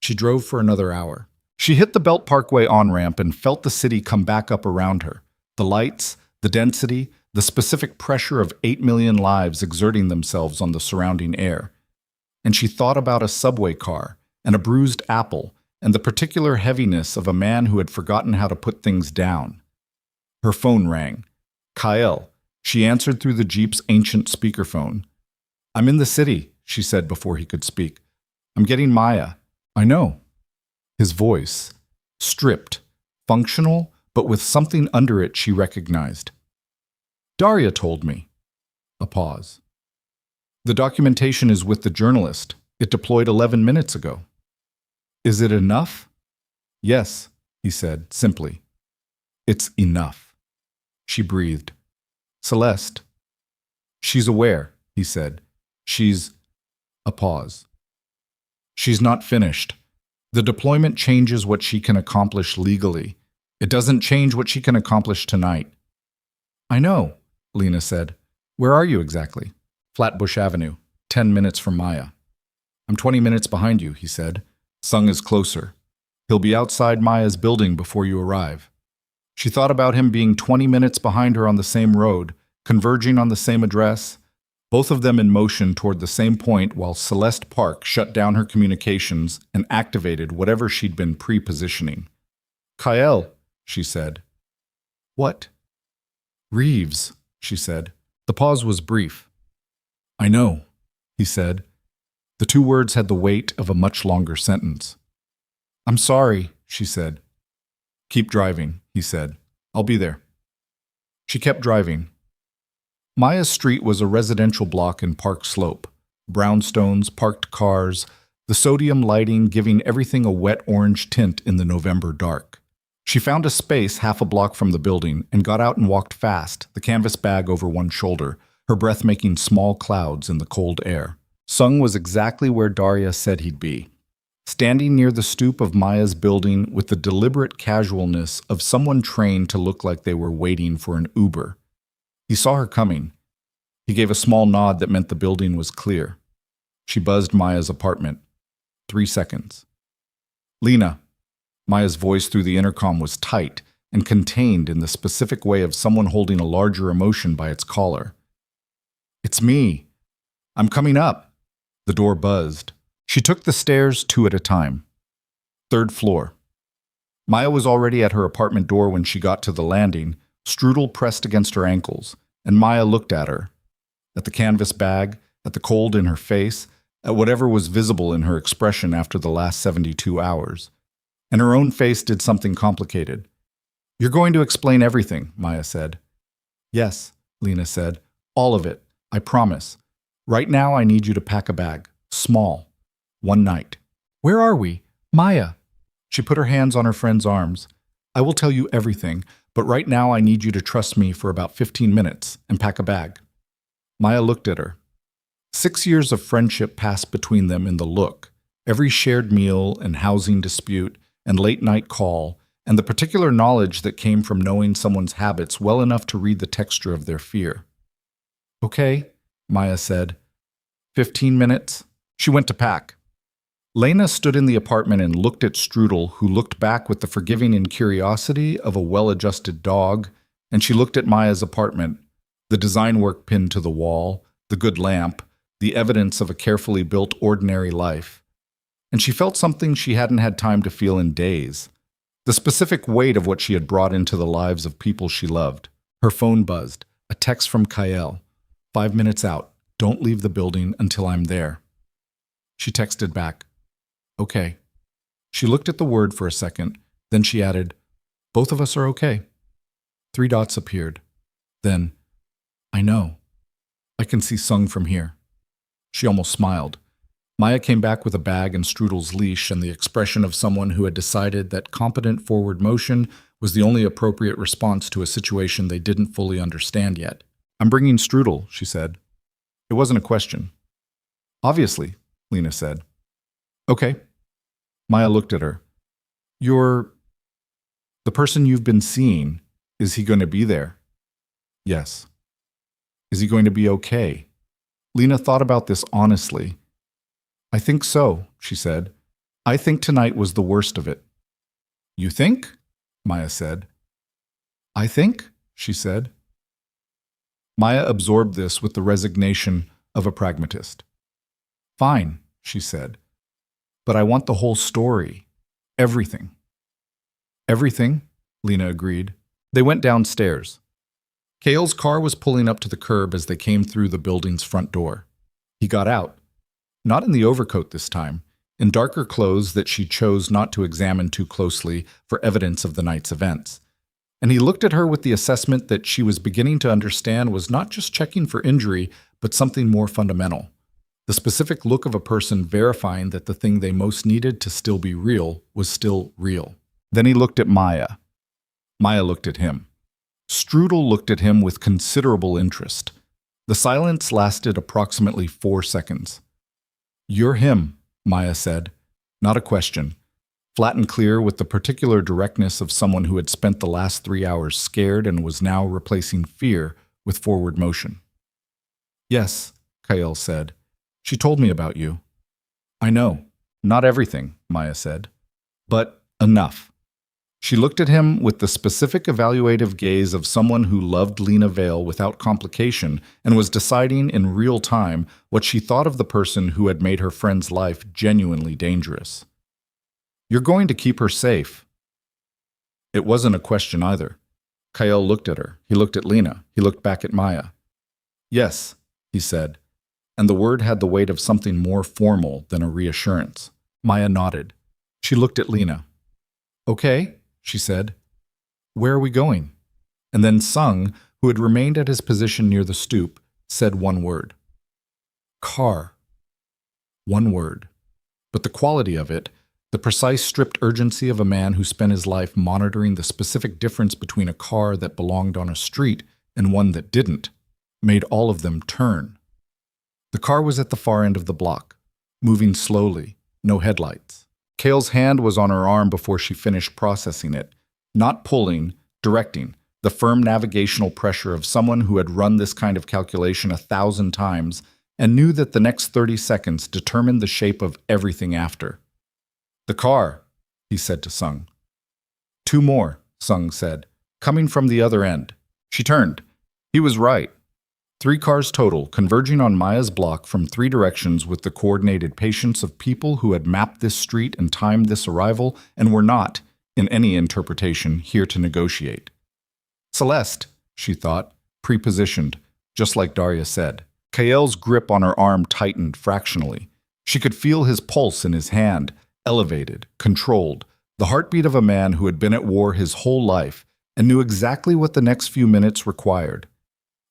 She drove for another hour. She hit the Belt Parkway on-ramp and felt the city come back up around her. The lights, the density, the specific pressure of 8 million lives exerting themselves on the surrounding air. And she thought about a subway car, and a bruised apple, and the particular heaviness of a man who had forgotten how to put things down. Her phone rang. Kael. She answered through the Jeep's ancient speakerphone. I'm in the city, she said before he could speak. I'm getting Maya. I know. His voice, stripped, functional, but with something under it she recognized. Daria told me. A pause. The documentation is with the journalist. It deployed 11 minutes ago. Is it enough? Yes, he said, simply. It's enough. She breathed. Celeste. She's aware, he said. She's... A pause. She's not finished. The deployment changes what she can accomplish legally. It doesn't change what she can accomplish tonight. I know, Lena said. Where are you exactly? Flatbush Avenue, 10 minutes from Maya. I'm 20 minutes behind you, he said. Sung is closer. He'll be outside Maya's building before you arrive. She thought about him being 20 minutes behind her on the same road, converging on the same address, both of them in motion toward the same point while Celeste Park shut down her communications and activated whatever she'd been pre-positioning. Kael, she said. What? Reeves, she said. The pause was brief. I know, he said. The two words had the weight of a much longer sentence. I'm sorry, she said. Keep driving, he said. I'll be there. She kept driving. Maya's street was a residential block in Park Slope. Brownstones, parked cars, the sodium lighting giving everything a wet orange tint in the November dark. She found a space half a block from the building and got out and walked fast, the canvas bag over one shoulder, her breath making small clouds in the cold air. Sung was exactly where Daria said he'd be, standing near the stoop of Maya's building with the deliberate casualness of someone trained to look like they were waiting for an Uber. He saw her coming. He gave a small nod that meant the building was clear. She buzzed Maya's apartment. 3 seconds. Lena. Maya's voice through the intercom was tight and contained in the specific way of someone holding a larger emotion by its collar. It's me. I'm coming up. The door buzzed. She took the stairs 2 at a time. 3rd floor. Maya was already at her apartment door when she got to the landing, strudel pressed against her ankles, and Maya looked at her. At the canvas bag, at the cold in her face, at whatever was visible in her expression after the last 72 hours. And her own face did something complicated. You're going to explain everything, Maya said. Yes, Lena said. All of it. I promise. Right now I need you to pack a bag. Small. 1 night. Where are we? Maya. She put her hands on her friend's arms. I will tell you everything, but right now I need you to trust me for about 15 minutes and pack a bag. Maya looked at her. 6 years of friendship passed between them in the look, every shared meal and housing dispute and late-night call, and the particular knowledge that came from knowing someone's habits well enough to read the texture of their fear. Okay, Maya said. 15 minutes. She went to pack. Lena stood in the apartment and looked at Strudel, who looked back with the forgiving incuriosity of a well-adjusted dog, and she looked at Maya's apartment, the design work pinned to the wall, the good lamp, the evidence of a carefully built ordinary life. And she felt something she hadn't had time to feel in days, The specific weight of what she had brought into the lives of people she loved. Her phone buzzed. A text from Kael. 5 minutes out. Don't leave the building until I'm there. She texted back. Okay. She looked at the word for a second. Then she added, both of us are okay. 3 dots appeared. Then, I know. I can see Sung from here. She almost smiled. Maya came back with a bag and Strudel's leash and the expression of someone who had decided that competent forward motion was the only appropriate response to a situation they didn't fully understand yet. I'm bringing Strudel, she said. It wasn't a question. Obviously, Lena said. Okay. Maya looked at her. The person you've been seeing, is he going to be there? Yes. Is he going to be okay? Lena thought about this honestly. I think so, she said. I think tonight was the worst of it. You think? Maya said. I think, she said. Maya absorbed this with the resignation of a pragmatist. Fine, she said. But I want the whole story. Everything. Everything, Lena agreed. They went downstairs. Kael's car was pulling up to the curb as they came through the building's front door. He got out. Not in the overcoat this time, in darker clothes that she chose not to examine too closely for evidence of the night's events. And he looked at her with the assessment that she was beginning to understand was not just checking for injury, but something more fundamental. The specific look of a person verifying that the thing they most needed to still be real was still real. Then he looked at Maya. Maya looked at him. Strudel looked at him with considerable interest. The silence lasted approximately 4 seconds. You're him, Maya said. Not a question. Flat and clear with the particular directness of someone who had spent the last 3 hours scared and was now replacing fear with forward motion. Yes, Kael said. She told me about you. I know. Not everything, Maya said. But enough. She looked at him with the specific evaluative gaze of someone who loved Lena Vale without complication and was deciding in real time what she thought of the person who had made her friend's life genuinely dangerous. You're going to keep her safe. It wasn't a question either. Kael looked at her. He looked at Lena. He looked back at Maya. Yes, he said, and the word had the weight of something more formal than a reassurance. Maya nodded. She looked at Lena. Okay, she said. Where are we going? And then Sung, who had remained at his position near the stoop, said one word. Car. One word. But the quality of it, the precise stripped urgency of a man who spent his life monitoring the specific difference between a car that belonged on a street and one that didn't, made all of them turn. The car was at the far end of the block, moving slowly, no headlights. Kael's hand was on her arm before she finished processing it, not pulling, directing, the firm navigational pressure of someone who had run this kind of calculation 1,000 times and knew that the next 30 seconds determined the shape of everything after. The car, he said to Sung. 2 more, Sung said, coming from the other end. She turned. He was right. 3 cars total, converging on Maya's block from 3 directions with the coordinated patience of people who had mapped this street and timed this arrival and were not, in any interpretation, here to negotiate. Celeste, she thought, prepositioned, just like Daria said. Kael's grip on her arm tightened fractionally. She could feel his pulse in his hand, elevated, controlled, the heartbeat of a man who had been at war his whole life and knew exactly what the next few minutes required.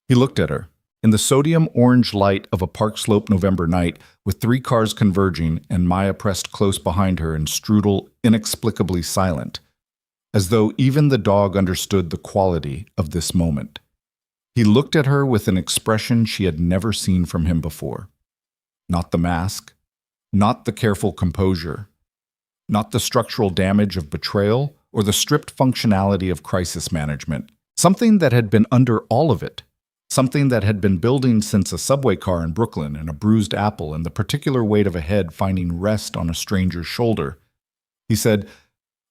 He looked at her. In the sodium-orange light of a Park Slope November night, with 3 cars converging and Maya pressed close behind her and Strudel inexplicably silent, as though even the dog understood the quality of this moment. He looked at her with an expression she had never seen from him before. Not the mask, not the careful composure, not the structural damage of betrayal or the stripped functionality of crisis management. Something that had been under all of it. Something that had been building since a subway car in Brooklyn and a bruised apple and the particular weight of a head finding rest on a stranger's shoulder. He said,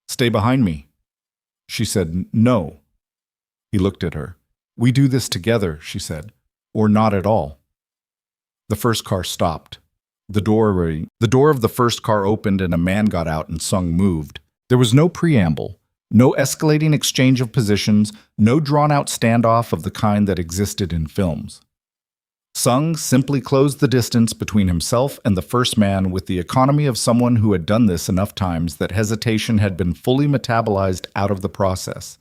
"Stay behind me." She said, "No." He looked at her. "We do this together," she said, "or not at all." The first car stopped. The door of the first car opened and a man got out and Sung moved. There was no preamble, No escalating exchange of positions, no drawn-out standoff of the kind that existed in films. Sung simply closed the distance between himself and the first man with the economy of someone who had done this enough times that hesitation had been fully metabolized out of the process.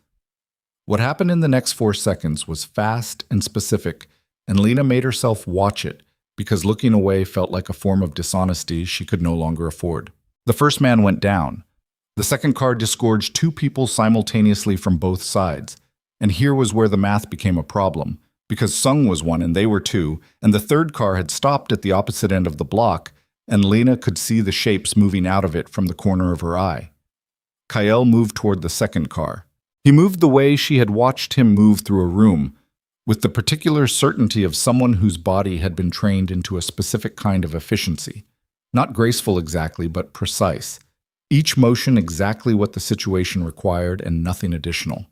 What happened in the next 4 seconds was fast and specific, and Lena made herself watch it because looking away felt like a form of dishonesty she could no longer afford. The first man went down. The second car disgorged 2 people simultaneously from both sides, and here was where the math became a problem. Because Sung was 1 and they were 2, and the third car had stopped at the opposite end of the block, and Lena could see the shapes moving out of it from the corner of her eye. Kael moved toward the second car. He moved the way she had watched him move through a room, with the particular certainty of someone whose body had been trained into a specific kind of efficiency. Not graceful exactly, but precise. Each motion exactly what the situation required and nothing additional.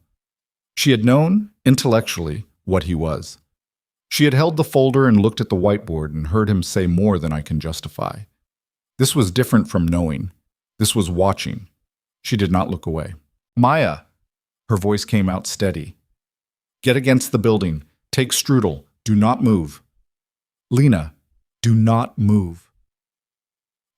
She had known, intellectually, what he was. She had held the folder and looked at the whiteboard and heard him say more than I can justify. This was different from knowing. This was watching. She did not look away. Maya! Her voice came out steady. Get against the building. Take Strudel. Do not move. Lena, do not move.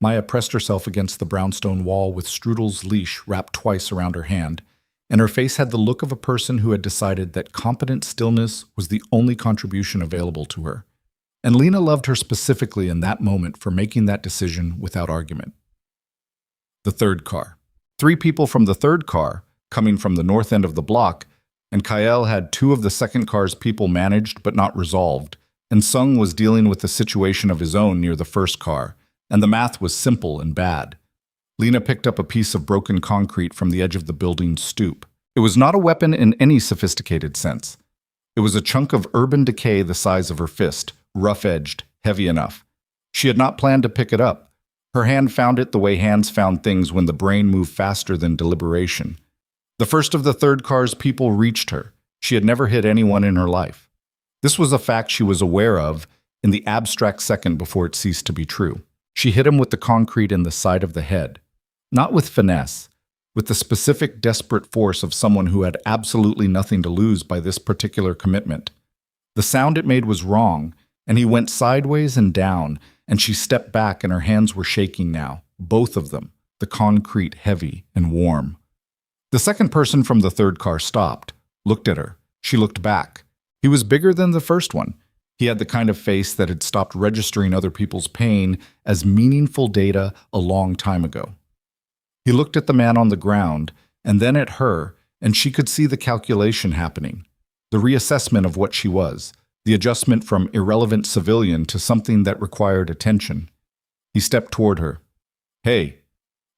Maya pressed herself against the brownstone wall with Strudel's leash wrapped twice around her hand, and her face had the look of a person who had decided that competent stillness was the only contribution available to her. And Lena loved her specifically in that moment for making that decision without argument. The third car. 3 people from the third car, coming from the north end of the block, and Kael had 2 of the second car's people managed but not resolved, and Sung was dealing with a situation of his own near the first car, and the math was simple and bad. Lena picked up a piece of broken concrete from the edge of the building's stoop. It was not a weapon in any sophisticated sense. It was a chunk of urban decay the size of her fist, rough-edged, heavy enough. She had not planned to pick it up. Her hand found it the way hands found things when the brain moved faster than deliberation. The first of the third car's people reached her. She had never hit anyone in her life. This was a fact she was aware of in the abstract second before it ceased to be true. She hit him with the concrete in the side of the head. Not with finesse, with the specific desperate force of someone who had absolutely nothing to lose by this particular commitment. The sound it made was wrong, and he went sideways and down, and she stepped back and her hands were shaking now, both of them, the concrete heavy and warm. The second person from the third car stopped, looked at her. She looked back. He was bigger than the first one. He had the kind of face that had stopped registering other people's pain as meaningful data a long time ago. He looked at the man on the ground, and then at her, and she could see the calculation happening, the reassessment of what she was, the adjustment from irrelevant civilian to something that required attention. He stepped toward her. Hey.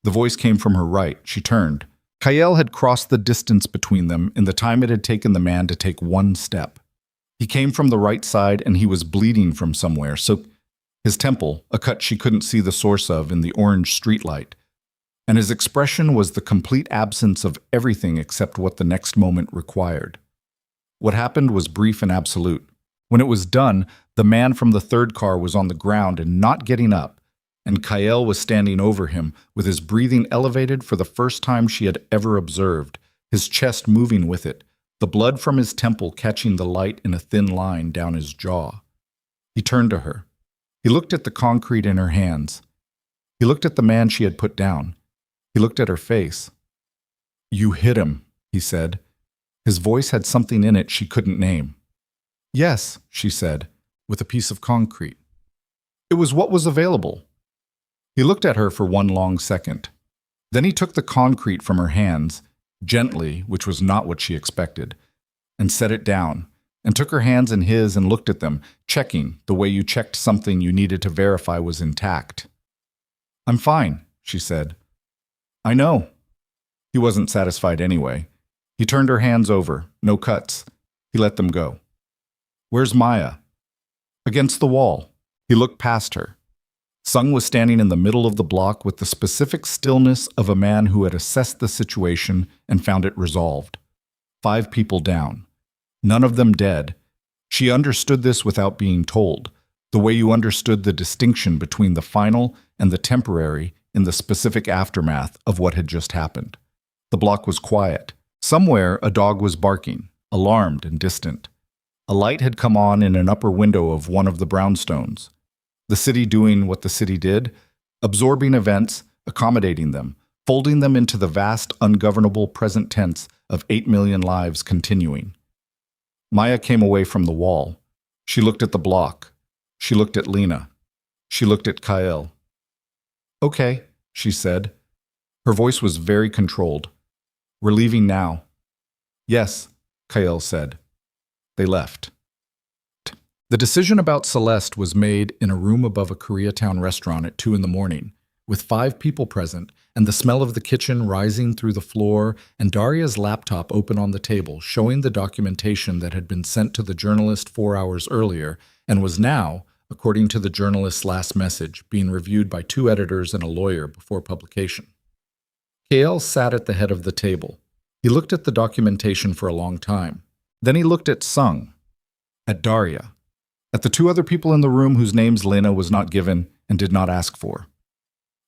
The voice came from her right. She turned. Kael had crossed the distance between them in the time it had taken the man to take 1 step. He came from the right side, and he was bleeding from somewhere, so his temple, a cut she couldn't see the source of in the orange streetlight, and his expression was the complete absence of everything except what the next moment required. What happened was brief and absolute. When it was done, the man from the third car was on the ground and not getting up, and Kael was standing over him with his breathing elevated for the first time she had ever observed, his chest moving with it, the blood from his temple catching the light in a thin line down his jaw. He turned to her. He looked at the concrete in her hands. He looked at the man she had put down. He looked at her face. You hit him, he said. His voice had something in it she couldn't name. Yes, she said, with a piece of concrete. It was what was available. He looked at her for 1 long second. Then he took the concrete from her hands, gently, which was not what she expected, and set it down, and took her hands in his and looked at them, checking the way you checked something you needed to verify was intact. I'm fine, she said. I know. He wasn't satisfied anyway. He turned her hands over, no cuts. He let them go. Where's Maya? Against the wall. He looked past her. Sung was standing in the middle of the block with the specific stillness of a man who had assessed the situation and found it resolved. 5 people down. None of them dead. She understood this without being told, the way you understood the distinction between the final and the temporary in the specific aftermath of what had just happened. The block was quiet. Somewhere, a dog was barking, alarmed and distant. A light had come on in an upper window of one of the brownstones. The city doing what the city did, absorbing events, accommodating them, folding them into the vast, ungovernable present tense of 8 million lives continuing. Maya came away from the wall. She looked at the block. She looked at Lena. She looked at Kael. "Okay," she said. Her voice was very controlled. "We're leaving now." "Yes," Kael said. They left. The decision about Celeste was made in a room above a Koreatown restaurant at 2 in the morning, with 5 people present and the smell of the kitchen rising through the floor and Daria's laptop open on the table, showing the documentation that had been sent to the journalist 4 hours earlier and was now, according to the journalist's last message, being reviewed by 2 editors and a lawyer before publication. Kael sat at the head of the table. He looked at the documentation for a long time. Then he looked at Sung, at Daria, at the 2 other people in the room whose names Lena was not given and did not ask for.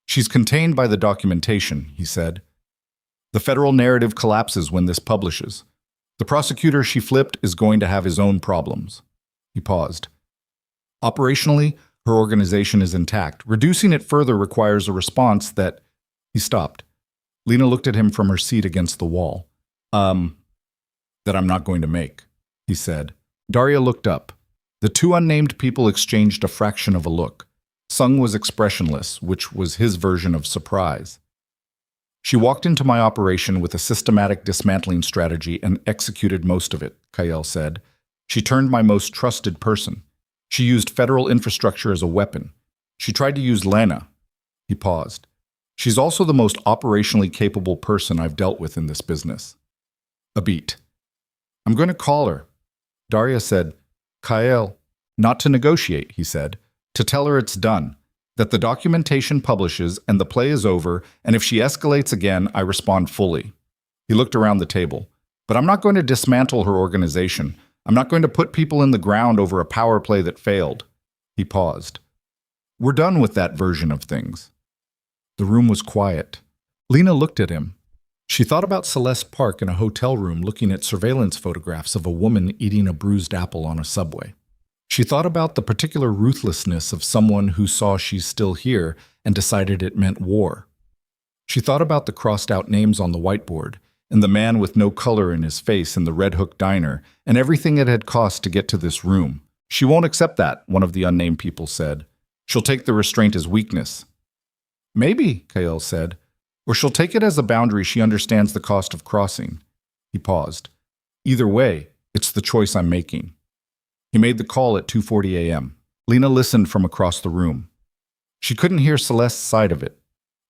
"She's contained by the documentation," he said. "The federal narrative collapses when this publishes. The prosecutor she flipped is going to have his own problems." He paused. "Operationally, her organization is intact. Reducing it further requires a response that—" He stopped. Lena looked at him from her seat against the wall. That I'm not going to make," he said. Daria looked up. The 2 unnamed people exchanged a fraction of a look. Sung was expressionless, which was his version of surprise. "She walked into my operation with a systematic dismantling strategy and executed most of it," Kael said. "She turned my most trusted person. She used federal infrastructure as a weapon. She tried to use Lena." He paused. "She's also the most operationally capable person I've dealt with in this business." A beat. "I'm going to call her." Daria said, "Kael, not to negotiate," he said, "to tell her it's done, that the documentation publishes and the play is over, and if she escalates again, I respond fully." He looked around the table. "But I'm not going to dismantle her organization. I'm not going to put people in the ground over a power play that failed." He paused. "We're done with that version of things." The room was quiet. Lena looked at him. She thought about Celeste Park in a hotel room looking at surveillance photographs of a woman eating a bruised apple on a subway. She thought about the particular ruthlessness of someone who saw she's still here and decided it meant war. She thought about the crossed-out names on the whiteboard, and the man with no color in his face in the Red Hook diner, and everything it had cost to get to this room. "She won't accept that," one of the unnamed people said. "She'll take the restraint as weakness." "Maybe," Kael said. "Or she'll take it as a boundary she understands the cost of crossing." He paused. "Either way, it's the choice I'm making." He made the call at 2:40 a.m. Lena listened from across the room. She couldn't hear Celeste's side of it.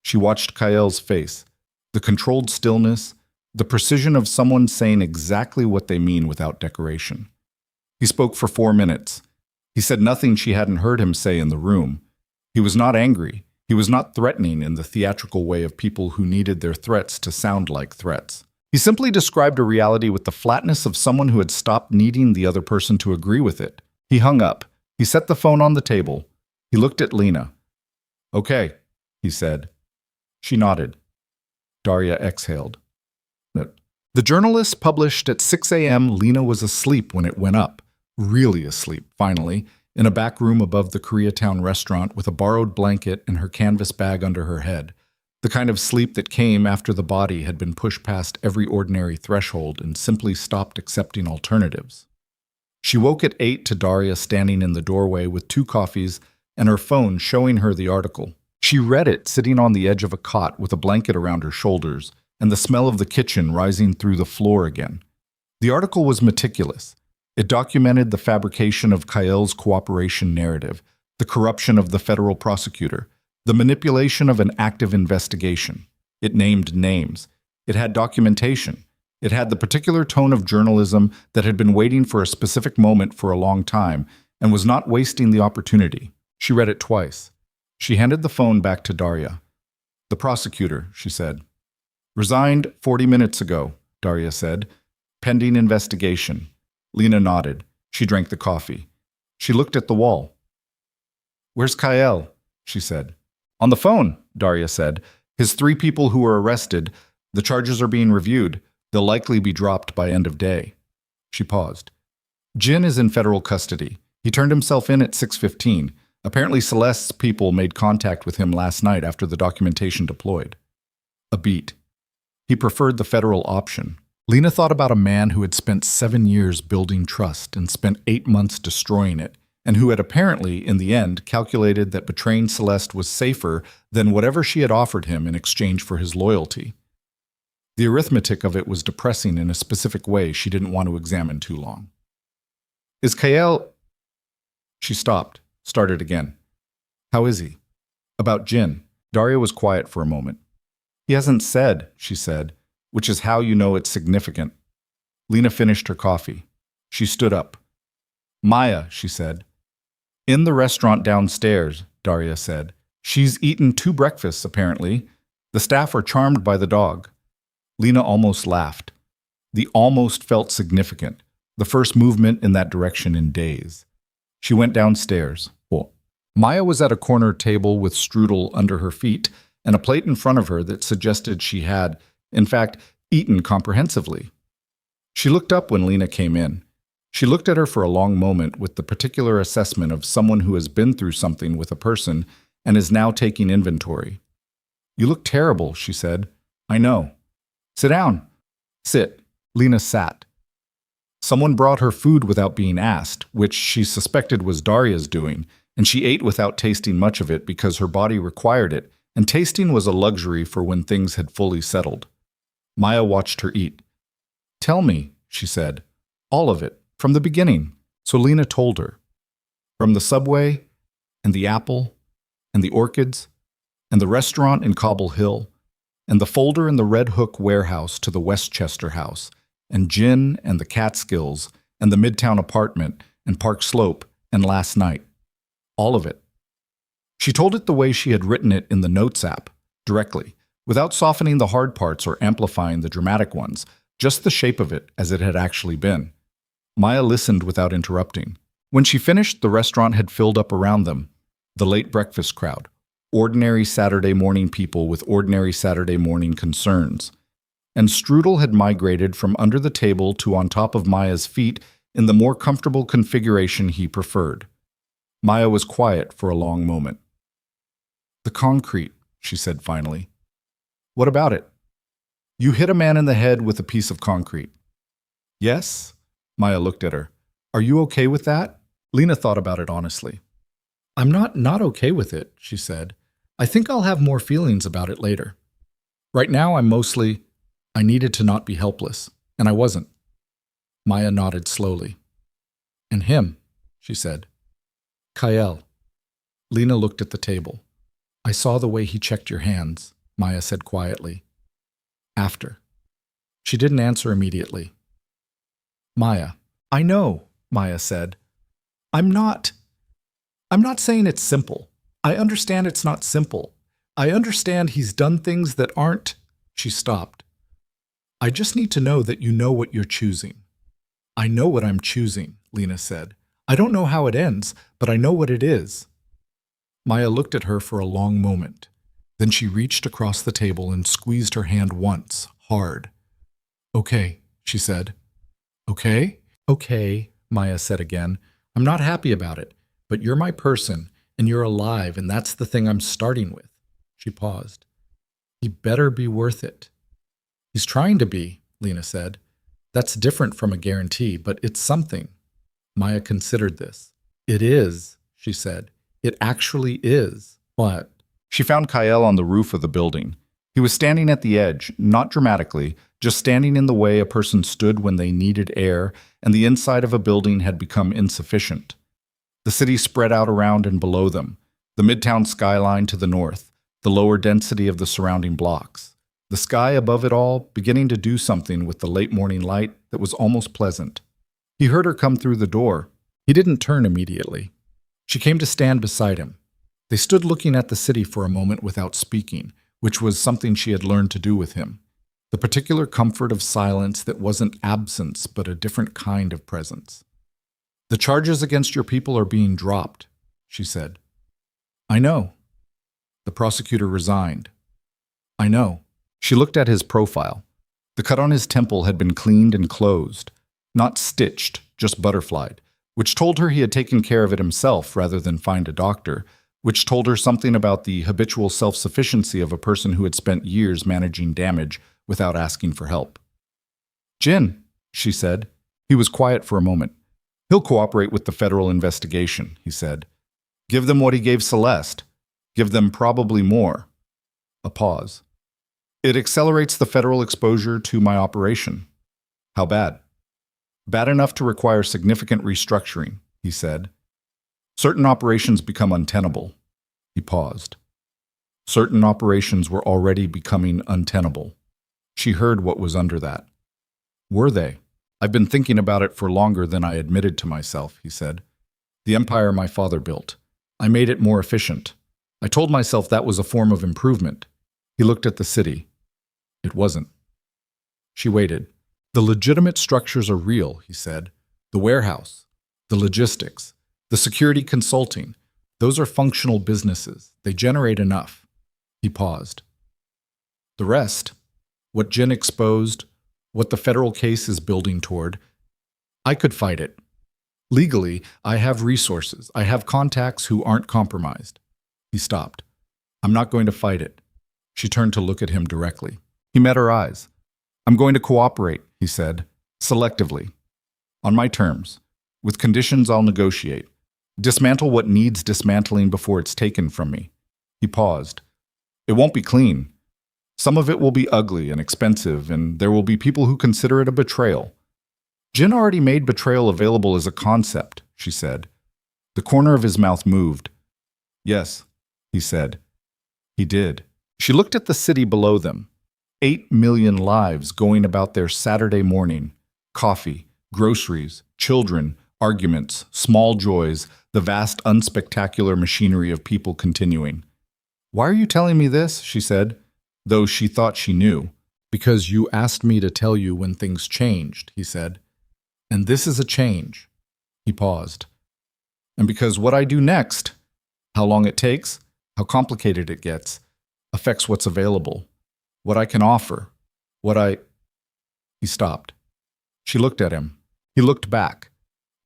She watched Kael's face, the controlled stillness, the precision of someone saying exactly what they mean without decoration. He spoke for 4 minutes. He said nothing she hadn't heard him say in the room. He was not angry. He was not threatening in the theatrical way of people who needed their threats to sound like threats. He simply described a reality with the flatness of someone who had stopped needing the other person to agree with it. He hung up. He set the phone on the table. He looked at Lena. "Okay," he said. She nodded. Daria exhaled. The journalist published at 6 a.m. Lena was asleep when it went up. Really asleep, finally, in a back room above the Koreatown restaurant with a borrowed blanket and her canvas bag under her head. The kind of sleep that came after the body had been pushed past every ordinary threshold and simply stopped accepting alternatives. She woke at 8 to Daria standing in the doorway with 2 coffees and her phone showing her the article. She read it sitting on the edge of a cot with a blanket around her shoulders and the smell of the kitchen rising through the floor again. The article was meticulous. It documented the fabrication of Kael's cooperation narrative, the corruption of the federal prosecutor, the manipulation of an active investigation. It named names. It had documentation. It had the particular tone of journalism that had been waiting for a specific moment for a long time and was not wasting the opportunity. She read it twice. She handed the phone back to Daria. "The prosecutor," she said. "Resigned 40 minutes ago," Daria said. "Pending investigation." Lena nodded. She drank the coffee. She looked at the wall. "Where's Kael?" she said. "On the phone," Daria said. "His 3 people who were arrested, The charges are being reviewed. They'll likely be dropped by end of day. She paused. Jin is in federal custody. He turned himself in at 6:15. Apparently Celeste's people made contact with him last night after the documentation deployed. A beat. He preferred the federal option. Lena thought about a man who had spent 7 years building trust and spent 8 months destroying it, and who had apparently, in the end, calculated that betraying Celeste was safer than whatever she had offered him in exchange for his loyalty. The arithmetic of it was depressing in a specific way she didn't want to examine too long. Is Kael... She stopped, started again. How is he? About Jin. Daria was quiet for a moment. He hasn't said, she said, which is how you know it's significant. Lena finished her coffee. She stood up. Maya, she said. In the restaurant downstairs, Daria said. She's eaten 2 breakfasts, apparently. The staff are charmed by the dog. Lena almost laughed. The almost felt significant, the first movement in that direction in days. She went downstairs. Maya was at a corner table with strudel under her feet and a plate in front of her that suggested she had, in fact, eaten comprehensively. She looked up when Lena came in. She looked at her for a long moment with the particular assessment of someone who has been through something with a person and is now taking inventory. You look terrible, she said. I know. Sit down. Sit. Lena sat. Someone brought her food without being asked, which she suspected was Daria's doing, and she ate without tasting much of it because her body required it, and tasting was a luxury for when things had fully settled. Maya watched her eat. Tell me, she said. All of it, from the beginning. So Lena told her. From the subway, and the apple, and the orchids, and the restaurant in Cobble Hill, and the folder in the Red Hook warehouse to the Westchester house, and Jin and the Catskills, and the Midtown apartment, and Park Slope, and last night. All of it. She told it the way she had written it in the Notes app, directly, without softening the hard parts or amplifying the dramatic ones, just the shape of it as it had actually been. Maya listened without interrupting. When she finished, the restaurant had filled up around them, the late breakfast crowd, ordinary Saturday morning people with ordinary Saturday morning concerns. And strudel had migrated from under the table to on top of Maya's feet in the more comfortable configuration he preferred. Maya was quiet for a long moment. The concrete, she said finally. What about it? You hit a man in the head with a piece of concrete. Yes? Maya looked at her. Are you okay with that? Lena thought about it honestly. I'm not okay with it, she said. I think I'll have more feelings about it later. Right now I'm mostly, I needed to not be helpless, and I wasn't. Maya nodded slowly. And him, she said. Kael. Lena looked at the table. I saw the way he checked your hands, Maya said quietly. After. She didn't answer immediately. Maya. I know, Maya said. I'm not saying it's simple. I understand it's not simple. I understand he's done things that aren't... She stopped. I just need to know that you know what you're choosing. I know what I'm choosing, Lena said. I don't know how it ends, but I know what it is. Maya looked at her for a long moment. Then she reached across the table and squeezed her hand once, hard. Okay, she said. Okay? Okay, Maya said again. I'm not happy about it, but you're my person, and you're alive, and that's the thing I'm starting with. She paused. He better be worth it. He's trying to be, Lena said. That's different from a guarantee, but it's something. Maya considered this. It is, she said. It actually is. What? She found Kael on the roof of the building. He was standing at the edge, not dramatically, just standing in the way a person stood when they needed air, and the inside of a building had become insufficient. The city spread out around and below them, the midtown skyline to the north, the lower density of the surrounding blocks. The sky above it all beginning to do something with the late morning light that was almost pleasant. He heard her come through the door. He didn't turn immediately. She came to stand beside him. They stood looking at the city for a moment without speaking, which was something she had learned to do with him. The particular comfort of silence that wasn't absence but a different kind of presence. The charges against your people are being dropped, she said. I know. The prosecutor resigned. I know. She looked at his profile. The cut on his temple had been cleaned and closed, not stitched, just butterflied, which told her he had taken care of it himself rather than find a doctor, which told her something about the habitual self-sufficiency of a person who had spent years managing damage without asking for help. "Jin," she said. He was quiet for a moment. "He'll cooperate with the federal investigation," he said. "Give them what he gave Celeste. Give them probably more." A pause. "It accelerates the federal exposure to my operation." "How bad?" "Bad enough to require significant restructuring," he said. "Certain operations become untenable." He paused. Certain operations were already becoming untenable. She heard what was under that. Were they? "I've been thinking about it for longer than I admitted to myself," he said. "The empire my father built. I made it more efficient. I told myself that was a form of improvement." He looked at the city. It wasn't. She waited. "The legitimate structures are real," he said. "The warehouse, the logistics, the security consulting. Those are functional businesses. They generate enough." He paused. "The rest, what Jin exposed, what the federal case is building toward, I could fight it. Legally, I have resources. I have contacts who aren't compromised." He stopped. "I'm not going to fight it." She turned to look at him directly. He met her eyes. "I'm going to cooperate," he said, "selectively. On my terms. With conditions I'll negotiate. Dismantle what needs dismantling before it's taken from me." He paused. "It won't be clean. Some of it will be ugly and expensive, and there will be people who consider it a betrayal." "Jin already made betrayal available as a concept," she said. The corner of his mouth moved. "Yes," he said. He did. She looked at the city below them. 8 million lives going about their Saturday morning. Coffee, groceries, children, arguments, small joys, the vast unspectacular machinery of people continuing. "Why are you telling me this?" she said, though she thought she knew. "Because you asked me to tell you when things changed," he said. "And this is a change." He paused. "And because what I do next, how long it takes, how complicated it gets, affects what's available, what I can offer, what I—" He stopped. She looked at him. He looked back.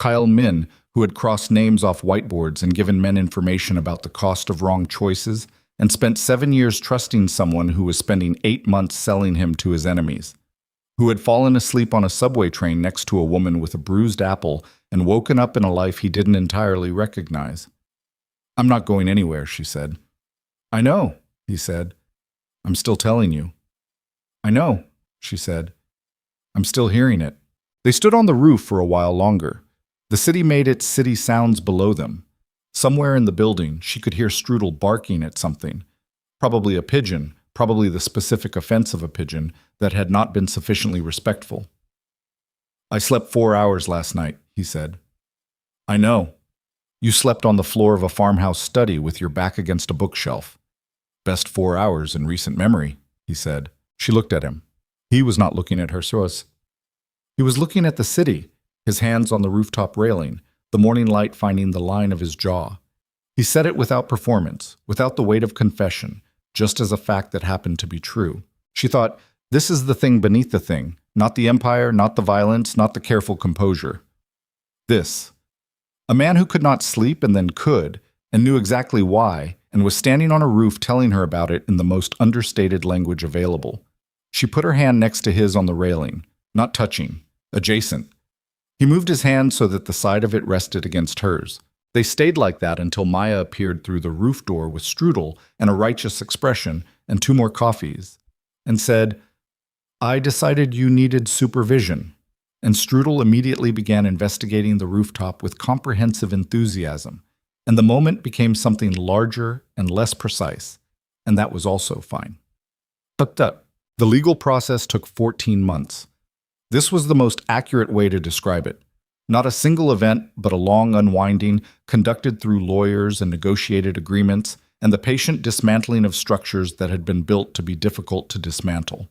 Kael Min, who had crossed names off whiteboards and given men information about the cost of wrong choices, and spent 7 years trusting someone who was spending 8 months selling him to his enemies, who had fallen asleep on a subway train next to a woman with a bruised apple and woken up in a life he didn't entirely recognize. "I'm not going anywhere," she said. "I know," he said. "I'm still telling you." "I know," she said. "I'm still hearing it." They stood on the roof for a while longer. The city made its city sounds below them. Somewhere in the building, she could hear Strudel barking at something. Probably a pigeon, probably the specific offense of a pigeon that had not been sufficiently respectful. "I slept 4 hours last night," he said. "I know. You slept on the floor of a farmhouse study with your back against a bookshelf. Best 4 hours in recent memory," he said. She looked at him. He was not looking at her. He was looking at the city, his hands on the rooftop railing, the morning light finding the line of his jaw. He said it without performance, without the weight of confession, just as a fact that happened to be true. She thought, this is the thing beneath the thing, not the empire, not the violence, not the careful composure. This. A man who could not sleep and then could, and knew exactly why, and was standing on a roof telling her about it in the most understated language available. She put her hand next to his on the railing, not touching, adjacent. He moved his hand so that the side of it rested against hers. They stayed like that until Maya appeared through the roof door with strudel and a righteous expression and 2 more coffees, and said, "I decided you needed supervision." And Strudel immediately began investigating the rooftop with comprehensive enthusiasm, and the moment became something larger and less precise, and that was also fine. The legal process took 14 months. This was the most accurate way to describe it. Not a single event, but a long unwinding, conducted through lawyers and negotiated agreements, and the patient dismantling of structures that had been built to be difficult to dismantle.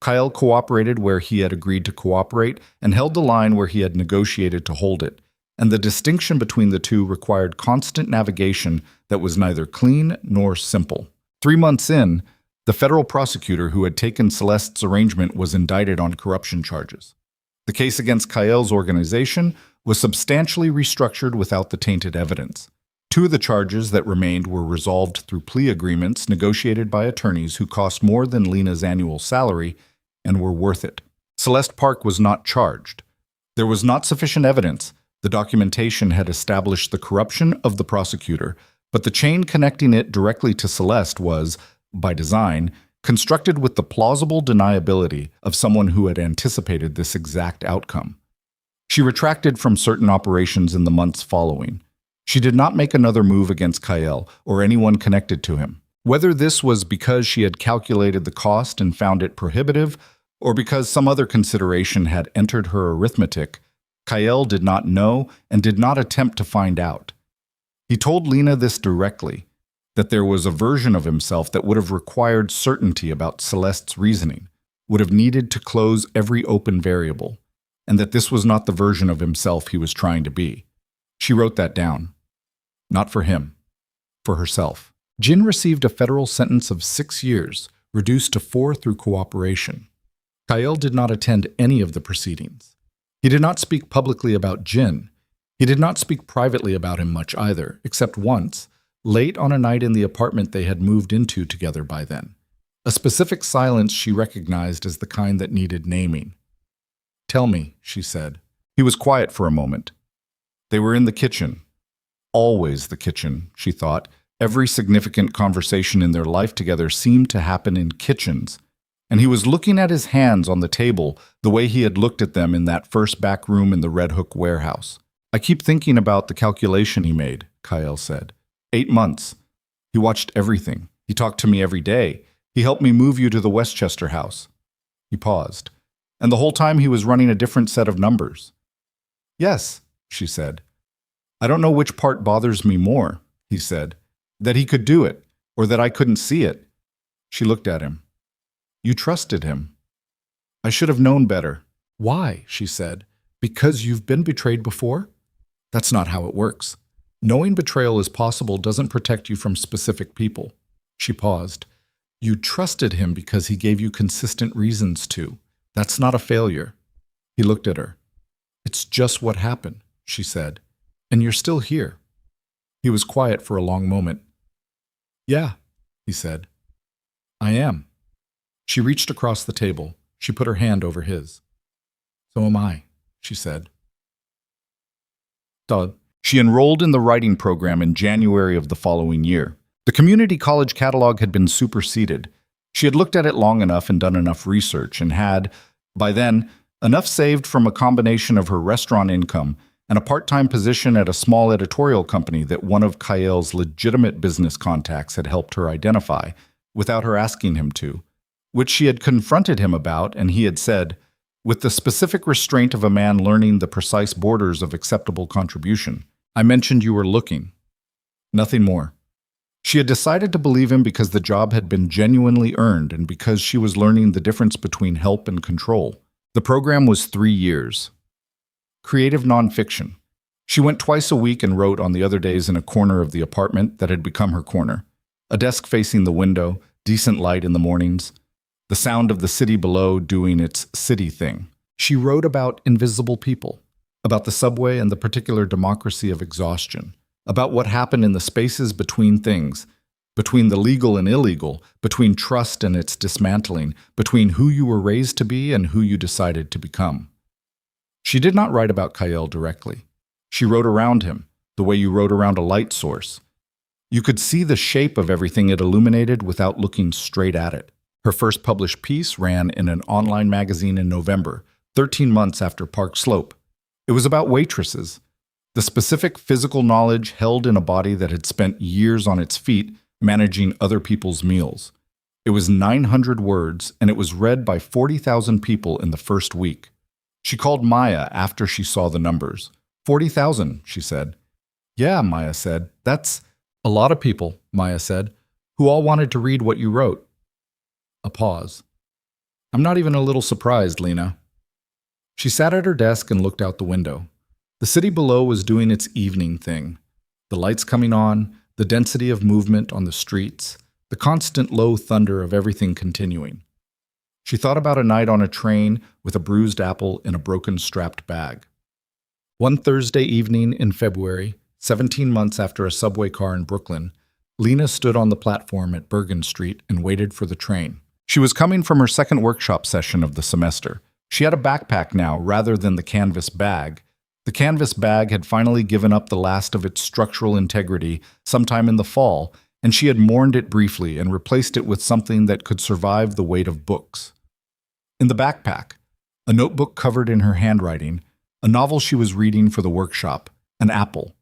Kael cooperated where he had agreed to cooperate and held the line where he had negotiated to hold it, and the distinction between the two required constant navigation that was neither clean nor simple. 3 months in, the The federal prosecutor who had taken Celeste's arrangement was indicted on corruption charges. The case against Kael's organization was substantially restructured without the tainted evidence. 2 of the charges that remained were resolved through plea agreements negotiated by attorneys who cost more than Lena's annual salary and were worth it. Celeste Park was not charged. There was not sufficient evidence. The documentation had established the corruption of the prosecutor, but the chain connecting it directly to Celeste was, by design, constructed with the plausible deniability of someone who had anticipated this exact outcome. She retracted from certain operations in the months following. She did not make another move against Kael or anyone connected to him. Whether this was because she had calculated the cost and found it prohibitive, or because some other consideration had entered her arithmetic, Kael did not know and did not attempt to find out. He told Lena this directly, that there was a version of himself that would have required certainty about Celeste's reasoning, would have needed to close every open variable, and that this was not the version of himself he was trying to be. She wrote that down. Not for him, for herself. Jin received a federal sentence of 6 years, reduced to 4 through cooperation. Kael did not attend any of the proceedings. He did not speak publicly about Jin. He did not speak privately about him much either, except once, late on a night in the apartment they had moved into together by then. A specific silence she recognized as the kind that needed naming. "Tell me," she said. He was quiet for a moment. They were in the kitchen. Always the kitchen, she thought. Every significant conversation in their life together seemed to happen in kitchens. And he was looking at his hands on the table the way he had looked at them in that first back room in the Red Hook warehouse. "I keep thinking about the calculation he made," Kael said. 8 months. He watched everything. He talked to me every day. He helped me move you to the Westchester house." He paused. "And the whole time he was running a different set of numbers." "Yes," she said. "I don't know which part bothers me more," he said. "That he could do it, or that I couldn't see it." She looked at him. "You trusted him." "I should have known better." "Why?" she said. "Because you've been betrayed before?" "That's not how it works. Knowing betrayal is possible doesn't protect you from specific people." She paused. "You trusted him because he gave you consistent reasons to. That's not a failure." He looked at her. "It's just what happened," she said. "And you're still here." He was quiet for a long moment. "Yeah," he said. "I am." She reached across the table. She put her hand over his. "So am I," she said. She enrolled in the writing program in January of the following year. The community college catalog had been superseded. She had looked at it long enough and done enough research and had, by then, enough saved from a combination of her restaurant income and a part-time position at a small editorial company that one of Kael's legitimate business contacts had helped her identify, without her asking him to, which she had confronted him about, and he had said, with the specific restraint of a man learning the precise borders of acceptable contribution, "I mentioned you were looking." Nothing more. She had decided to believe him because the job had been genuinely earned and because she was learning the difference between help and control. The program was 3 years. Creative nonfiction. She went twice a week and wrote on the other days in a corner of the apartment that had become her corner. A desk facing the window, decent light in the mornings, the sound of the city below doing its city thing. She wrote about invisible people, about the subway and the particular democracy of exhaustion, about what happened in the spaces between things, between the legal and illegal, between trust and its dismantling, between who you were raised to be and who you decided to become. She did not write about Kael directly. She wrote around him, the way you wrote around a light source. You could see the shape of everything it illuminated without looking straight at it. Her first published piece ran in an online magazine in November, 13 months after Park Slope. It was about waitresses, the specific physical knowledge held in a body that had spent years on its feet managing other people's meals. It was 900 words, and it was read by 40,000 people in the first week. She called Maya after she saw the numbers. 40,000, she said. "Yeah," Maya said. "That's a lot of people," Maya said, "who all wanted to read what you wrote." A pause. "I'm not even a little surprised, Lena." She sat at her desk and looked out the window. The city below was doing its evening thing. The lights coming on, the density of movement on the streets, the constant low thunder of everything continuing. She thought about a night on a train with a bruised apple in a broken strapped bag. One Thursday evening in February, 17 months after a subway car in Brooklyn, Lena stood on the platform at Bergen Street and waited for the train. She was coming from her second workshop session of the semester. She had a backpack now rather than the canvas bag. The canvas bag had finally given up the last of its structural integrity sometime in the fall, and she had mourned it briefly and replaced it with something that could survive the weight of books. In the backpack, a notebook covered in her handwriting, a novel she was reading for the workshop, an apple.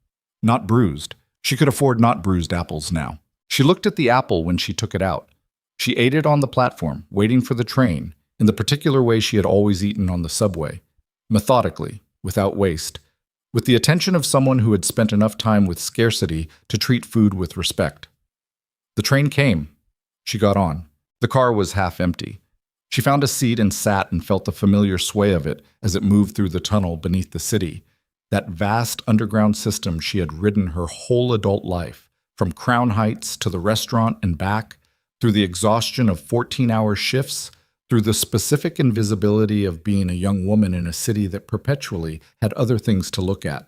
Not bruised. She could afford not bruised apples now. She looked at the apple when she took it out. She ate it on the platform, waiting for the train, in the particular way she had always eaten on the subway, methodically, without waste, with the attention of someone who had spent enough time with scarcity to treat food with respect. The train came. She got on. The car was half empty. She found a seat and sat and felt the familiar sway of it as it moved through the tunnel beneath the city, that vast underground system she had ridden her whole adult life, from Crown Heights to the restaurant and back, through the exhaustion of 14-hour shifts, through the specific invisibility of being a young woman in a city that perpetually had other things to look at.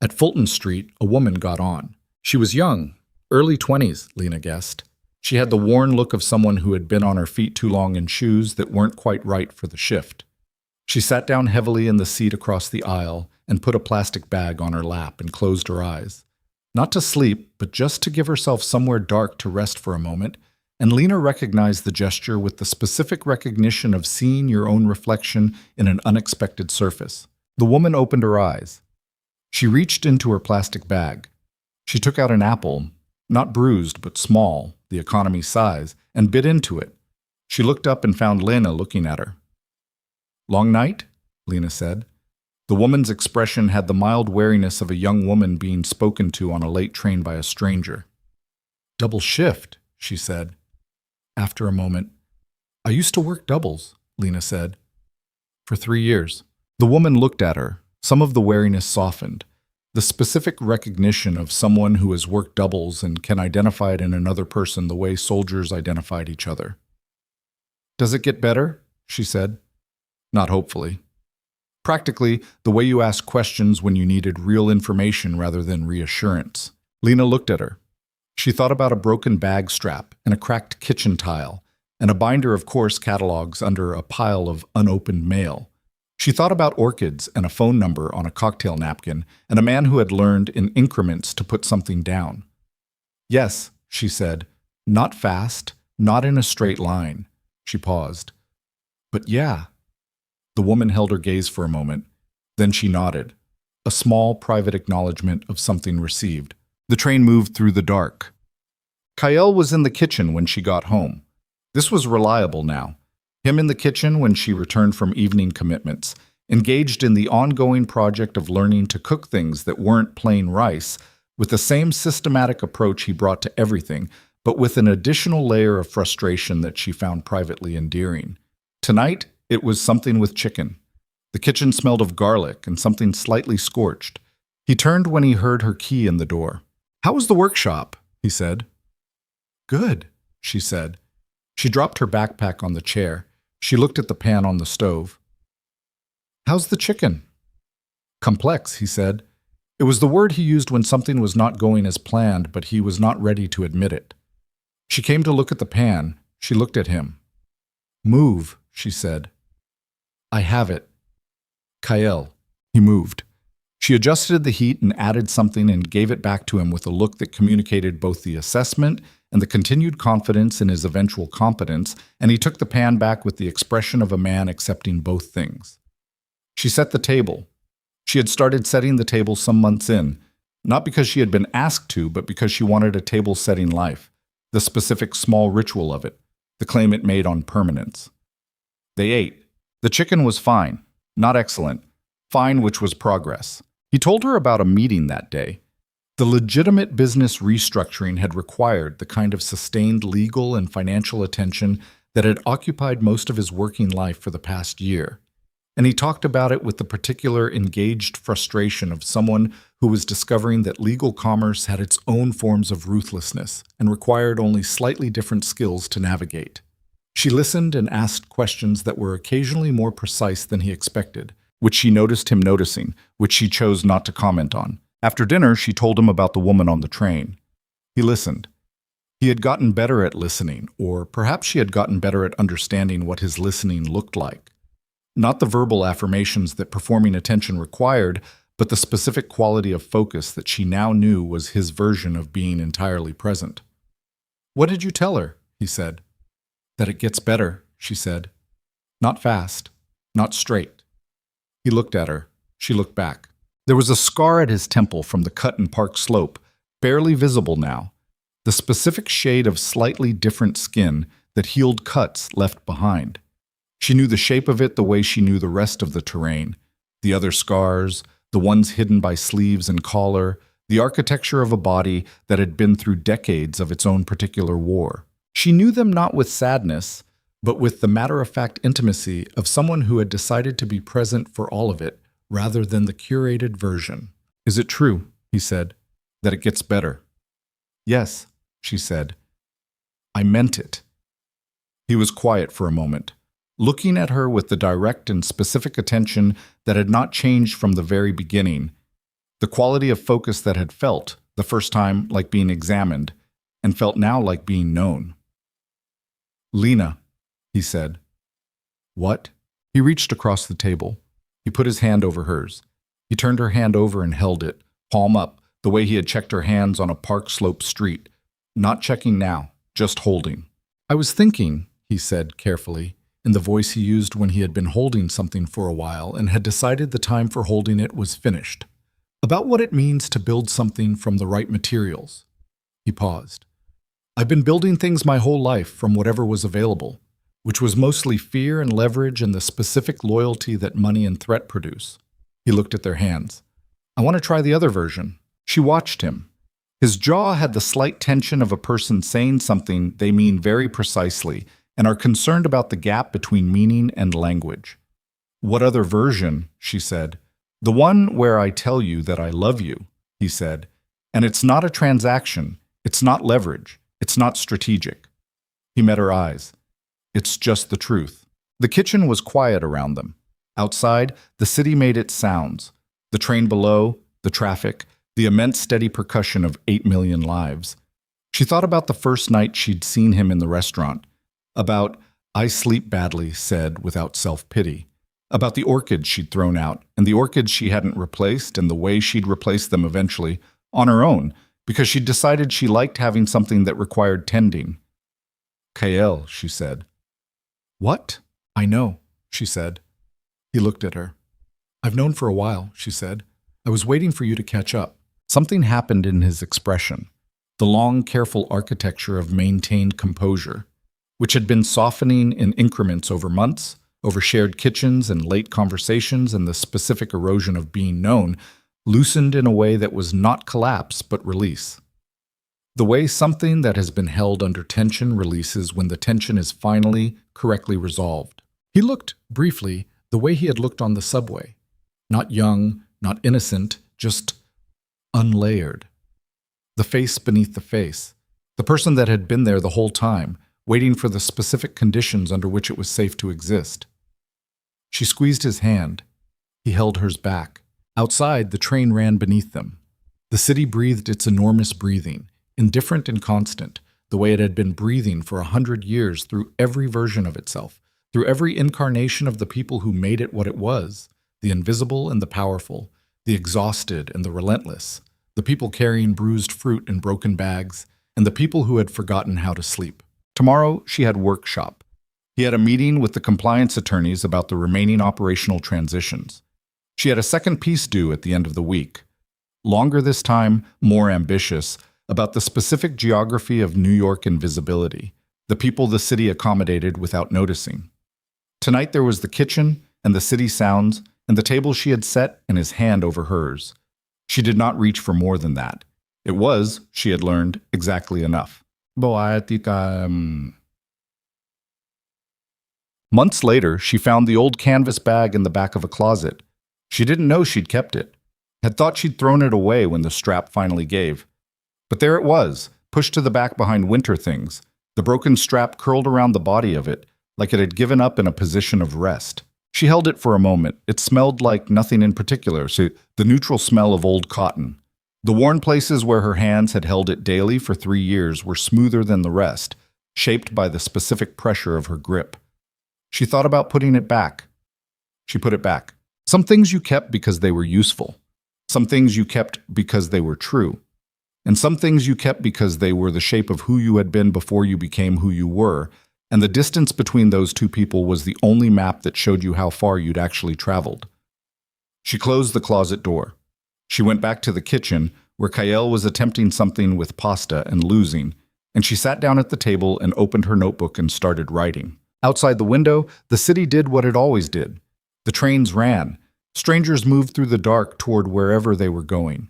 At Fulton Street, a woman got on. She was young, early 20s, Lena guessed. She had the worn look of someone who had been on her feet too long in shoes that weren't quite right for the shift. She sat down heavily in the seat across the aisle and put a plastic bag on her lap and closed her eyes. Not to sleep, but just to give herself somewhere dark to rest for a moment, and Lena recognized the gesture with the specific recognition of seeing your own reflection in an unexpected surface. The woman opened her eyes. She reached into her plastic bag. She took out an apple, not bruised but small, the economy size, and bit into it. She looked up and found Lena looking at her. "Long night?" Lena said. The woman's expression had the mild wariness of a young woman being spoken to on a late train by a stranger. "Double shift," she said. After a moment, "I used to work doubles," Lena said. "For 3 years." The woman looked at her. Some of the wariness softened. The specific recognition of someone who has worked doubles and can identify it in another person the way soldiers identified each other. "Does it get better?" she said. "Not hopefully." Practically, the way you ask questions when you needed real information rather than reassurance. Lena looked at her. She thought about a broken bag strap and a cracked kitchen tile, and a binder of course catalogs under a pile of unopened mail. She thought about orchids and a phone number on a cocktail napkin, and a man who had learned in increments to put something down. "Yes," she said, "not fast, not in a straight line." She paused. "But yeah." The woman held her gaze for a moment. Then she nodded, a small private acknowledgement of something received. The train moved through the dark. Kael was in the kitchen when she got home. This was reliable now. Him in the kitchen when she returned from evening commitments, engaged in the ongoing project of learning to cook things that weren't plain rice, with the same systematic approach he brought to everything, but with an additional layer of frustration that she found privately endearing. Tonight, it was something with chicken. The kitchen smelled of garlic and something slightly scorched. He turned when he heard her key in the door. "How was the workshop?" he said. "Good," she said. She dropped her backpack on the chair. She looked at the pan on the stove. "How's the chicken?" "Complex," he said. It was the word he used when something was not going as planned, but he was not ready to admit it. She came to look at the pan. She looked at him. "Move," she said. "I have it." "Kael." He moved. She adjusted the heat and added something and gave it back to him with a look that communicated both the assessment and the continued confidence in his eventual competence, and he took the pan back with the expression of a man accepting both things. She set the table. She had started setting the table some months in, not because she had been asked to, but because she wanted a table-setting life, the specific small ritual of it, the claim it made on permanence. They ate. The chicken was fine, not excellent, fine which was progress. He told her about a meeting that day. The legitimate business restructuring had required the kind of sustained legal and financial attention that had occupied most of his working life for the past year. And he talked about it with the particular engaged frustration of someone who was discovering that legal commerce had its own forms of ruthlessness and required only slightly different skills to navigate. She listened and asked questions that were occasionally more precise than he expected, which she noticed him noticing, which she chose not to comment on. After dinner, she told him about the woman on the train. He listened. He had gotten better at listening, or perhaps she had gotten better at understanding what his listening looked like. Not the verbal affirmations that performing attention required, but the specific quality of focus that she now knew was his version of being entirely present. "What did you tell her?" he said. "That it gets better," she said. "Not fast, not straight." He looked at her. She looked back. There was a scar at his temple from the cut in Park Slope, barely visible now. The specific shade of slightly different skin that healed cuts left behind. She knew the shape of it the way she knew the rest of the terrain, the other scars, the ones hidden by sleeves and collar, the architecture of a body that had been through decades of its own particular war. She knew them not with sadness, but with the matter-of-fact intimacy of someone who had decided to be present for all of it rather than the curated version. "Is it true," he said, "that it gets better?" "Yes," she said. "I meant it." He was quiet for a moment, looking at her with the direct and specific attention that had not changed from the very beginning, the quality of focus that had felt, the first time, like being examined, and felt now like being known. "Lena," he said. "What?" He reached across the table. He put his hand over hers. He turned her hand over and held it, palm up, the way he had checked her hands on a Park Slope street. Not checking now, just holding. "I was thinking," he said carefully, in the voice he used when he had been holding something for a while and had decided the time for holding it was finished, "about what it means to build something from the right materials." He paused. "I've been building things my whole life from whatever was available, which was mostly fear and leverage and the specific loyalty that money and threat produce." He looked at their hands. "I want to try the other version." She watched him. His jaw had the slight tension of a person saying something they mean very precisely and are concerned about the gap between meaning and language. "What other version?" she said. "The one where I tell you that I love you," he said. "And it's not a transaction. It's not leverage. It's not strategic." He met her eyes. "It's just the truth." The kitchen was quiet around them. Outside, the city made its sounds. The train below, the traffic, the immense steady percussion of 8 million lives. She thought about the first night she'd seen him in the restaurant. About, "I sleep badly," said without self-pity. About the orchids she'd thrown out, and the orchids she hadn't replaced, and the way she'd replace them eventually, on her own, because she'd decided she liked having something that required tending. "Kael," she said. "What?" "I know," she said. He looked at her. "I've known for a while," she said. "I was waiting for you to catch up." Something happened in his expression, the long, careful architecture of maintained composure, which had been softening in increments over months, over shared kitchens and late conversations and the specific erosion of being known, loosened in a way that was not collapse but release. The way something that has been held under tension releases when the tension is finally, correctly resolved. He looked, briefly, the way he had looked on the subway. Not young, not innocent, just unlayered. The face beneath the face. The person that had been there the whole time, waiting for the specific conditions under which it was safe to exist. She squeezed his hand. He held hers back. Outside, the train ran beneath them. The city breathed its enormous breathing, indifferent and constant, the way it had been breathing for 100 years through every version of itself, through every incarnation of the people who made it what it was, the invisible and the powerful, the exhausted and the relentless, the people carrying bruised fruit in broken bags, and the people who had forgotten how to sleep. Tomorrow, she had workshop. He had a meeting with the compliance attorneys about the remaining operational transitions. She had a second piece due at the end of the week. Longer this time, more ambitious, about the specific geography of New York invisibility, the people the city accommodated without noticing. Tonight there was the kitchen and the city sounds and the table she had set and his hand over hers. She did not reach for more than that. It was, she had learned, exactly enough. Months later, she found the old canvas bag in the back of a closet. She didn't know she'd kept it. had thought she'd thrown it away when the strap finally gave. But there it was, pushed to the back behind winter things, the broken strap curled around the body of it, like it had given up in a position of rest. She held it for a moment. It smelled like nothing in particular, so the neutral smell of old cotton. The worn places where her hands had held it daily for 3 years were smoother than the rest, shaped by the specific pressure of her grip. She thought about putting it back. She put it back. Some things you kept because they were useful. Some things you kept because they were true. And some things you kept because they were the shape of who you had been before you became who you were, and the distance between those two people was the only map that showed you how far you'd actually traveled. She closed the closet door. She went back to the kitchen, where Kael was attempting something with pasta and losing, and she sat down at the table and opened her notebook and started writing. Outside the window, the city did what it always did. The trains ran. Strangers moved through the dark toward wherever they were going.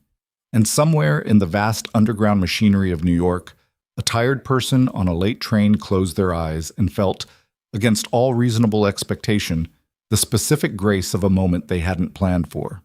And somewhere in the vast underground machinery of New York, a tired person on a late train closed their eyes and felt, against all reasonable expectation, the specific grace of a moment they hadn't planned for.